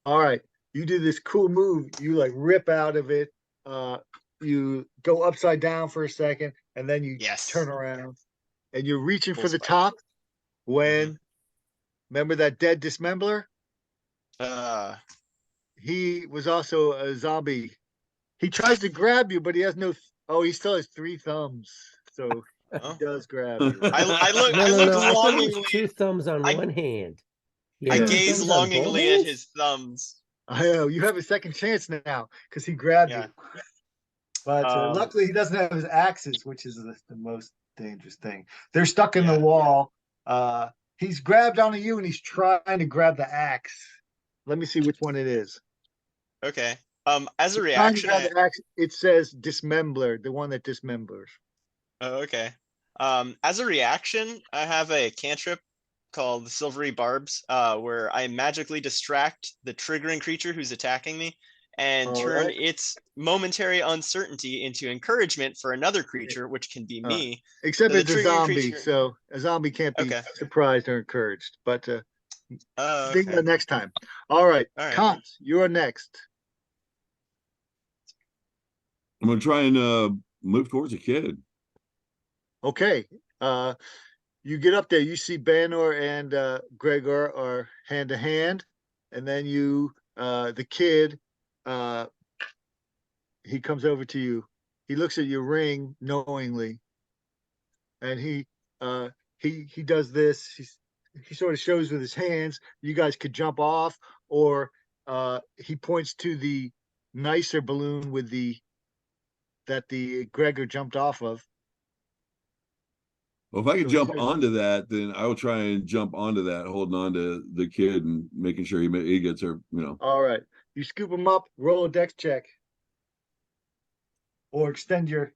All right. You do this cool move. You like rip out of it. You go upside down for a second, and then you Yes. turn around, and you're reaching Full for the sprite. top. When remember that dead dismembler? He was also a zombie. He tries to grab you, but he has no. Oh, he still has 3 thumbs, so he Oh. does grab you. I look No, I no, look no. I thought it was longingly. 2 thumbs on I- one hand. I Yeah, gaze thumbs on both longingly at hands? his thumbs. I know you have a second chance now because he grabbed Yeah. you. But luckily, he doesn't have his axes, which is the most dangerous thing. They're stuck in the Yeah. wall. He's grabbed onto you, and he's trying to grab the axe. Let me see which one it is. Okay. As a He's trying to reaction, grab the axe. It says dismember, the one that dismembers. oh, okay. As a reaction, I have a cantrip called the Silvery Barbs, where I magically distract the triggering creature who's attacking me and All turn right. its momentary uncertainty into encouragement for another creature, which can be me. Except So the it's a triggering zombie, creature- so a zombie can't be Okay. surprised or encouraged. But Oh, think okay. next time. All right, All right. Kant, you're next. I'm gonna try and move towards a kid. Okay. You get up there, you see Banor and Gregor are hand to hand, and then the kid, he comes over to you. He looks at your ring knowingly, and he does this. He sort of shows with his hands. You guys could jump off, or he points to the nicer balloon with that the Gregor jumped off of. Well, if I could So jump he- onto that, then I will try and jump onto that, holding on to the kid and making sure he gets her. All right, you scoop him up, roll a dex check, or extend your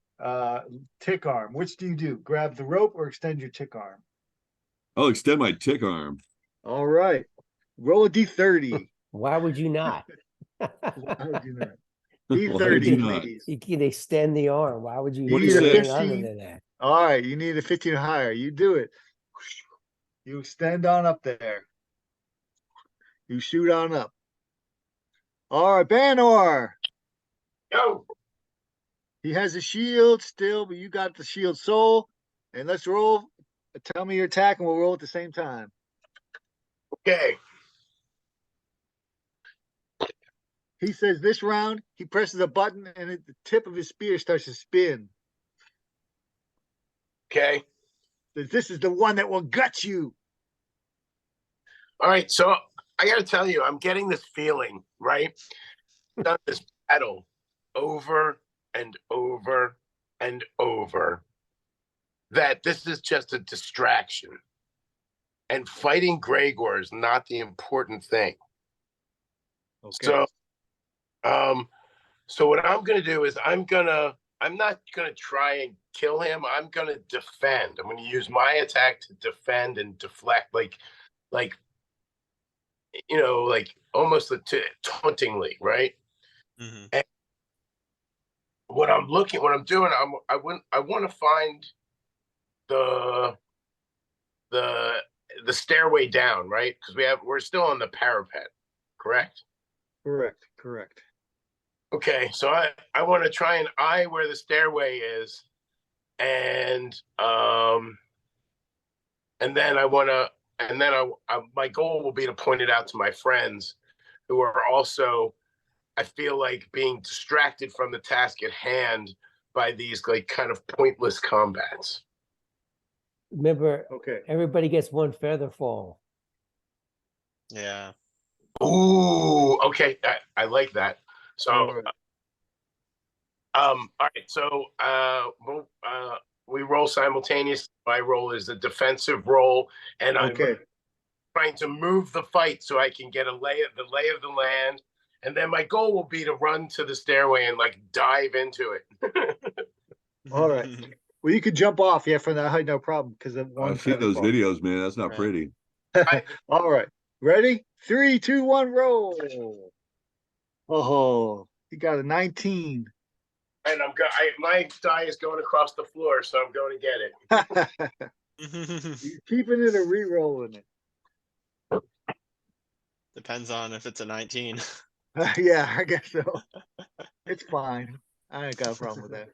tick arm. Which do you do? Grab the rope or extend your tick arm? I'll extend my tick arm. All right, roll a d30. Why would you not? How would you not? Why would D30, you not? please. You can extend the arm. Why would you You do need a anything 15. other than that? All right, you need a 15 or higher. You do it. You extend on up there. You shoot on up. All right, Banor. Yo, He has a shield still, but you got the shield soul. And let's roll. Tell me your attack, and we'll roll at the same time. okay. He says this round, he presses a button, and the tip of his spear starts to spin. Okay. Says, this is the one that will gut you. All right. So I got to tell you, I'm getting this feeling, right? I've done this battle over and over and over that this is just a distraction. And fighting Gregor is not the important thing. Okay. So what I'm gonna do is I'm not gonna try and kill him. I'm gonna defend. I'm gonna use my attack to defend and deflect, like like almost tauntingly, right? Mhm. And what I'm doing, I want to find the the the stairway down, right? Because we're still on the parapet, correct? Correct. Okay, so I want to try and eye where the stairway is, and then my goal will be to point it out to my friends who are also, I feel like, being distracted from the task at hand by these like kind of pointless combats. Remember, Okay. everybody gets one feather fall. Yeah. Ooh, okay, I like that. So, All right. all right, so we roll simultaneously. My role is a defensive role, and I'm Okay. trying to move the fight so I can get the lay of the land, and then my goal will be to run to the stairway and like dive into it. All right. Well, you could jump off, from that height, no problem, because of one. I've seen those feather videos, man. That's not Right. pretty. fall. All right. Ready? 3, 2, 1, roll. Oh, you got a 19. And my die is going across the floor, so I'm going to get it. You keeping it or re-rolling it? Depends on if it's a 19. Yeah, I guess so. It's fine. I ain't got a problem with that.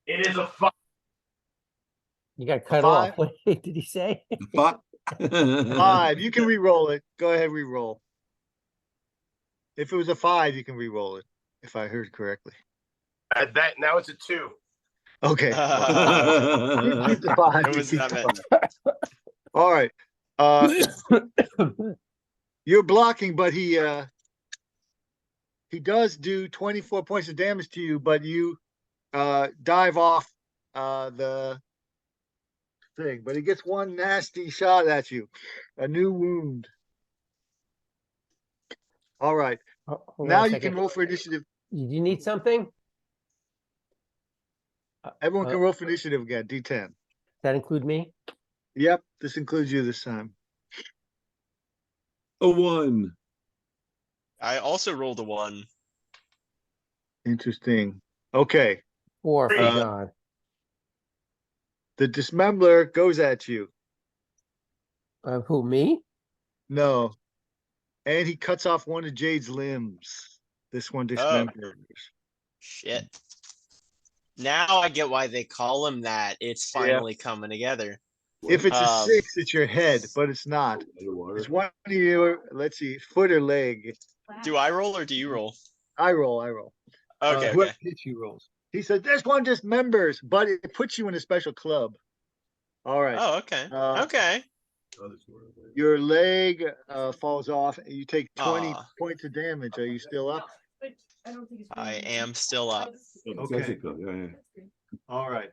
It is a fight. You got cut five? off. What did he say? Fuck. 5. You can re-roll it. Go ahead, re-roll. If it was a 5, you can re-roll it. If I heard correctly. That now it's a 2. Okay. Keep the 5. It was Keep that the many. 5. All right. You're blocking, but he does do 24 points of damage to you, but you dive off the thing. But he gets one nasty shot at you. A new wound. All right. Hold on Now a you second. can roll for initiative. Did you need something? Everyone can roll for initiative again. D10. Does that include me? Yep, this includes you this time. A 1. I also rolled a 1. Interesting. Okay. 4 for Uh, John. The dismembler goes at you. Who, me? No. And he cuts off one of Jade's limbs. This one dismembers. Shit. Now I get why they call him that. It's finally coming together. If it's a Um, 6, it's your head, but it's not. It's one of your, let's see, foot or leg. Do I roll or do you roll? I roll. Okay, Whoever okay. hits you rolls. He said, this one dismembers, but it puts you in a special club. All right. Oh, okay. Okay. Your leg falls off and you take 20 Aw. points of damage. Are you still up? I am still up. Okay. Yeah. All right.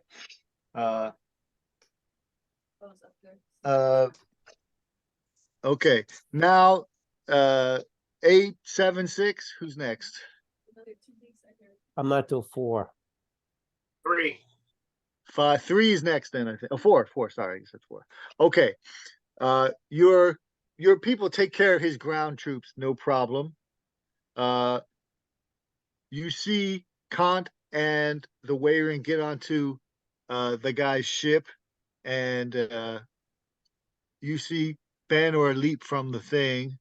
Okay. Now 876. Who's next? I'm not till 4. 3. 5. 3 is next then, I think. Oh, 4. Sorry, you said 4. Okay. Your people take care of his ground troops, no problem. You see Kant and the Wayring get onto the guy's ship, and you see Banor leap from the thing.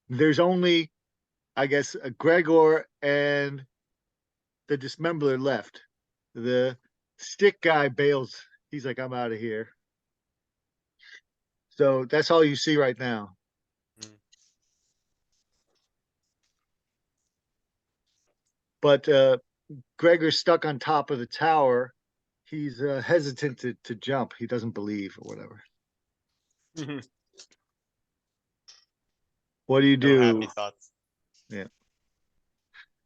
There's only, I guess, Gregor and the dismembler left. The stick guy bails. He's like, I'm out of here. So that's all you see right now. But Gregor's stuck on top of the tower. He's hesitant to jump. He doesn't believe or whatever. What do you No do? happy thoughts. Yeah.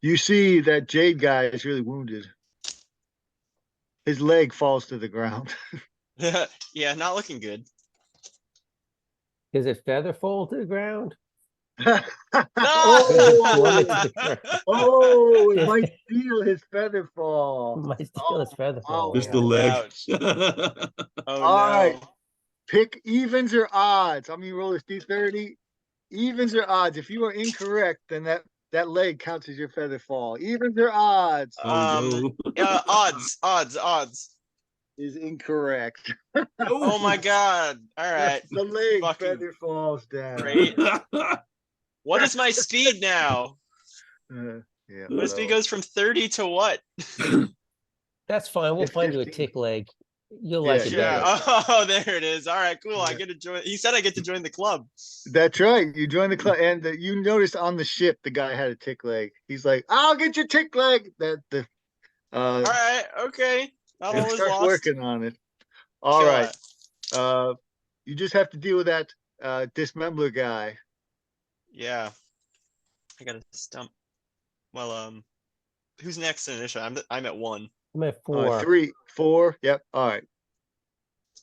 You see that Jade guy is really wounded. His leg falls to the ground. Yeah, not looking good. Is it feather fall to the ground? Oh, it might steal his feather fall. Might steal his feather fall. Just the leg. Ouch. Oh All right. no. pick evens or odds. I'm gonna roll this D30. Evens or odds. If you are incorrect, then that leg counts as your feather fall. Evens or odds Oh Odds. is incorrect. no. Oh my god. All right. The leg Fucking feather falls down. great. What is my speed now? Yeah. My speed well, goes from 30 to what? That's fine. We'll It's find you a 15. tick leg. You'll Yeah, like it Yeah. better. Oh, there it is. All right, cool. I Yeah. get to join. He said I get to join the club. That's right. You joined the club, and you noticed on the ship the guy had a tick leg. He's like, "I'll get your tick leg." All right. Okay. Not and all is starts lost. working on it. All Kill right. it. You just have to deal with that dismember guy. Yeah. I got to stump. Well, who's next in initiative? I'm at 1. I'm at 4. 3, 4. Yep. All right.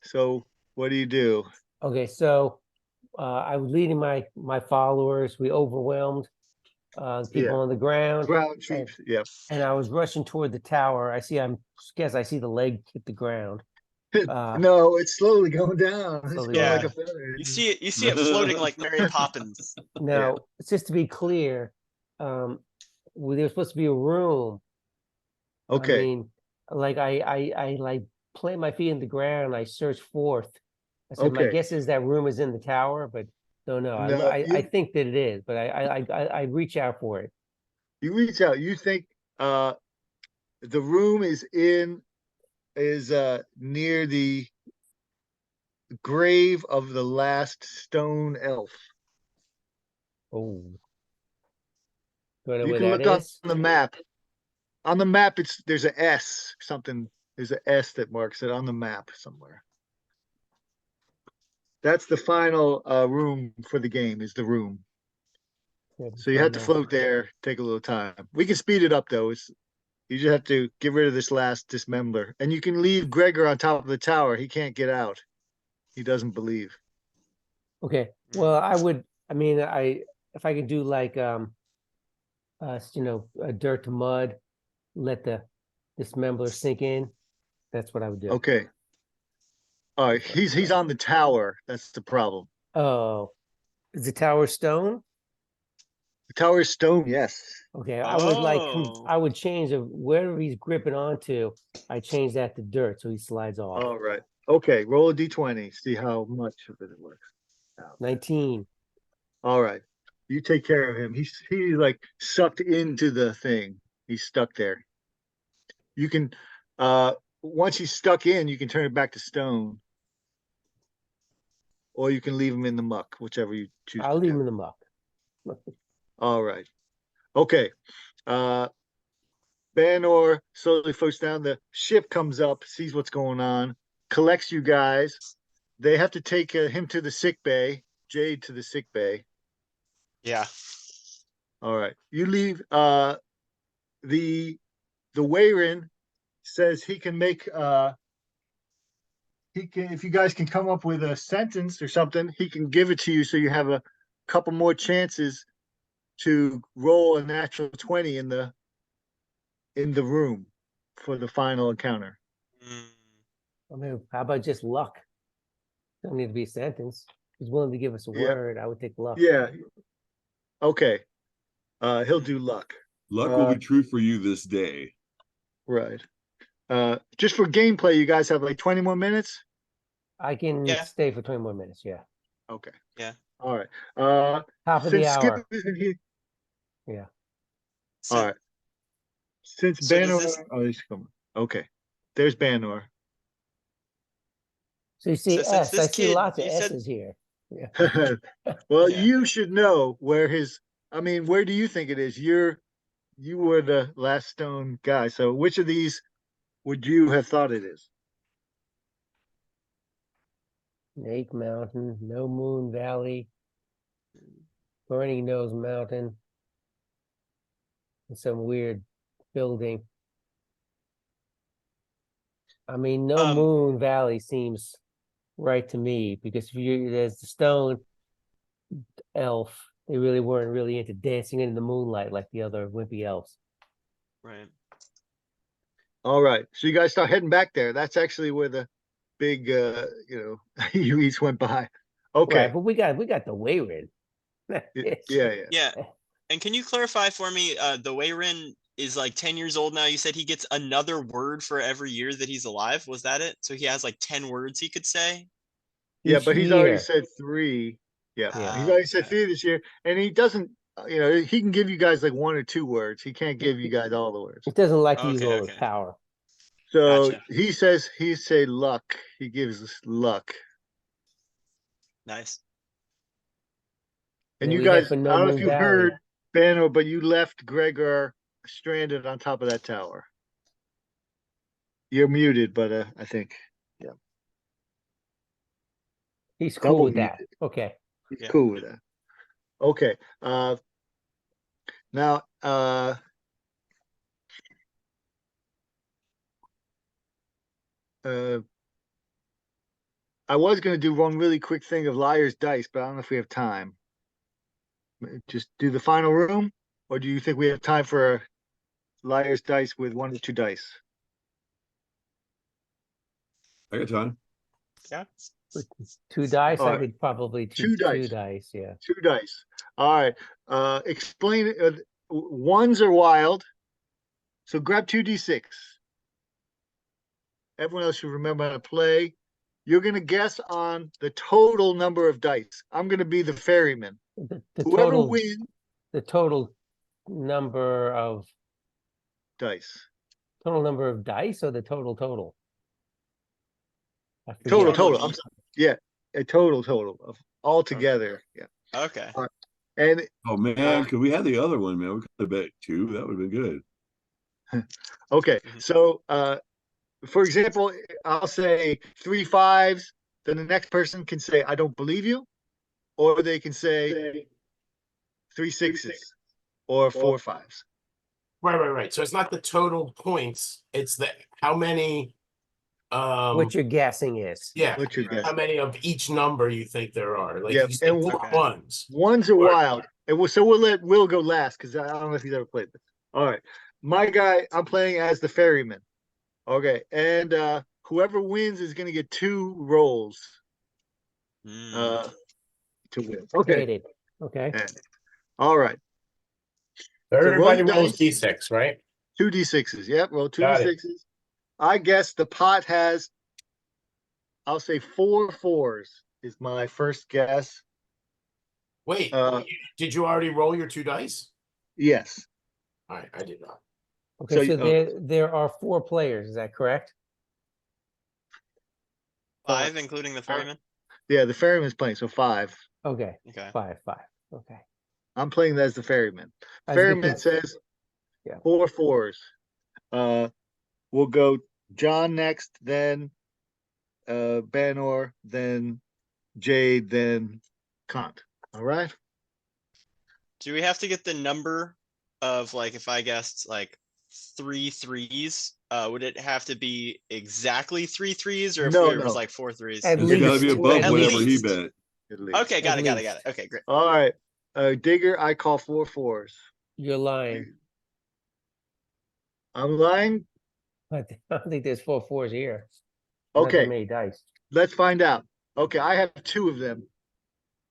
So what do you do? Okay, so I was leading my followers. We overwhelmed the people Yeah. on the ground, Ground troops. Yep. and I was rushing toward the tower. I see the leg hit the ground. No, it's slowly going down. It's Slowly going like going a feather. You see it floating like Mary Poppins. Now, just to be clear, there's supposed to be a room. I Okay. mean, like I like plant my feet in the ground. I search forth. I said, my Okay. guess is that room is in the tower, but don't know. No, I think that it is, but I reach out for it. You reach out. You think the room is near the grave of the last stone elf. Oh, do I know You where can that look on is? the map. On the map, there's an S something. There's an S that marks it on the map somewhere. That's the final room for the game. Is the room. Yeah, So you have to float there. Take a little time. We can speed it up though. You just have to get rid of this last dismember, and you can leave Gregor on top of the tower. He can't get out. He doesn't believe. Okay. Well, I mean, if I could do like dirt to mud, let the dismember sink in. That's what I would do. Okay. All right. He's on the tower. That's the problem. Oh, is the tower stone? The tower is stone. Yes. Okay, I would Oh. I would change wherever he's gripping onto. I change that to dirt so he slides off. All right. Okay. Roll a d20. See how much of it works. 19. All right. You take care of him. He's like sucked into the thing. He's stuck there. You can once he's stuck in, you can turn it back to stone. Or you can leave him in the muck, whichever you choose. I'll leave him in the muck. All right. Okay. Banor slowly floats down. The ship comes up, sees what's going on, collects you guys. They have to take him to the sick bay, Jade to the sick bay. Yeah. All right. You leave. The Wayrin says he can make if you guys can come up with a sentence or something, he can give it to you so you have a couple more chances to roll a natural 20 in the room for the final encounter. I mean, how about just luck? Don't need to be a sentence. He's willing to give us a Yeah. word. I would take luck. Yeah. Okay. He'll do luck. Luck will be true for you this day. Right. Just for gameplay, you guys have like 20 more minutes? I can Yeah. stay for 20 more minutes. Yeah. Okay. Yeah. All right. Top of the Since Skip hour. isn't here. Yeah. So, All right. Since So does Banor, this- he's coming. Okay. There's Banor. So you see So since S. this I see kid- lots of you said- S's here. Well, Yeah. you should know where where do you think it is? You were the last stone guy. So which of these would you have thought it is? Snake Mountain, No Moon Valley, Burning Nose Mountain, and some weird building. I mean, No Moon Valley seems right to me because there's the stone elf. They really weren't really into dancing in the moonlight like the other wimpy elves. right. All right. So you guys start heading back there. That's actually where the big, you each went by. Okay. Right, but we got the Wayrin. Yeah. Yeah. And can you clarify for me, the Wayrin is like 10 years old now. You said he gets another word for every year that he's alive. Was that it? So he has like 10 words he could say? Yeah, Each but he's already year. said 3. Yeah, Yeah. he's already said Okay. 3 this year, and he doesn't. He can give you guys like 1 or 2 words. He can't give you guys all the words. It doesn't like to use Okay, all his okay. power. So Gotcha. he says he say luck. He gives us luck, Nice. and Then you we head guys. for I No don't know Moon if you Valley. heard Banner, but you left Gregor stranded on top of that tower. You're muted, but I think He's cool double with that. muted. Okay. He's Yeah. cool with that. Okay. Now, I was going to do one really quick thing of Liar's Dice, but I don't know if we have time. Just do the final room, or do you think we have time for Liar's Dice with 1 or 2 dice? I got time. Yeah. With 2 dice, All I right. could probably 2 two dice. dice. Yeah. 2 dice. All right. Explain it. Ones are wild. So grab 2d6. Everyone else should remember how to play. You're going to guess on the total number of dice. I'm going to be the ferryman. The Whoever total wins number of dice. dice or the total. I forget. Total. Total. I'm sorry. Yeah, a total of all together. Yeah. Okay. And Oh man, could we have the other one, man? We could have bet 2. That would have been good. okay, so for example, I'll say 3 5s. Then the next person can say, "I don't believe you," or they can say 3 6s or 4 5s. Right. So it's not the total points, it's the how many What your guessing is. yeah, What's your Right. how guess? many of each number you think there are. Like Yeah, you said, and 4 Okay. ones. Ones are Or- wild. So we'll let Will go last because I don't know if he's ever played this. All right. My guy, I'm playing as the ferryman. Okay. And whoever wins is gonna get 2 rolls Mm. to win. Okay. Rated. Okay. All right. So So roll everybody your rolls dice. D6, right? 2 d6s. Yep, roll 2 Got it. d6s. I guess the pot has, I'll say 4 4s is my first guess. Wait, Uh, did you already roll your 2 dice? yes. All right, I did not. Okay. So So, there are 4 players. Is that correct? 5, including the ferryman? yeah, the ferryman's playing, so 5. Okay. Okay. 5. Okay. I'm playing as the ferryman. As Ferryman because- says Yeah. 4 4s. We'll go John next, then Banor, then Jade, then Kant. All right. Do we have to get the number of, like, if I guessed like 3 3s, would it have to be exactly 3 3s, or if No, it was no. like 4 3s? At It's gotta be least. above At whatever he least. bet. At least. Okay, got At it. least. Okay, great. All right. Digger, I call 4 4s. You're lying. I'm lying. I don't think there's 4 4s here. Not that Okay, many dice. let's find out. Okay, I have 2 of them.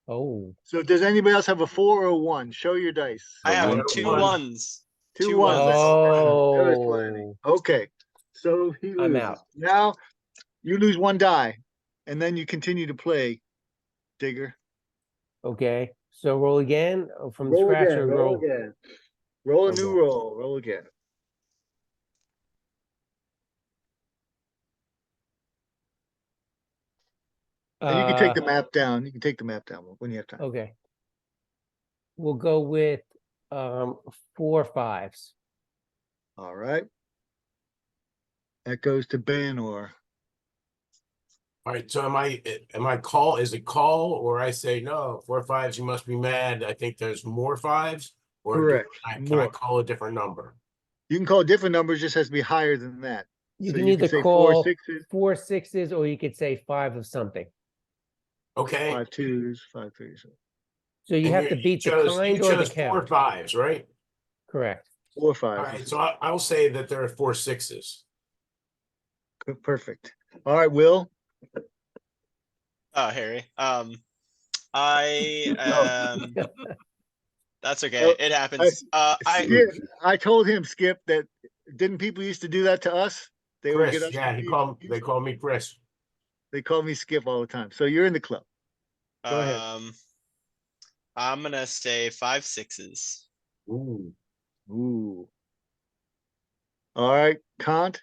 Oh. So does anybody else have a 4 or a 1? Show your dice. I have one, 2 one. 1s. 2 2 ones. ones. There's plenty. Oh. Okay, so he loses. I'm out. Now you lose 1 die, and then you continue to play, Digger. Okay. So roll again from Roll scratch again. or Roll roll. again. Roll a new Okay. roll. Roll again. And you can take the map down. You can take the map down when you have time. Okay. We'll go with 4 5s. All right. That goes to Banor. All right, so am I call? Is it call, or I say no? 4 5s, you must be mad. I think there's more 5s, or Correct. can I More. call a different number? You can call different numbers, just has to be higher than that. You So can you either say call 4 6s, 4 6s or you could say 5 of something. Okay. 5 2s, 5 3s. So you And have to beat the kind you or the chose 4 count. 5s, right? Correct. 4 All 5s. right, so I'll say that there are 4 6s. Perfect. All right, Will. Oh, Harry. I That's okay. Oh, It happens. Skip, I told him, Skip, that didn't people used to do that to us? They would get Chris, us. yeah, they call me Chris. They call me Skip all the time. So you're in the club. Go ahead. I'm gonna say 5 6s. Ooh. Ooh. All right, Kant.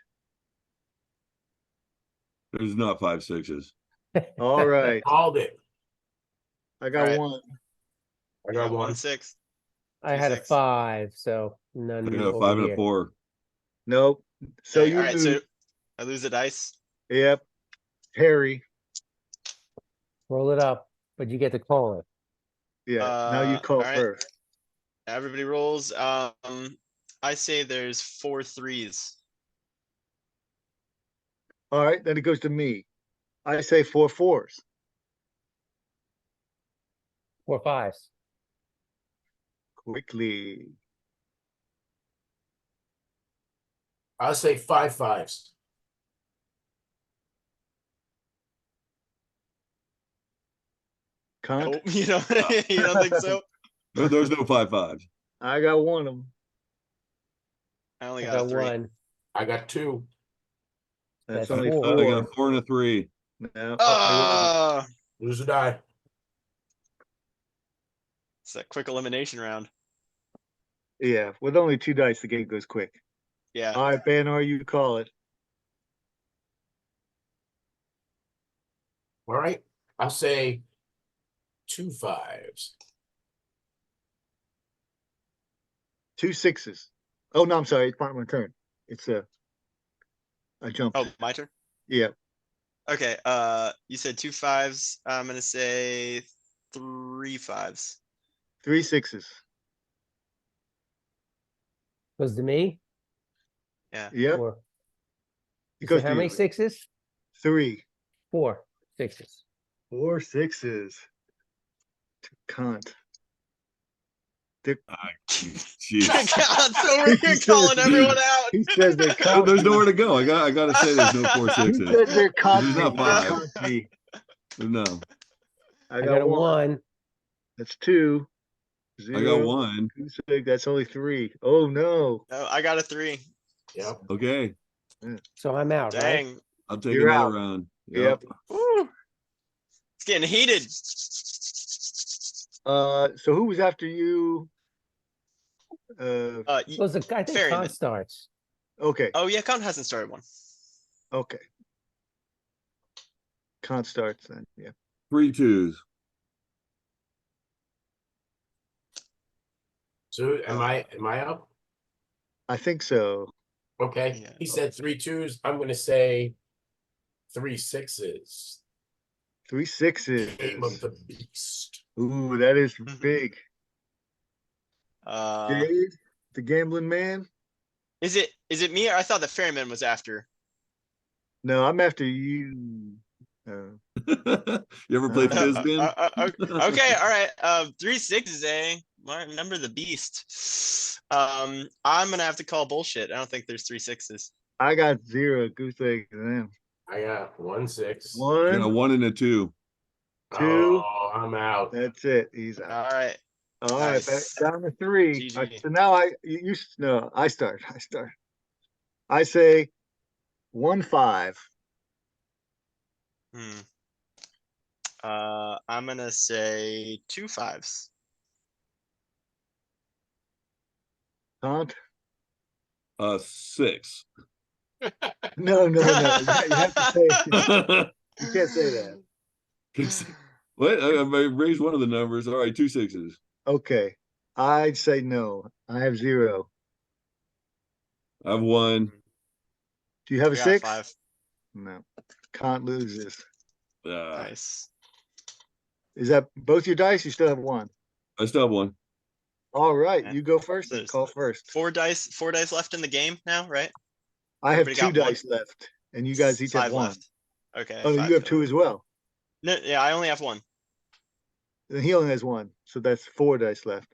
There's not 5 6s. All right. Called it. I got Right. one. I got 1 one. 6. I had a 5, so I none got a over 5 and a here. 4. Nope. So Okay, you all right, lose. so I lose a dice. Yep. Harry. Roll it up, but you get to call it. Yeah. Now you call all right. first. Everybody rolls. I say there's 4 3s. All right. Then it goes to me. I say 4 4s. 4 5s. Quickly. I'll say 5 5s. Kant. Oh, you don't think so? There's no 5 5s. I got one of them. I I only got got a 3. 1. I got 2. That's That's only 4. I 4. got 4 and a 3. No. Lose a die. It's a quick elimination round. Yeah. With only 2 dice, the game goes quick. Yeah. All right, Ben, or you call it. All right. I'll say 2 5s. 2 6s. Oh no, I'm sorry. It's not my turn. It's I jumped. Oh, my turn. Yeah. Okay. You said 2 5s. I'm gonna say 3 5s. 3 6s. Goes to me? Yeah. Yep. Or It you goes said how to many you. 6s? 3. 4 6s. 4 6s. Kant. Jeez. God's over here He says- calling everyone out. He says they're Kant. There's nowhere to go. I gotta say there's no 4 He 6s. says they're There's Kant. not They're 5. Kant. No. I I got a one. 1. That's 2. I 0. got 1. 2 6. That's only 3. Oh no. No, I got a 3. Yep. Okay. So I'm out, right? Dang. I'll take You're another out. round. Yep. Woo. It's getting heated. So who was after you? So it's I think Ferryman. Khan starts. Okay. Oh yeah, Count hasn't started one. Okay. Kant starts then. Yeah. 3 2s. So am I up? I think so. Okay. Yeah. He said 3 2s. I'm gonna say 3 6s. 3 6s. Game of the beast. Ooh, that is big. Uh, Dave, the gambling man. is it me? Or I thought the Ferryman was after. No, I'm after you. You ever play Fizbin? Okay, all right. 3 6s, eh? Remember the beast. I'm gonna have to call bullshit. I don't think there's 3 6s. I got 0. Goose egg then. I got 1 6. I got a 1, 1 and a 2. 2. Oh, I'm out. That's it. He's out. All right. All right, back Nice. down to 3. GG. So now no, I start. I say 1 5. I'm gonna say 2 5s. Kant? 6. No. You have to say. You can't say that. What? I raised one of the numbers. All right, 2 6s. Okay. I'd say no. I have 0. I have 1. Do you have a I got 6? 5. No. Kant loses. Nice. Is that both your dice? You still have 1. I still have 1. All right, Yeah. you go first. So Then there's call first. 4 dice left in the game now, right? I have Everybody 2 got 1? dice left, and you guys each 5 have 1. left. Okay. Oh, no, 5 you have total. 2 as well. No, yeah, I only have 1. Then he only has 1, so that's 4 dice left.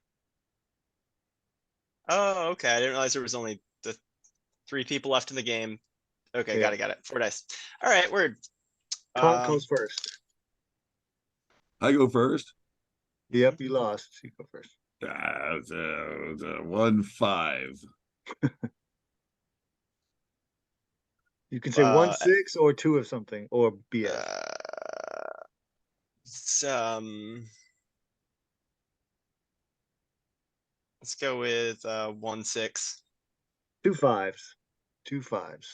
Oh, okay. I didn't realize there was only the 3 people left in the game. Okay, Yeah. got it. 4 dice. All right, word. Kant goes first. I go first. Yep, you lost. You go first. It's a 1-5. You can say 1-6 or 2 of something or BS. It's, let's go with 1-6. 2 5s. 2 5s.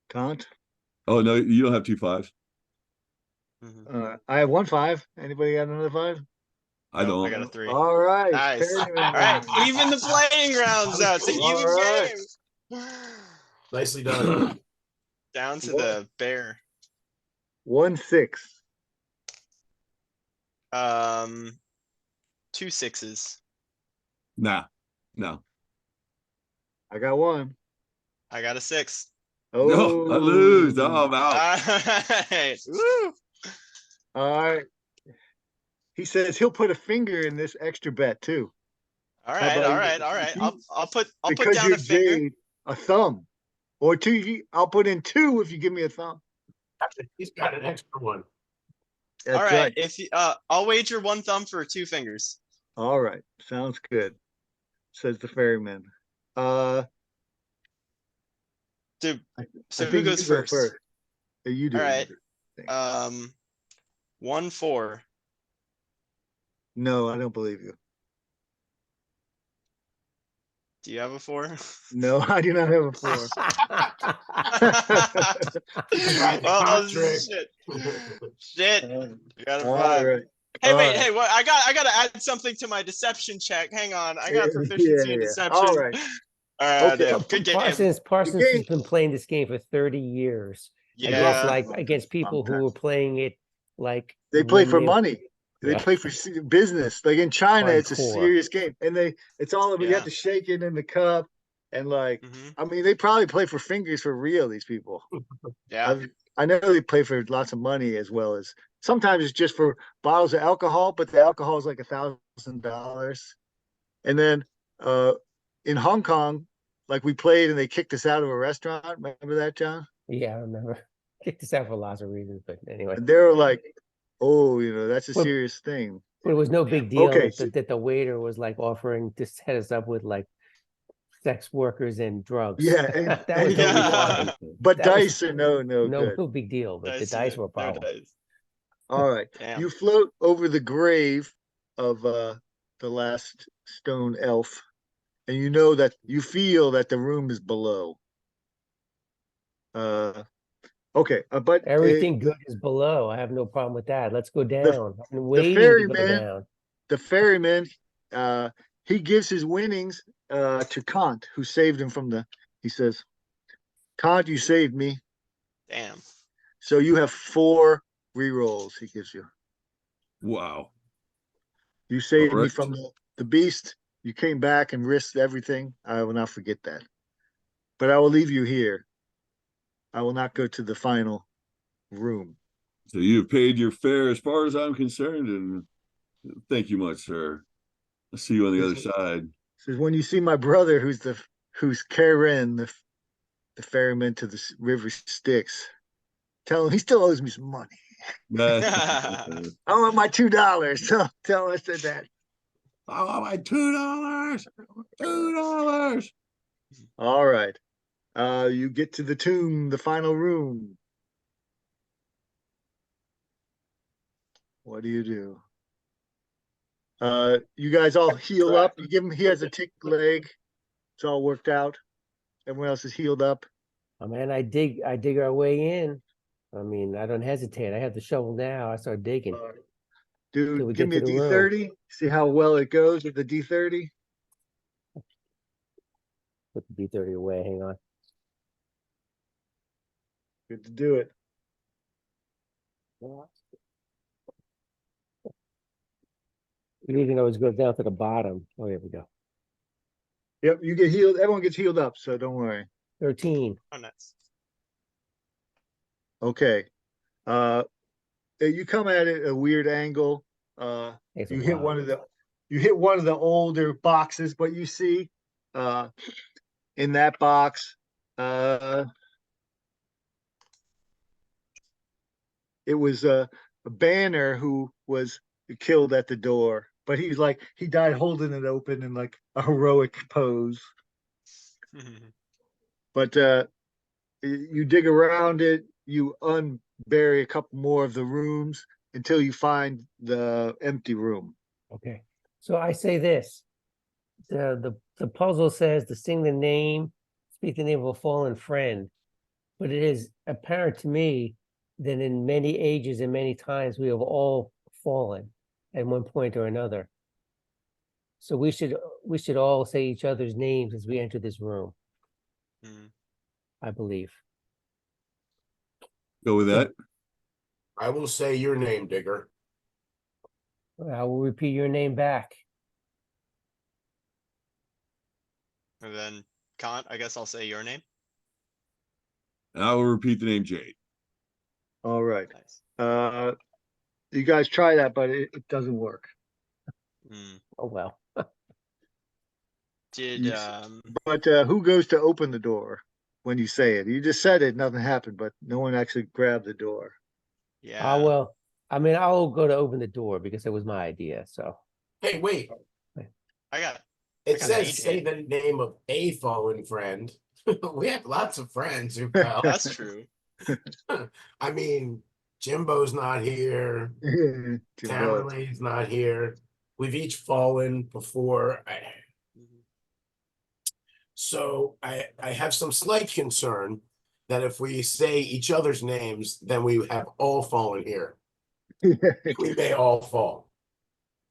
Kant. Oh no, you don't have 2 5s. I have 1 5. Anybody got another 5? I Nope, I don't. got a 3. All right. Nice. All Perryman. right, even the playing grounds out. It's an All even right. game. Nicely done. Down to the bear. 1-6. 2 6s. Nah, no. I got 1. I got a 6. No, I lose. Oh, I'm out. All right. Woo. All right. He says he'll put a finger in this extra bet too. All How right. about All you? right. All right. If you- I'll put because down you're a finger. Jade, a thumb. Or 2. I'll put in 2 if you give me a thumb. He's got an extra one. That's All right. right. If you, I'll wager 1 thumb for 2 fingers. All right. Sounds good. Says the ferryman. Dude, I so who think goes you go first? You do. All right. You do. 1-4. No, I don't believe you. Do you have a 4? No, I do not have a 4. Oh Trick. shit! Shit! I got a 5. All right. Hey, All wait, right. hey, what? I gotta add something to my deception check. Hang on, I got proficiency in Yeah. deception. All right. All right, Okay. damn, good game. Parsons The game- has been playing this game for 30 years. Yeah, Against people who were playing it like They play when for money. They Yeah. play for business. Like in China, it's a Hardcore. serious game, and it's all you Yeah. have to shake it in the cup, and like Mhm. I mean, they probably play for fingers for real. These people. yeah. I know they play for lots of money as well as sometimes it's just for bottles of alcohol, but the alcohol is like $1,000. And then in Hong Kong, like we played and they kicked us out of a restaurant. Remember that, John? Yeah, I remember. Kicked this out for lots of reasons, but anyway. And they were like, "Oh, that's a Well, serious thing." But it was no big deal Okay, that the waiter was like offering to set us up with like sex workers and drugs. Yeah, and- that was and- totally Yeah. fine. But That was dice are no good. no big deal, but the dice were a No problem. dice. All right. Damn. You float over the grave of the last stone elf, and you feel that the room is below. Okay, but Everything good is below. I have no problem with that. Let's go down. I've been waiting to go ferryman- down. the ferryman, he gives his winnings to Kant, who saved him from he says, "Kant, you saved me. Damn. So you have 4 rerolls he gives you. Wow. You saved me Alright. from the beast. You came back and risked everything. I will not forget that. But I will leave you here. I will not go to the final room." So you've paid your fare as far as I'm concerned, and thank you much, sir. I'll see you on the other side. Says, "When you see my brother, who's Karen, the ferryman to the river Styx, tell him he still owes me some money. I want my $2. Tell him I said that." I want my $2. $2. All right. You get to the tomb, the final room. What do you do? You guys all heal up. You give him. He has a tick leg. It's all worked out. Everyone else is healed up. Oh man, I dig our way in. I mean, I don't hesitate. I have the shovel now. I start digging. Till we Dude, give get me a to the room. D30. See how well it goes with the D30. Put the D30 away. Hang on. Good to do it. You even always go down to the bottom. Oh, here we go. Yep, you get healed. Everyone gets healed up, so don't worry. 13. Oh, nice. Okay. You come at it a weird angle. Takes a You hit while. one of the older boxes, but you see in that box It was a Banner who was killed at the door, but he died holding it open in like a heroic pose. But you dig around it, you unbury a couple more of the rooms until you find the empty room. Okay. So I say this. The puzzle says to sing the name, speak the name of a fallen friend. But it is apparent to me that in many ages and many times we have all fallen at one point or another. So we should all say each other's names as we enter this room, I believe. Go with that. I will say your name, Digger. I will repeat your name back. And then Kant, I guess I'll say your name. And I will repeat the name Jade. All right. Nice. You guys try that, but it doesn't work. Oh well. Did You But who goes to open the door when you say it? You just said it, nothing happened, but no one actually grabbed the door. yeah. Well, I mean, I'll go to open the door because it was my idea. So Hey, wait. I got It got says AJ. say the name of a fallen friend. We have lots of friends who fell. That's true. I mean, Jimbo's not here. Jimbo. Tamerlane's not here. We've each fallen before. So I have some slight concern that if we say each other's names, then we have all fallen here. We may all fall.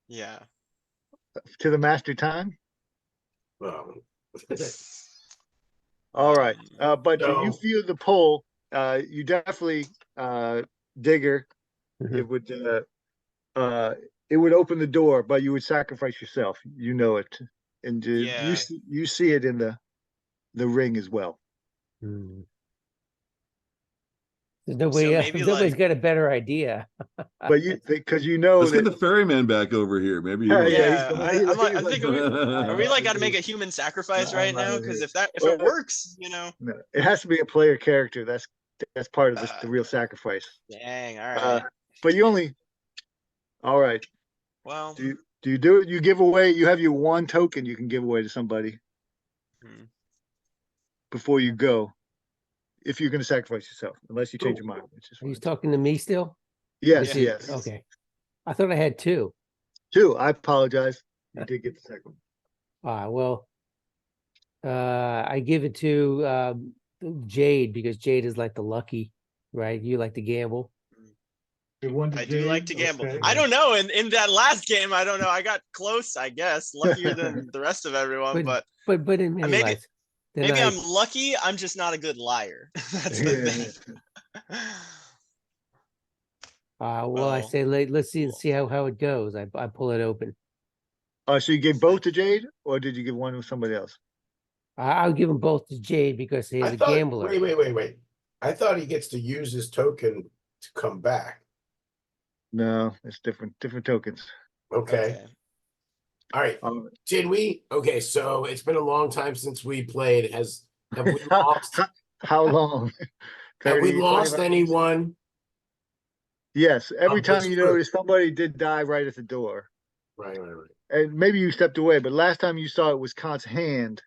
Yeah. To the master time. Um, All right. But So- you feel the pull. You definitely Digger. Mhm. It would open the door, but you would sacrifice yourself. You know it, and Yeah. you see it in the ring as well. There's nobody, So maybe, nobody's like- got a better idea. But because you know Let's get that the ferryman back over here. Maybe. Yeah, Yeah, he's I'm thinking, are we like got to make a human sacrifice right now? Because if it works, No, it has to be a player character. That's part of the real sacrifice. Dang, all right. But you only. All right. Well, Do you do it? You give away. You have your one token you can give away to somebody before you go. If you're going to sacrifice yourself, unless you change your mind, which is Are you fine. talking to me still? Yes, Yeah. yes. Okay. I thought I had two. Two. I apologize. You did get the second one. All right. Well, I give it to Jade because Jade is like the lucky, right? You like to gamble. I do like to gamble. I don't know. In that last game, I don't know. I got close, I guess, luckier than the rest of everyone. But But in many maybe- lives, then maybe I- I'm lucky. I'm just not a good liar. That's the thing. well, I Well, say let's see how it goes. I pull it open. So you gave both to Jade, or did you give one to somebody else? I'll give them both to Jade because he's a gambler. Wait. I thought he gets to use his token to come back. No, it's different tokens. Okay. All right. Did we? Okay, so it's been a long time since we played. Have we lost? How long? Have we 30, lost 45 anyone? Yes. Every Of time this you group? notice somebody did die right at the door. Right. And maybe you stepped away, but last time you saw it was Kant's hand.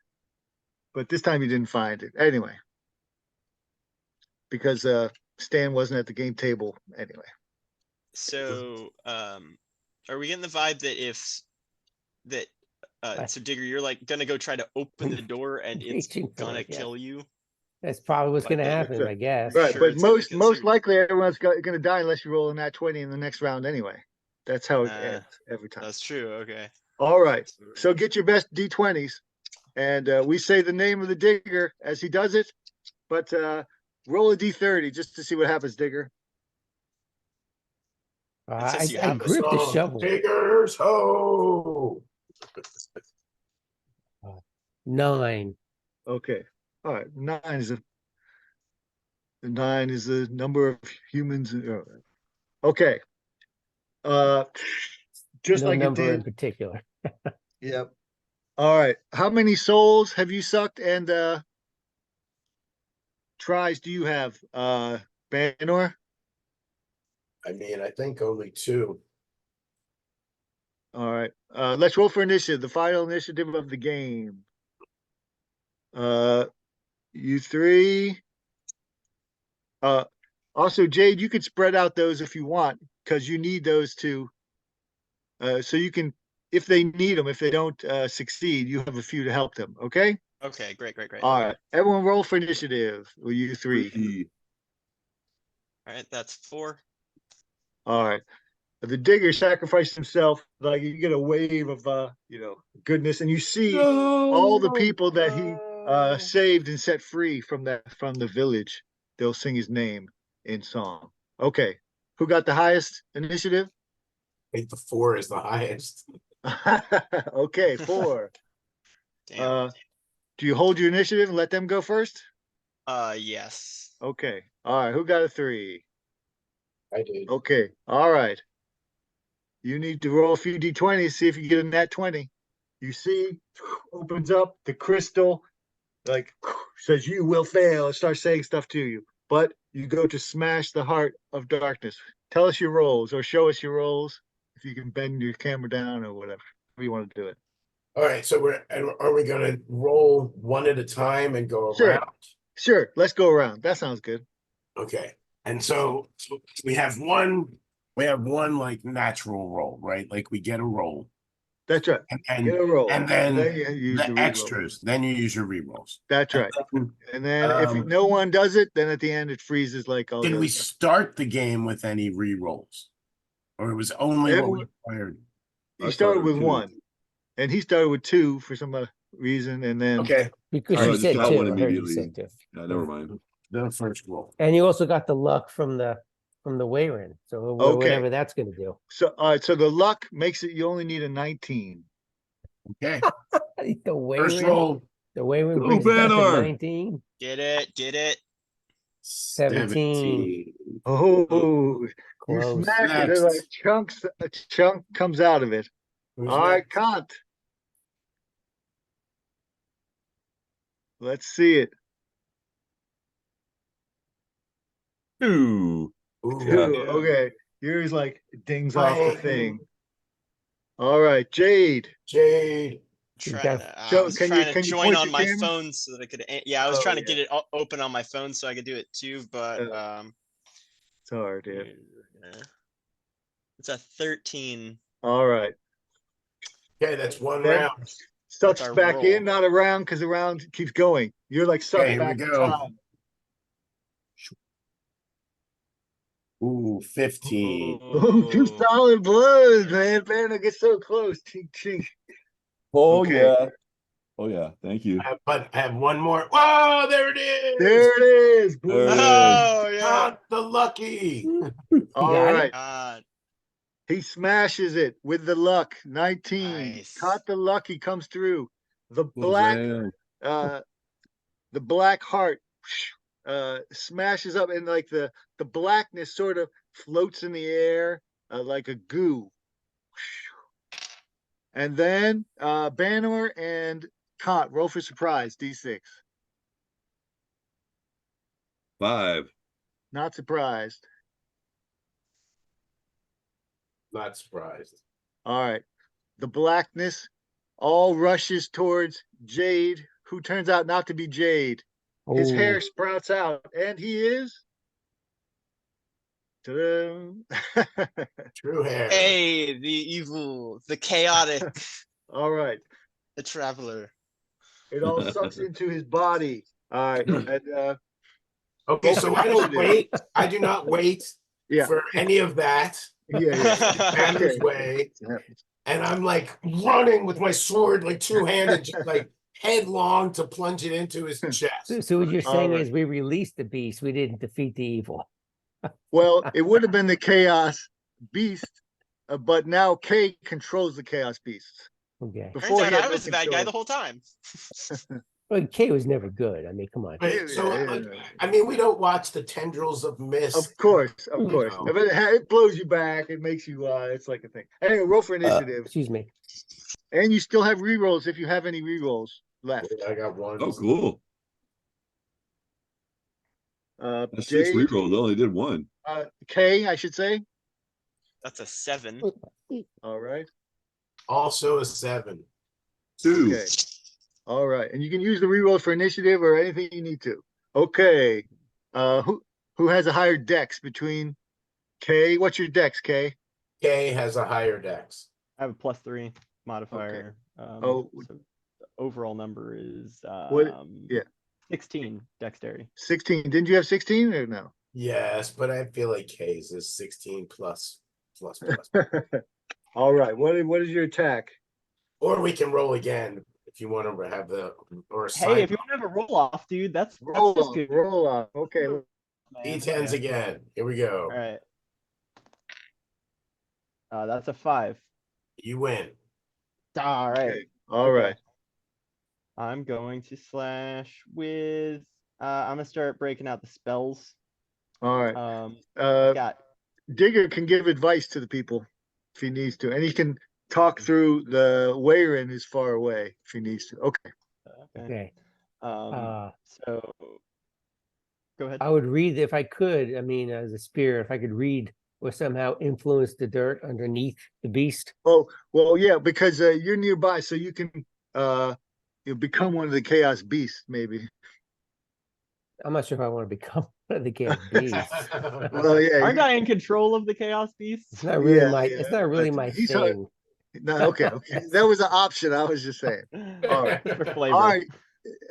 But this time you didn't find it. Anyway. Because Stan wasn't at the game table anyway. so are we getting the vibe that so Digger, you're like gonna go try to open the door and it's Reaching for gonna it, yeah. kill you? That's probably what's Like, going to it- happen, I guess. Right, Sure, but it's gonna most consume- likely everyone's going to die unless you roll in that 20 in the next round anyway. That's how it ends every time. That's true. Okay. All right. So get your best D20s, and we say the name of the Digger as he does it, but roll a D30 just to see what happens, Digger. says you I have a grip the song. shovel. Diggers ho! 9. Okay. All right. Nine is the number of humans. Okay. Just No like it number in did. particular. Yep. All right. How many souls have you sucked? And tries do you have, Banor? I mean, I think only 2. All right. Let's roll for initiative, the final initiative of the game. You 3. Also, Jade, you could spread out those if you want, because you need those to. So you can, if they need them, if they don't succeed, you have a few to help them. Okay. Okay, great. All right. Everyone, roll for initiative. Well, you 3. 3. All right, that's 4. All right. The digger sacrificed himself. Like you get a wave of goodness, and you see all the people that he saved and set free from the village. They'll sing his name in song. Okay. Who got the highest initiative? I think the 4 is the highest. Okay, 4. Damn. Do you hold your initiative and let them go first? Yes. Okay. All right. Who got a 3? I did. Okay. All right. You need to roll a few d20s, see if you get a nat 20. You see, opens up the crystal, like says you will fail, and starts saying stuff to you. But you go to smash the heart of darkness. Tell us your rolls, or show us your rolls if you can bend your camera down or whatever you want to do it. All right, so are we gonna roll one at a time and go Sure. around? Sure. Let's go around. That sounds good. Okay, and so we have one like natural roll, right? Like we get a roll, That's right. and Get a roll. and then you use the re-roll. extras. Then you use your rerolls. That's right. And then if no one does it, then at the end it freezes like all Did the we other stuff. start the game with any rerolls, or it was only what we required? He started with 1, and he started with 2 for some reason, and then Okay, Because All you right, said got 2. one I heard you immediately. said 2. Yeah, never mind. the first roll. And you also got the luck from the Wayrin. So Okay. whatever that's going to do. so all right. So the luck makes it you only need a 19. Okay, The first Wayrin. roll The Wayrin Go, brings it down to Banner. 19. Did it. 17. Oh, you Close. smack it. There's Next. like a chunk comes out of it. Who's All right, next? Kant. Let's see it. 2. Ooh, 2. Okay. Yours like dings off the Bang. thing. All right, Jade. Jade. got- So I was can trying you to join point on your my camera? phone so that I could. Yeah, I was Oh, trying to yeah. get it open on my phone so I could do it too, but Sorry, dude. yeah. It's a 13. All right. Okay, that's one Then round. sucks our back roll. in, not around, because the round keeps going. You're like sucked Okay, here we back in go. time. Ooh, 15. Oh, 2 solid blows, man. Banner gets so close. Chink, chink. Oh, Okay. yeah. Oh, yeah. Thank you. But I have one more. Whoa, there it is. There it is. There it is. Oh yeah. Not the lucky. All got it? right. God. He smashes it with the luck. 19. Nice. Caught the luck. He comes through. The Shazam. black heart smashes up, and like the blackness sort of floats in the air like a goo. And then Banner and Kant roll for surprise. D6. 5. Not surprised. Not surprised. All right. The blackness all rushes towards Jade, who turns out not to be Jade. His Oh. hair sprouts out, and he is. Ta-da. True hair. Hey, the evil, the chaotic, All right. the traveler. It all sucks into his body. All right. And Okay, so I don't wait. I do not wait yeah. for any of that. Yeah. Banner's Okay. way. And I'm like running with my sword, like two-handed, just like headlong to plunge it into his chest. So what you're All saying right. is we released the beast. We didn't defeat the evil. Well, it would have been the chaos beast, but now K controls the chaos beasts. Okay. Before Turns he out had I no was the bad guy control. the whole time. Well, K was never good. I mean, come on. Right, so, Yeah. I mean, we don't watch the Tendrils of Mist. Of course. You know. If it blows you back, it makes you. It's like a thing. Anyway, roll for initiative, Excuse me. and you still have rerolls if you have any rerolls left. I got one. Oh, cool. That's 6 Jade, rerolls. I only did 1. K, I should say. That's a 7. All right. Also a 7. 2. Okay. All right. And you can use the reroll for initiative or anything you need to. Okay. Who has a higher dex between K? What's your dex, K? K has a higher dex. I have a +3 modifier. Oh. So the overall number is Yeah. 16 dexterity. 16. Didn't you have 16 or no? Yes, but I feel like K's is 16 plus. All right. What is your attack? Or we can roll again if you want to have the or a Hey, if side you want to have a roll off, dude, that's Roll just off. good. Roll off. Okay. Man. D10s again. Here we go. All right. That's a 5. You win. All right. Okay. All Okay. right. I'm going to slash with. I'm gonna start breaking out the spells. All right. I've got Digger can give advice to the people if he needs to, and he can talk through the Wayrin is far away if he needs to. Okay. Okay. So go ahead. I would read if I could. I mean, as a spear, if I could read or somehow influence the dirt underneath the beast. Oh, well, yeah, because you're nearby, so you can you become one of the chaos beasts, maybe. I'm not sure if I want to become one of the chaos beasts. Well, yeah. Aren't I in control of the chaos beasts? It's not really Yeah, my. yeah, It's not really but my he's hard- thing. No, okay. That was an option. I was just saying. All right. For flavor. All right.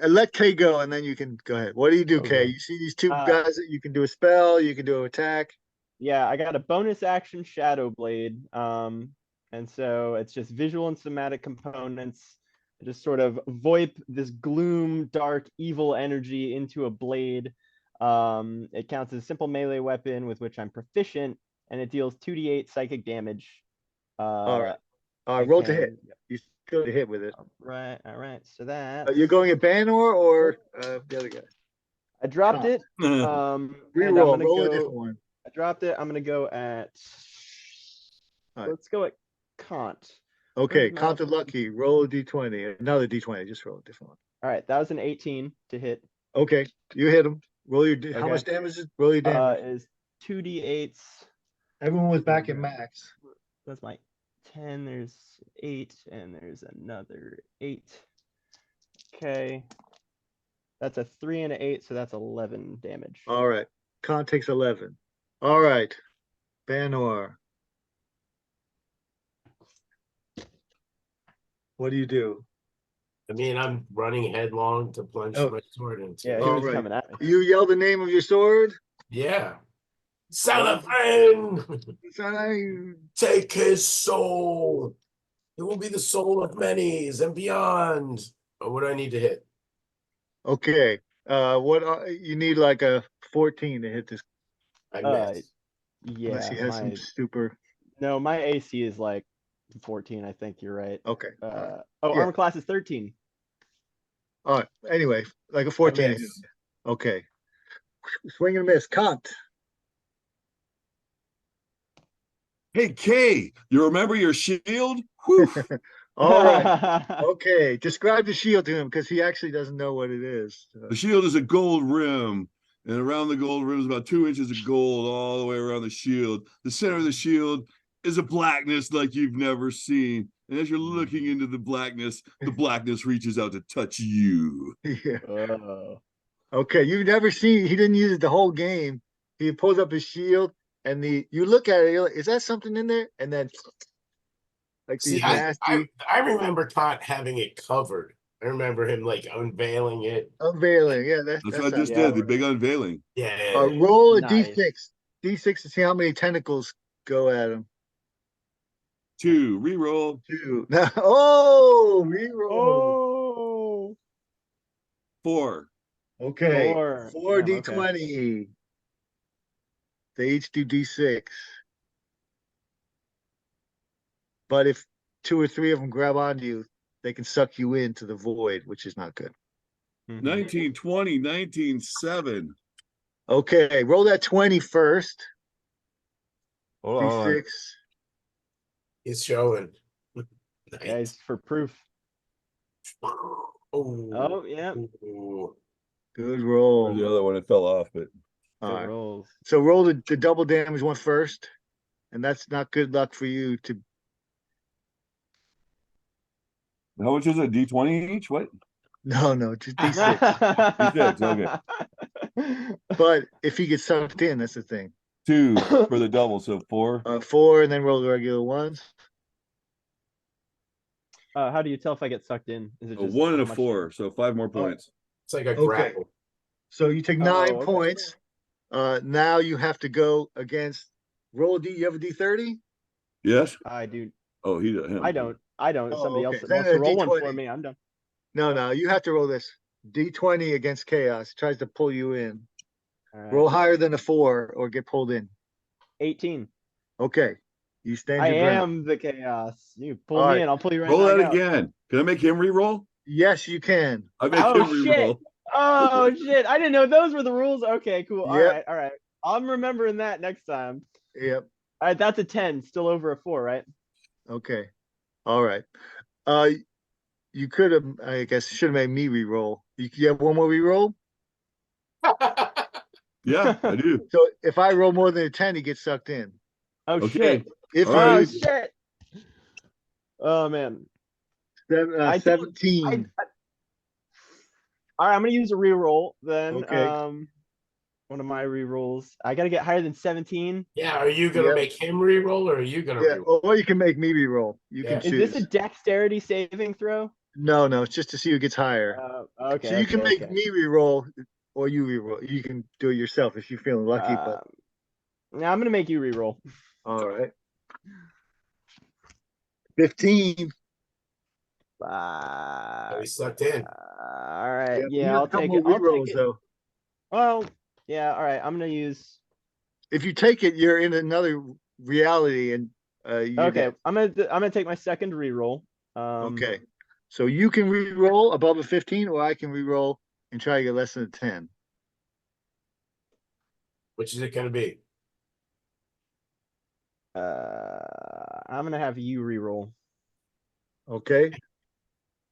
Let Kay go, and then you can go ahead. What do you do, Kay? Okay. You see these two guys that you can do a spell, you can do an attack. Yeah, I got a bonus action Shadow Blade. And so it's just visual and somatic components. I just sort of VoIP this gloom, dark, evil energy into a blade. It counts as a simple melee weapon with which I'm proficient, and it deals 2d8 psychic damage. All right. I Roll to hit. can- You still to hit with it. All right. So that You're going at Banor or the other guy? I dropped it. And I'm Reroll. gonna Roll a go. different one. I dropped it. I'm gonna go at. All right. Let's go at Kant. Okay, Where's count my- the lucky. Roll a d20. Another d20. Just roll a different one. All right, that was an 18 to hit. Okay, you hit him. Roll your. How Okay. much damage is? Roll your damage. Is 2d8s. Everyone was back in max. That's my 10. There's 8, and there's another 8. Okay. That's a 3 and an 8, so that's 11 damage. All right. Khan takes 11. All right. Banor. What do you do? I mean, I'm running headlong to plunge Oh. my sword into. Yeah, it. he All was right. coming at me. You yell the name of your sword. Yeah. Salafran, Son, take his soul. It will be the soul of many's and beyond. Oh, what do I need to hit? Okay. What you need like a 14 to hit this I Uh, missed. unless he Yeah, has some super. no, my AC is like 14. I think you're right. Okay. All right. Oh, Yeah. armor class is 13. All right. Anyway, like a 14. miss. Okay. Swing and miss. Kant. Hey, Kay, you remember your shield? Whew. All right. Okay. Describe the shield to him because he actually doesn't know what it is. The shield is a gold rim, and around the gold rim is about 2 inches of gold all the way around the shield. The center of the shield is a blackness like you've never seen. And as you're looking into the blackness reaches out to touch you. Yeah. Oh. Okay. You've never seen. He didn't use it the whole game. He pulls up his shield, and you look at it. You're like, is that something in there? And then, like See, these I nasty remember Kant having it covered. I remember him like unveiling it. unveiling. Yeah, That's that what I just sounds yeah. did, the big unveiling. Yeah. roll a Nice. d6. D6 to see how many tentacles go at him. 2, reroll. 2. Oh, reroll. Oh. 4. Okay. 4. 4 Damn, okay. d20. They each do d6. But if 2 or 3 of them grab onto you, they can suck you into the void, which is not good. Mhm. 19, 20, 19, 7. Okay, roll that 20 first. Hold on. D6. He's showing. Guys, for proof. Oh. Oh, yeah. Ooh. Good Or roll. the other one, it fell off, but All Good right. rolls. So roll the double damage one first, and that's not good luck for you to. How much is it? D20 each? What? No, just D6. D6, okay. But if he gets sucked in, that's the thing. 2 for the double, so 4. 4, and then roll the regular ones. How do you tell if I get sucked in? Is it A just 1 and how a much- 4, so 5 more points. It's like a Okay. grapple. So you take Oh, 9 okay. points. Now you have to go against roll a D. You have a D30? Yes? I do. Oh, he him. I don't. Oh, Somebody okay. else that Then wants to a roll one for D20. me. I'm done. No, you have to roll this. D20 against chaos. Tries to pull you in. All right. Roll higher than a 4 or get pulled in. 18. Okay. You stand I your ground. am the chaos. You pull All me right. in, I'll pull you right Roll back that out. again. Can I make him re-roll? Yes, you can. I make Oh, him shit. re-roll. Oh shit! I didn't know those were the rules. Okay, cool. Yep. All right. I'm remembering that next time. Yep. All right, that's a 10, still over a 4, right? Okay. All right. You could have, I guess, should have made me re-roll. You have one more re-roll? Yeah, I do. So if I roll more than a 10, he gets sucked in. Oh Okay. shit! If All you right. Oh shit! Oh man. I don't- 17. All right, I'm gonna use a reroll then. Okay. One of my rerolls. I gotta get higher than 17. Yeah, are you gonna Yep. make him re-roll or are you gonna Yeah, re-roll? or you can make me re-roll. You Yeah. can Is choose. this a dexterity saving throw? No, it's just to see who gets higher. Okay. So you can make okay. me re-roll or you re-roll. You can do it yourself if you're feeling lucky, but Now I'm gonna make you reroll. all right. 15. Oh, he sucked in. All right. You Yeah, have I'll a couple take more it. I'll re-rolls take it. though. Well, yeah. All right. I'm gonna use. If you take it, you're in another reality and you're Okay. dead. I'm gonna take my second reroll. Okay. So you can re-roll above a 15, or I can re-roll and try to get less than a 10. Which is it gonna be? I'm gonna have you reroll. Okay.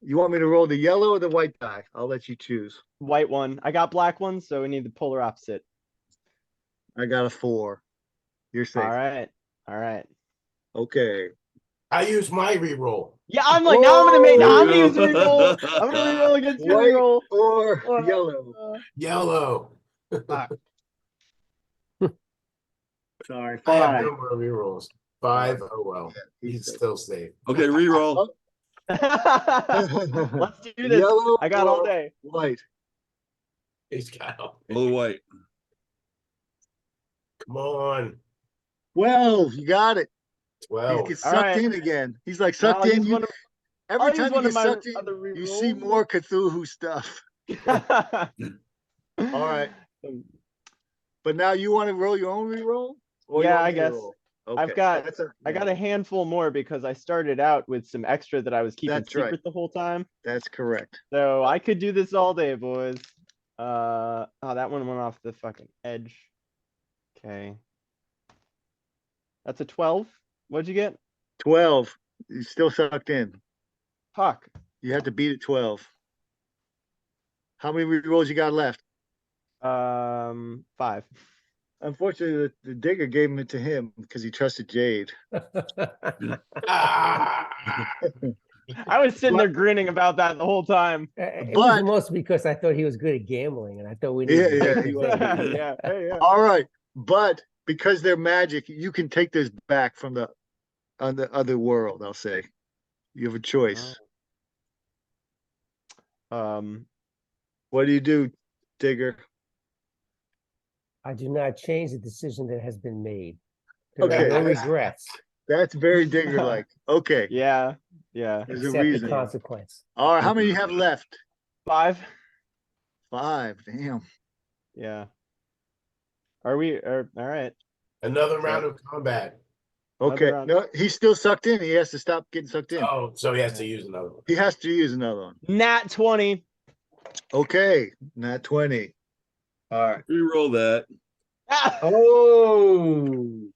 You want me to roll the yellow or the white die? I'll let you choose. White one. I got black ones, so we need the polar opposite. I got a 4. You're safe. All right. All right. Okay. I use my re-roll. Yeah, I'm like now. I'm gonna make. Now I'm gonna use the There you reroll. go. I'm gonna reroll against your White reroll. or yellow? Yellow. Sorry, I have 5. no more re-rolls. 5. Oh well. He's safe. still safe. Okay, re-roll. Let's do this. Yellow I got all or day. white. He's got Roll the white. Come on. 12. You got it. He 12. gets All sucked right. in again. He's like Now sucked I'll in. use one of- Every I'll time use you one get of my sucked in, other you see rerolls. more Cthulhu stuff. All right. But now you want to roll your own reroll? Or you Yeah, want I me to guess. roll? I've got- That's I got a handful more because I started out with some extra that I was keeping That's right. secret the whole time. That's correct. So I could do this all day, boys. Oh, that one went off the fucking edge. Okay. That's a 12. What'd you get? 12. You still sucked in. Fuck. You have to beat it 12. How many rerolls you got left? 5. Unfortunately, the digger gave it to him because he trusted Jade. Ah! I was sitting there grinning about that the whole time. It But- was mostly because I thought he was good at gambling, and I thought we Yeah, needed to yeah, take he the was. thing. Yeah. All right. But because they're magic, you can take this back from the other world, I'll say. You have a choice. What do you do, digger? I do not change the decision that has been made. There Okay. are no regrets. That's very digger-like. Okay. Yeah. There's a Except the reason. consequence. All right. How many do you have left? 5. 5. Damn. Yeah. All right. Another round of combat. Okay. round. No, he's still sucked in. He has to stop getting sucked in. Oh, so he has to use another one. He has to use another one. Nat 20. Okay. Not 20. All right. Re-roll that. Oh.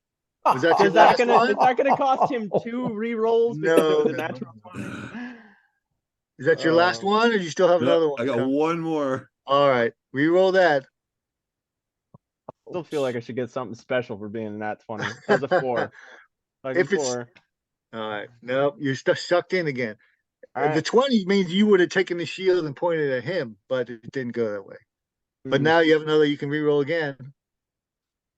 Was that your Is that last gonna one? is that gonna cost him 2 rerolls because No, it was a no, natural 20? Is that your last one, or do you still have another No, one? I got coming? one more. All right, re-roll that. still feel like I should get something special for being in that 20. That was a 4. Fucking If it's 4. all right, nope, you're sucked in again. All The right. 20 means you would have taken the shield and pointed at him, but it didn't go that way. But Mm. now you have another. You can reroll again.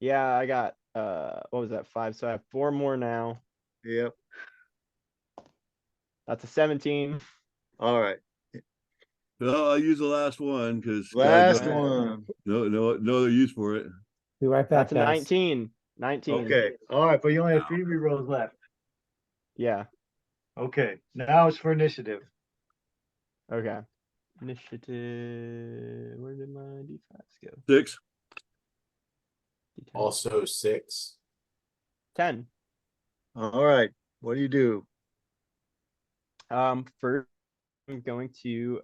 Yeah, I got what was that, 5? So I have 4 more now. Yep. That's a 17. All right. Well, I'll use the last one because Last Alright. one. no other use for it. Be right back, That's a guys. 19. 19. Okay. All right, but you only have 3 rerolls left. Yeah. Okay. Now it's for initiative. Okay. Initiative. Where did my d5s go? 6. D10. Also 6. 10. All right. What do you do? First I'm going to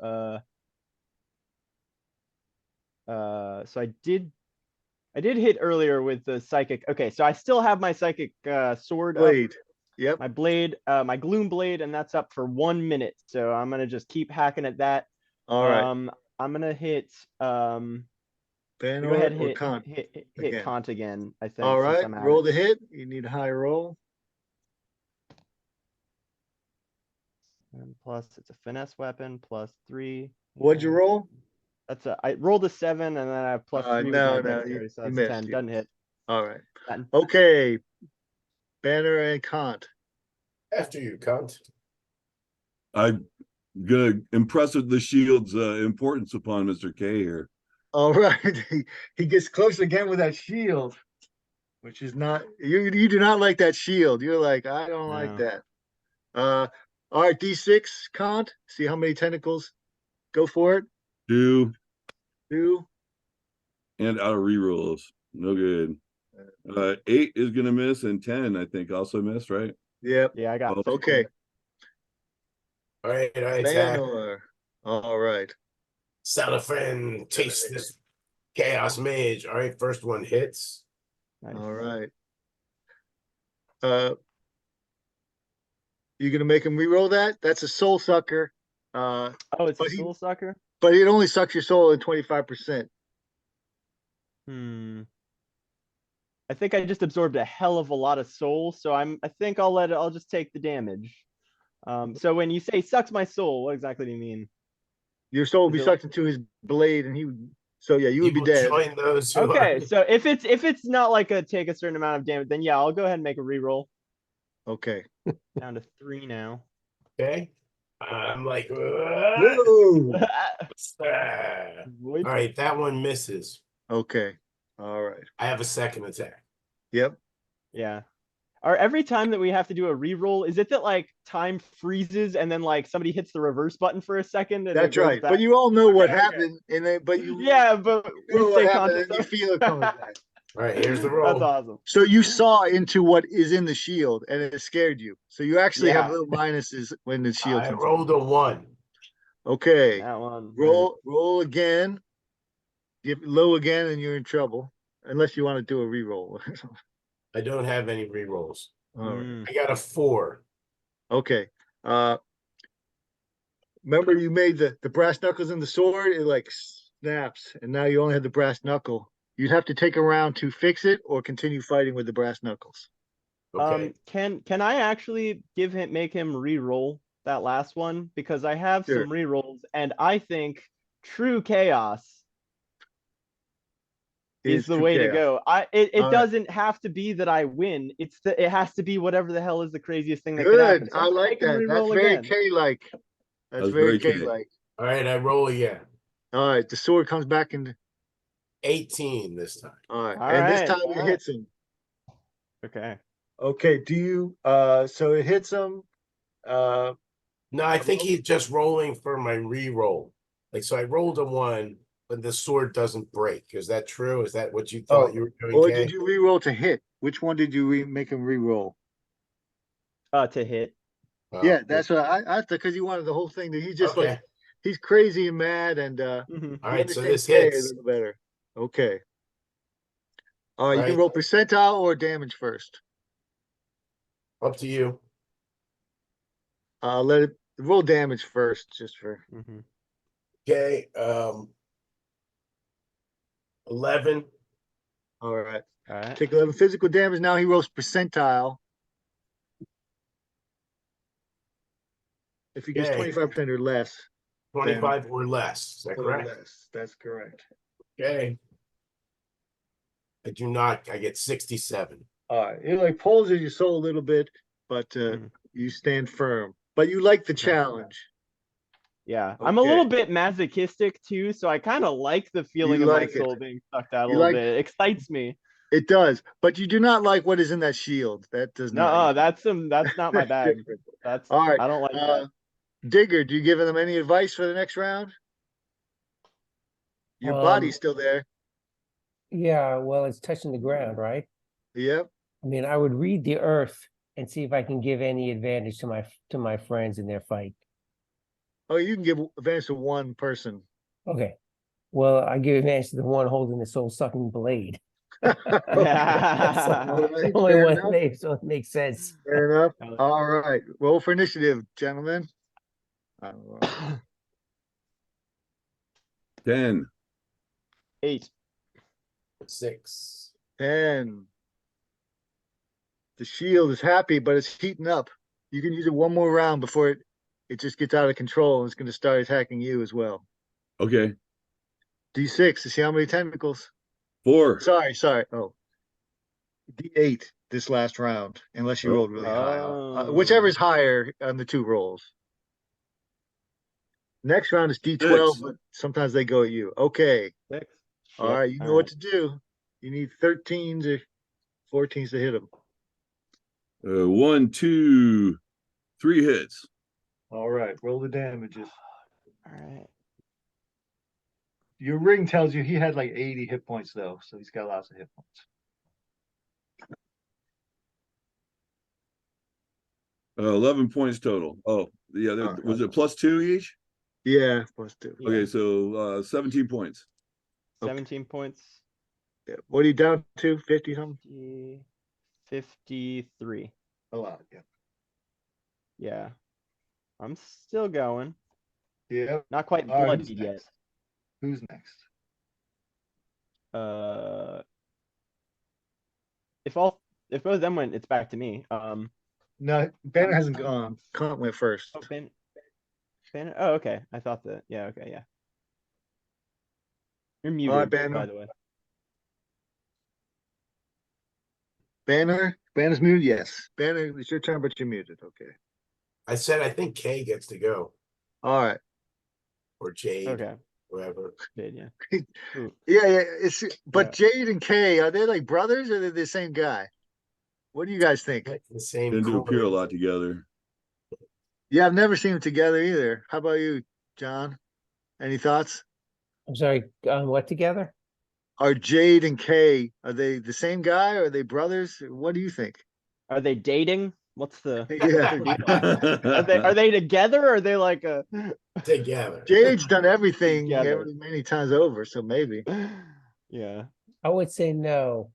so I did hit earlier with the psychic. Okay, so I still have my psychic sword up, Blade. Yep. my blade, my gloom blade, and that's up for 1 minute. So I'm gonna just keep hacking at that. All right. I'm gonna hit go Banner ahead or hit con? hit again. Kant again, I think. All since right. I'm at Roll it. the hit. You need a high roll. And plus it's a finesse weapon, plus 3. What'd you and roll? I rolled a 7 and then I have plus 3 with No, my no, dexterity, so you that's missed. 10. Doesn't hit. All right. That- Okay. Banner and Kant. After you, cunt. I'm gonna impress with the shield's importance upon Mr. K here. All right. He gets close again with that shield, which is not you do not like that shield. You're like, I don't like No. that. All right, D6, Kant. See how many tentacles. Go for it. 2 2. and out of rerolls. No good. 8 is gonna miss, and 10 I think also miss, right? Yep. Yeah, I got Oh, Okay. All right, I attack. Banner. All right. Salafren, taste this chaos mage. All right, first one hits. nice. All right. You gonna make him re-roll that? That's a soul sucker. Oh, it's a but he- soul sucker? But it only sucks your soul in 25%. I think I just absorbed a hell of a lot of soul, so I think I'll just take the damage. So when you say sucks my soul, what exactly do you mean? Your soul would Is be it sucked into his blade, and he would. So yeah, you would be will dead. join those who Okay, are. so if it's not like take a certain amount of damage, then yeah, I'll go ahead and make a reroll. Okay. Down to 3 now. Okay. I'm like, Whoa. all right, that one misses. Okay. All right. I have a second attack. Yep. Yeah. Or every time that we have to do a reroll, is it that like time freezes and then like somebody hits the reverse button for a second and it That's goes right. back? But you all know what Okay, okay. happened, and then but you Yeah, but you know we what stay happened, and you conscious. feel it coming back. All right, here's the roll. That's awesome. So you saw into what is in the shield, and it scared you. So you actually have Yeah. little minuses when the shield I comes. rolled a 1. Okay. That one. Roll again. Give low again, and you're in trouble. Unless you want to do a reroll. I don't have any rerolls. All right. Mm. I got a 4. Okay. Remember you made the brass knuckles in the sword, it like snaps, and now you only have the brass knuckle. You'd have to take a round to fix it or continue fighting with the brass knuckles. Okay. Can I actually make him re-roll that last one? Because I have Sure. some re-rolls, and I think true chaos is the true way to chaos. go. All It right. doesn't have to be that I win. It has to be whatever the hell is the craziest thing that could happen. Good. So I I'm gonna like make him that. That's re-roll very again. K-like. That's That's very very K. K-like. All right, I roll again. All right. The sword comes back in. 18 this time. All right. All And this right, time all it right. hits him. Okay. Okay. Do you so it hits him. No, I think he's just rolling for my re-roll. Like, so I rolled a 1, but the sword doesn't break. Is that true? Is that what you thought you were doing, Or Kay? did you re-roll to hit? Which one did you make him re-roll? To hit. Yeah, that's what I because you wanted the whole thing that he's just okay. like he's crazy and mad and Mhm. All you right, so understand this K a hits. little better. Okay. All right, you can Right. roll percentile or damage first. Up to you. Let it roll damage first, just for Mhm. Okay. 11. All right. All right. Take 11 physical damage. Now he rolls percentile. If he gets Okay. 25% or less. 25 or less. Is that Or correct? less. That's correct. Okay. I do not. I get 67. All right. It like pulls at your soul a little bit, but Mhm. you stand firm. But you like the Okay. challenge. Yeah, I'm a little Okay. bit masochistic too, so I kind of like the feeling You of my like it. soul being sucked out a You little like- bit. It excites me. It does, but you do not like what is in that shield. That does No, not. that's not my bag. That's All right. I don't like that. Digger, do you give them any advice for the next round? Your body's still there. Yeah, well, it's touching the ground, right? Yep. I mean, I would read the earth and see if I can give any advantage to my friends in their fight. Oh, you can give advantage to one person. Okay. Well, I give advantage to the one holding the soul sucking blade. That's the only Fair one enough. so it makes sense. Fair enough. All right. Roll for initiative, gentlemen. 10. 8. 6. 10. The shield is happy, but it's heating up. You can use it one more round before it just gets out of control and it's going to start attacking you as well. Okay. D6 to see how many tentacles. 4. Sorry. Oh, D8 this last round, unless you rolled really high. Whichever is higher on the two rolls. Next round is D12, 6. but sometimes they go at you. Okay. 6. All right. You know what to do. You need 13s or 14s to hit them. 1, 2, 3 hits. All right. Roll the damages. All right. Your ring tells you he had like 80 hit points, though. So he's got lots of hit points. 11 points total. Oh, yeah. All right. Was it +2 each? Yeah. Plus 2. Yeah. Okay, so 17 points. 17 points. Yeah. What are you down to? 50 something? 53. A lot. Yeah. Yeah. I'm still going. Yeah. Not quite All right, who's bloodied yet. next? Who's next? If both of them went, it's back to me. No, Banner hasn't gone. Cunt went first. Oh, Ben. Oh, okay. I thought that. Yeah. Okay. Yeah. You're muted, All right, Banner. by the way. Banner's muted. Yes. Banner, it's your turn, but you're muted. Okay. I said I think Kay gets to go. All right. Or Jade. Okay. Whoever. Good. Yeah. Yeah. But Yeah. Jade and Kay, are they like brothers or are they the same guy? What do you guys think? The same. Tend to appear a color. lot together. Yeah, I've never seen them together either. How about you, John? Any thoughts? I'm sorry, what together? Are Jade and Kay, are they the same guy? Or are they brothers? What do you think? Are they dating? What's the? Yeah. Are they together? Or are they like a? Together. Jade's done everything Together. many times over, so maybe. Yeah. I would say no.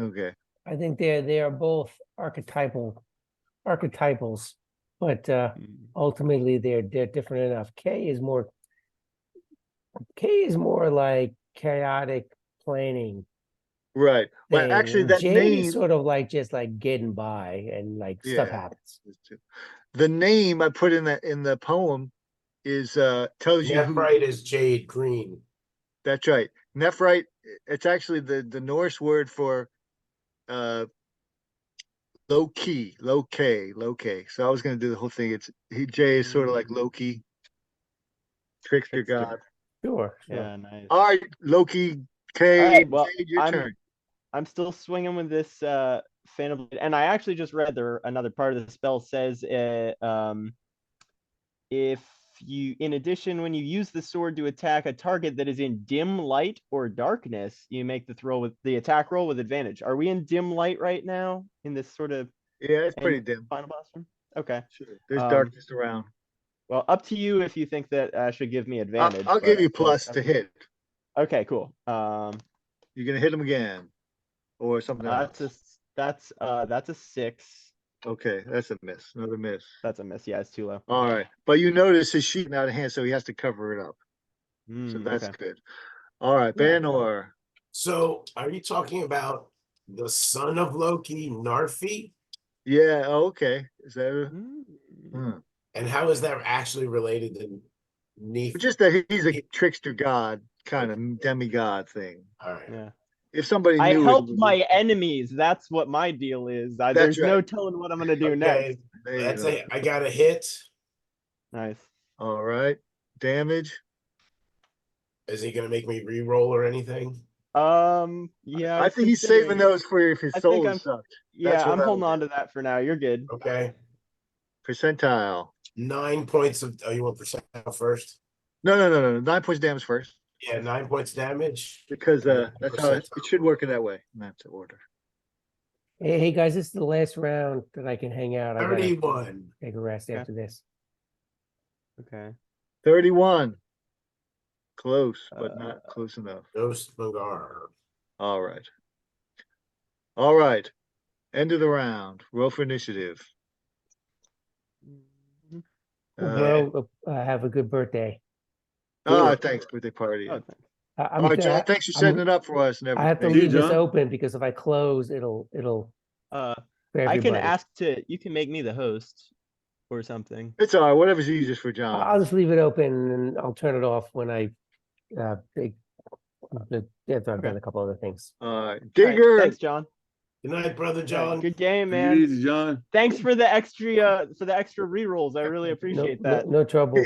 Okay. I think they are both archetypals, but ultimately they're different enough. K is more like chaotic planning. Right. But thing, actually and that Jade name is sort of like just like getting by and like stuff happens. The name I put in the poem is tells you who. Nephrite is Jade Green. That's right. Nephrite, it's actually the Norse word for low K. So I was gonna do the whole thing. Jay is sort of like Loki, trickster god. Sure. Yeah. Nice. All right, Loki, K, All right, well, Jade, your turn. I'm still swinging with this Phantom Blade, and I actually just read there another part of the spell says if you, in addition, when you use the sword to attack a target that is in dim light or darkness, you make the attack roll with advantage. Are we in dim light right now in this sort of? Yeah, it's pretty dim. Final boss room? Okay. Sure. There's darkness around. Well, up to you if you think that should give me advantage. I'll give you but, plus to hit. Okay, cool. You're gonna hit him again, or something else. That's a 6. Okay, that's a miss. Another miss. That's a miss. Yeah, it's too low. All right, but you notice his sheet out of hand, so he has to cover it up. So that's Okay. good. All right, Yeah. Banor. So are you talking about the son of Loki, Narfi? Yeah. Okay. Is that? Mm. Hmm. And how is that actually related to Neith? Just that he's a trickster god, kind of demigod thing. All right. Yeah. If somebody I knew helped it, my enemies. That's what my deal is. That's There's no right. telling what I'm gonna do next. Okay. There you That's go. I got a hit. Nice. All right. Damage. Is he gonna make me re-roll or anything? Yeah, I I'm think he's saving considering. those for if his I think soul I'm. is sucked. Yeah, what I'm I holding would on do. to that for now. You're good. Okay. Percentile. 9 points of you want percentile first? No. 9 points damage first, Yeah, 9 points damage. because And then that's how it percentile. should work in that way. In that order. Hey guys, this is the last round that I can hang out. I gotta 31. take a rest Okay. after this. Okay. 31. Close, but not close enough. Ghost Magar. All right. All right. End of the round. Roll for initiative. Mhm. Bro, have a good birthday. Thanks, birthday party. Oh, Yeah. thanks. I'm, All right, John. Thanks for setting it up for us and I have to everything. See you, leave this John. open because if I close, it'll Uh, for I can everybody. ask to. You can make me the host, or something. It's all right. Whatever's easiest for John. I'll just leave it open and I'll turn it off when I after I've done a couple other things. All right. All right, Digger. thanks, John. Good night, brother All right, John. good game, Take it man. easy, John. Thanks for the extra re-rolls. I really appreciate that. No trouble.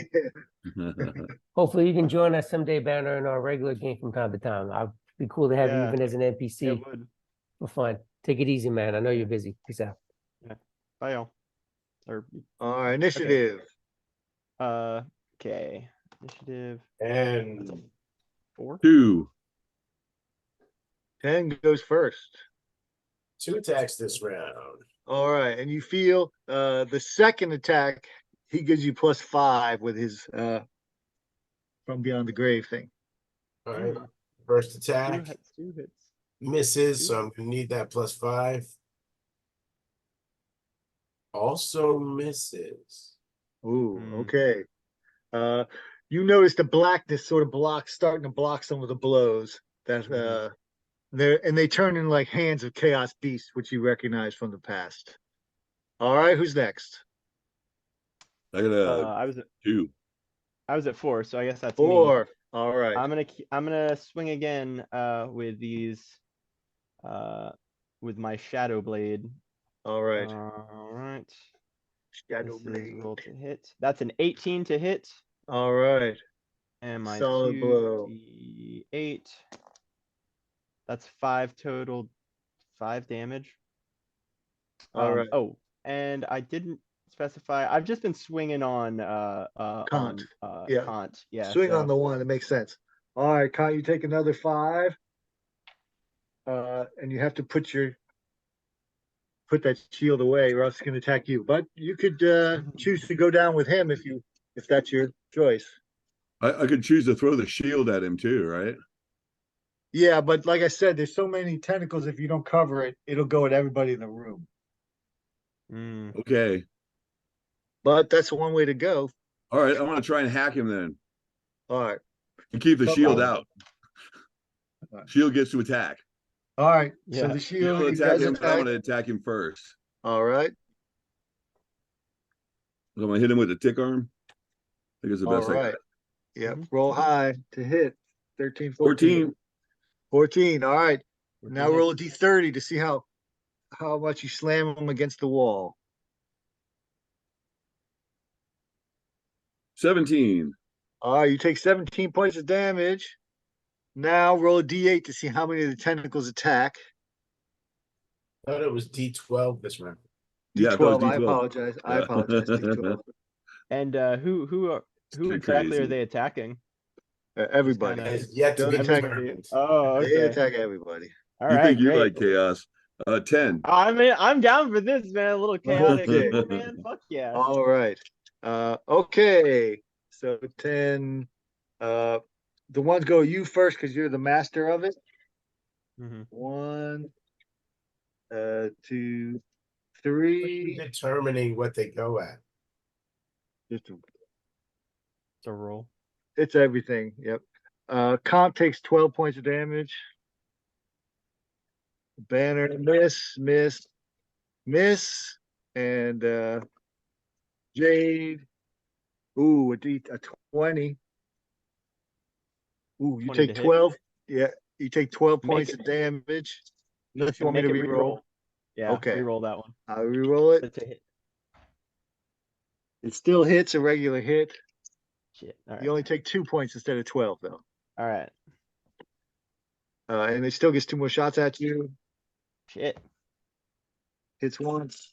Hopefully you can join us someday, Banner, in our regular game from time to time. I'd be cool to have you Yeah. even as an NPC It would. for fun. Take it easy, man. I know you're busy. Peace out. Bye, y'all. Or All right. Initiative. okay. Initiative And 4. 2. 10 goes first. 2 attacks this round. All right. And you feel the second attack, he gives you +5 with his from beyond the grave thing. All right. First attack 2 hits. misses, so I'm gonna need that +5. Also misses. Ooh, Hmm. okay. You notice the blackness sort of starting to block some of the blows that they turn in like hands of chaos beasts, which you recognize from the past. All right, who's next? I got a I was at 2. 4, so I guess that's me. 4. All right. I'm gonna swing again with these with my shadow blade. All right. All right. Shadow This is blade. roll to hit. That's an 18 to hit. All right. And my Solid blow. 2d8. That's 5 total, 5 damage. All right. Oh, and I didn't specify. I've just been swinging on Kant. Yeah. Kant. Yeah. Swing so, on the one. That makes sense. All right, Kant, you take another 5. And you have to put that shield away, or else it's going to attack you. But you could choose to go down with him if that's your choice. I could choose to throw the shield at him too, right? Yeah, but like I said, there's so many tentacles. If you don't cover it, it'll go at everybody in the room. Mm. Okay. But that's one way to go. All right. I'm going to try and hack him then All right. and keep the Come shield on. out. All right. Shield gets to attack. All right. Yeah. So the Shield shield will he attack does him, but I'm attack. going to attack him first. All right. I'm going to hit him with the tick arm. I think it's the All best I right. got. Yep. Mhm. Roll high to hit. 13, 14. 14. All right. Now hits. roll a d30 to see how much you slam him against the wall. 17. All right. You take 17 points of damage. Now roll a d8 to see how many of the tentacles attack. I thought it was D12 this round. Yeah, I thought it D12. was I D12. apologize. D12. And who Straight exactly are crazy. they attacking? Everybody. kinda- Has yet to Don't be attack- determined. Oh, They okay. attack everybody. All You right, think you great. like chaos? 10. I mean, I'm down for this, man. A little chaotic Okay. evil, man. Fuck yeah. All right. Okay. So 10. The ones go you first because you're the master of it. Mhm. 1, 2, What's 3. determining what they go at? Just It's a roll. It's everything. Yep. Comp takes 12 points of damage. Banner, miss, and Jade. Ooh, a 20. Ooh, you 20 take to hit. 12. Yeah, you take 12 Make points it- of damage. Unless you want me Make to it reroll. Yeah, Okay. re-roll that one. I'll reroll it. That's a hit. It still hits a regular hit. Shit. All right. You only take 2 points instead of 12, though. All right. And it still gets 2 more shots at you. Shit. Hits once.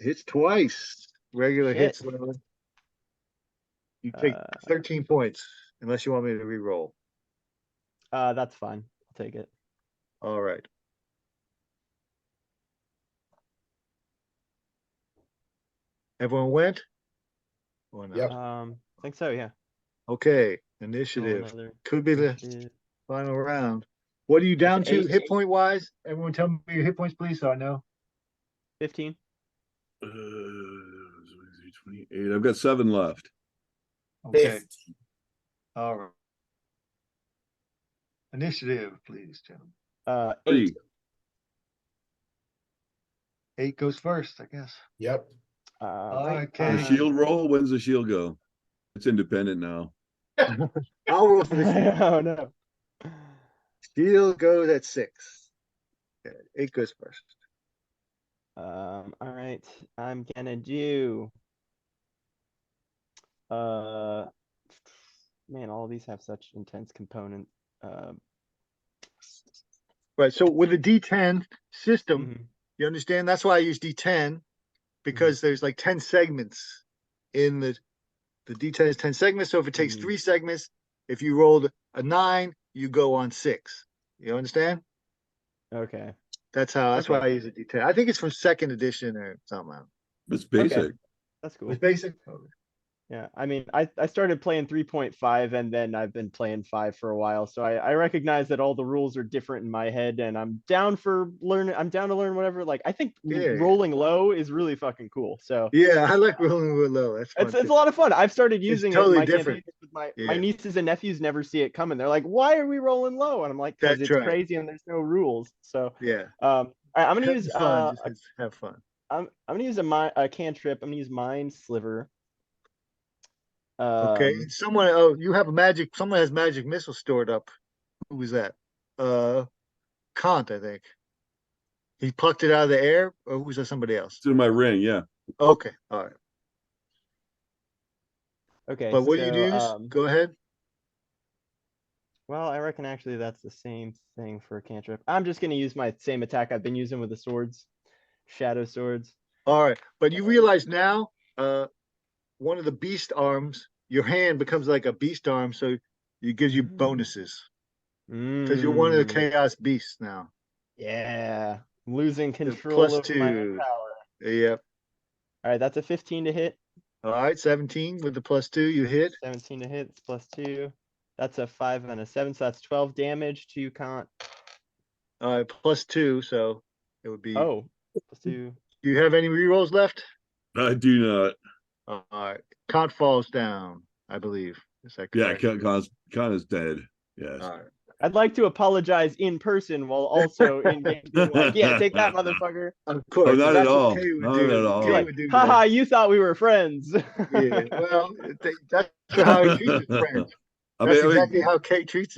Hits twice. Regular Shit. hits. You take 13 points, unless you want me to re-roll. That's fine. I'll take it. All right. Everyone went? Or no? Yep. I think so. Yeah. Okay. Roll Initiative. another Could be the initiative. final round. What are you down to 8. hit point wise? Everyone tell me your hit points, please, so I know. 15. 28. I've got 7 left. Okay. All right. Initiative, please, gentlemen. 8. 3. 8 goes first, I guess. Yep. Right. Okay. The shield roll. When's the shield go? It's independent now. I'll roll for the shield. Oh no. Shield goes at 6. Okay, 8 goes first. All right. I'm gonna do. Man, all of these have such intense component. Right. So with the D10 system, Mhm. you understand? That's why I use D10 because there's like 10 segments in the D10 is 10 segments. So if it takes Mhm. 3 segments, if you rolled a 9, you go on 6. You understand? Okay. That's why I use a D10. I think it's from 2nd edition or something. It's basic. That's cool. It's basic. Yeah, I mean, I started playing 3.5 and then I've been playing 5 for a while, so I recognize that all the rules are different in my head, and I'm down to learn whatever. Like, I think Yeah. rolling low is really fucking cool. So Yeah, I like rolling with low. That's fun. it's a too. lot of fun. I've started using it in totally my different. campaigns with my Yeah. nieces and nephews never see it coming. They're like, "Why are we rolling low?" And I'm like, "Because That's it's right. crazy and there's no rules." So Yeah. all right, I'm gonna Having use fun. Just have fun. I'm gonna use a cantrip. I'm gonna use Mind Sliver. Okay. You have someone has magic missile stored up. Who was that? Kant, I think. He plucked it out of the air, or was that somebody else? It's in my ring. Yeah. Okay. All right. Okay, But what do you so use? Go ahead. well, I reckon actually that's the same thing for a cantrip. I'm just gonna use my same attack I've been using with the swords, shadow swords. All right. But you realize now, one of the beast arms, your hand becomes like a beast arm, so it gives you bonuses because you're one of the chaos beasts now. Yeah, I'm losing The control over my own +2. power. Yep. All right, that's a 15 to hit. All right. 17 with the +2, you hit. 17 to hit. It's +2. That's a 5 and a 7, so that's 12 damage to Kant. All right. +2, so it would be. Oh, +2. Do you have any rerolls left? I do not. All right. Kant falls down, I believe. Is that Yeah. correct? Khan is dead. Yes. All right. I'd like to apologize in person while also in game being like, yeah, take that, motherfucker. Of course. Oh, not at that's all. what Kay would Not do. at all. Kay You're like, would do haha, that. you thought we were friends. Yeah. Well, that's how he treats his friends. I That's mean, exactly how Kay treats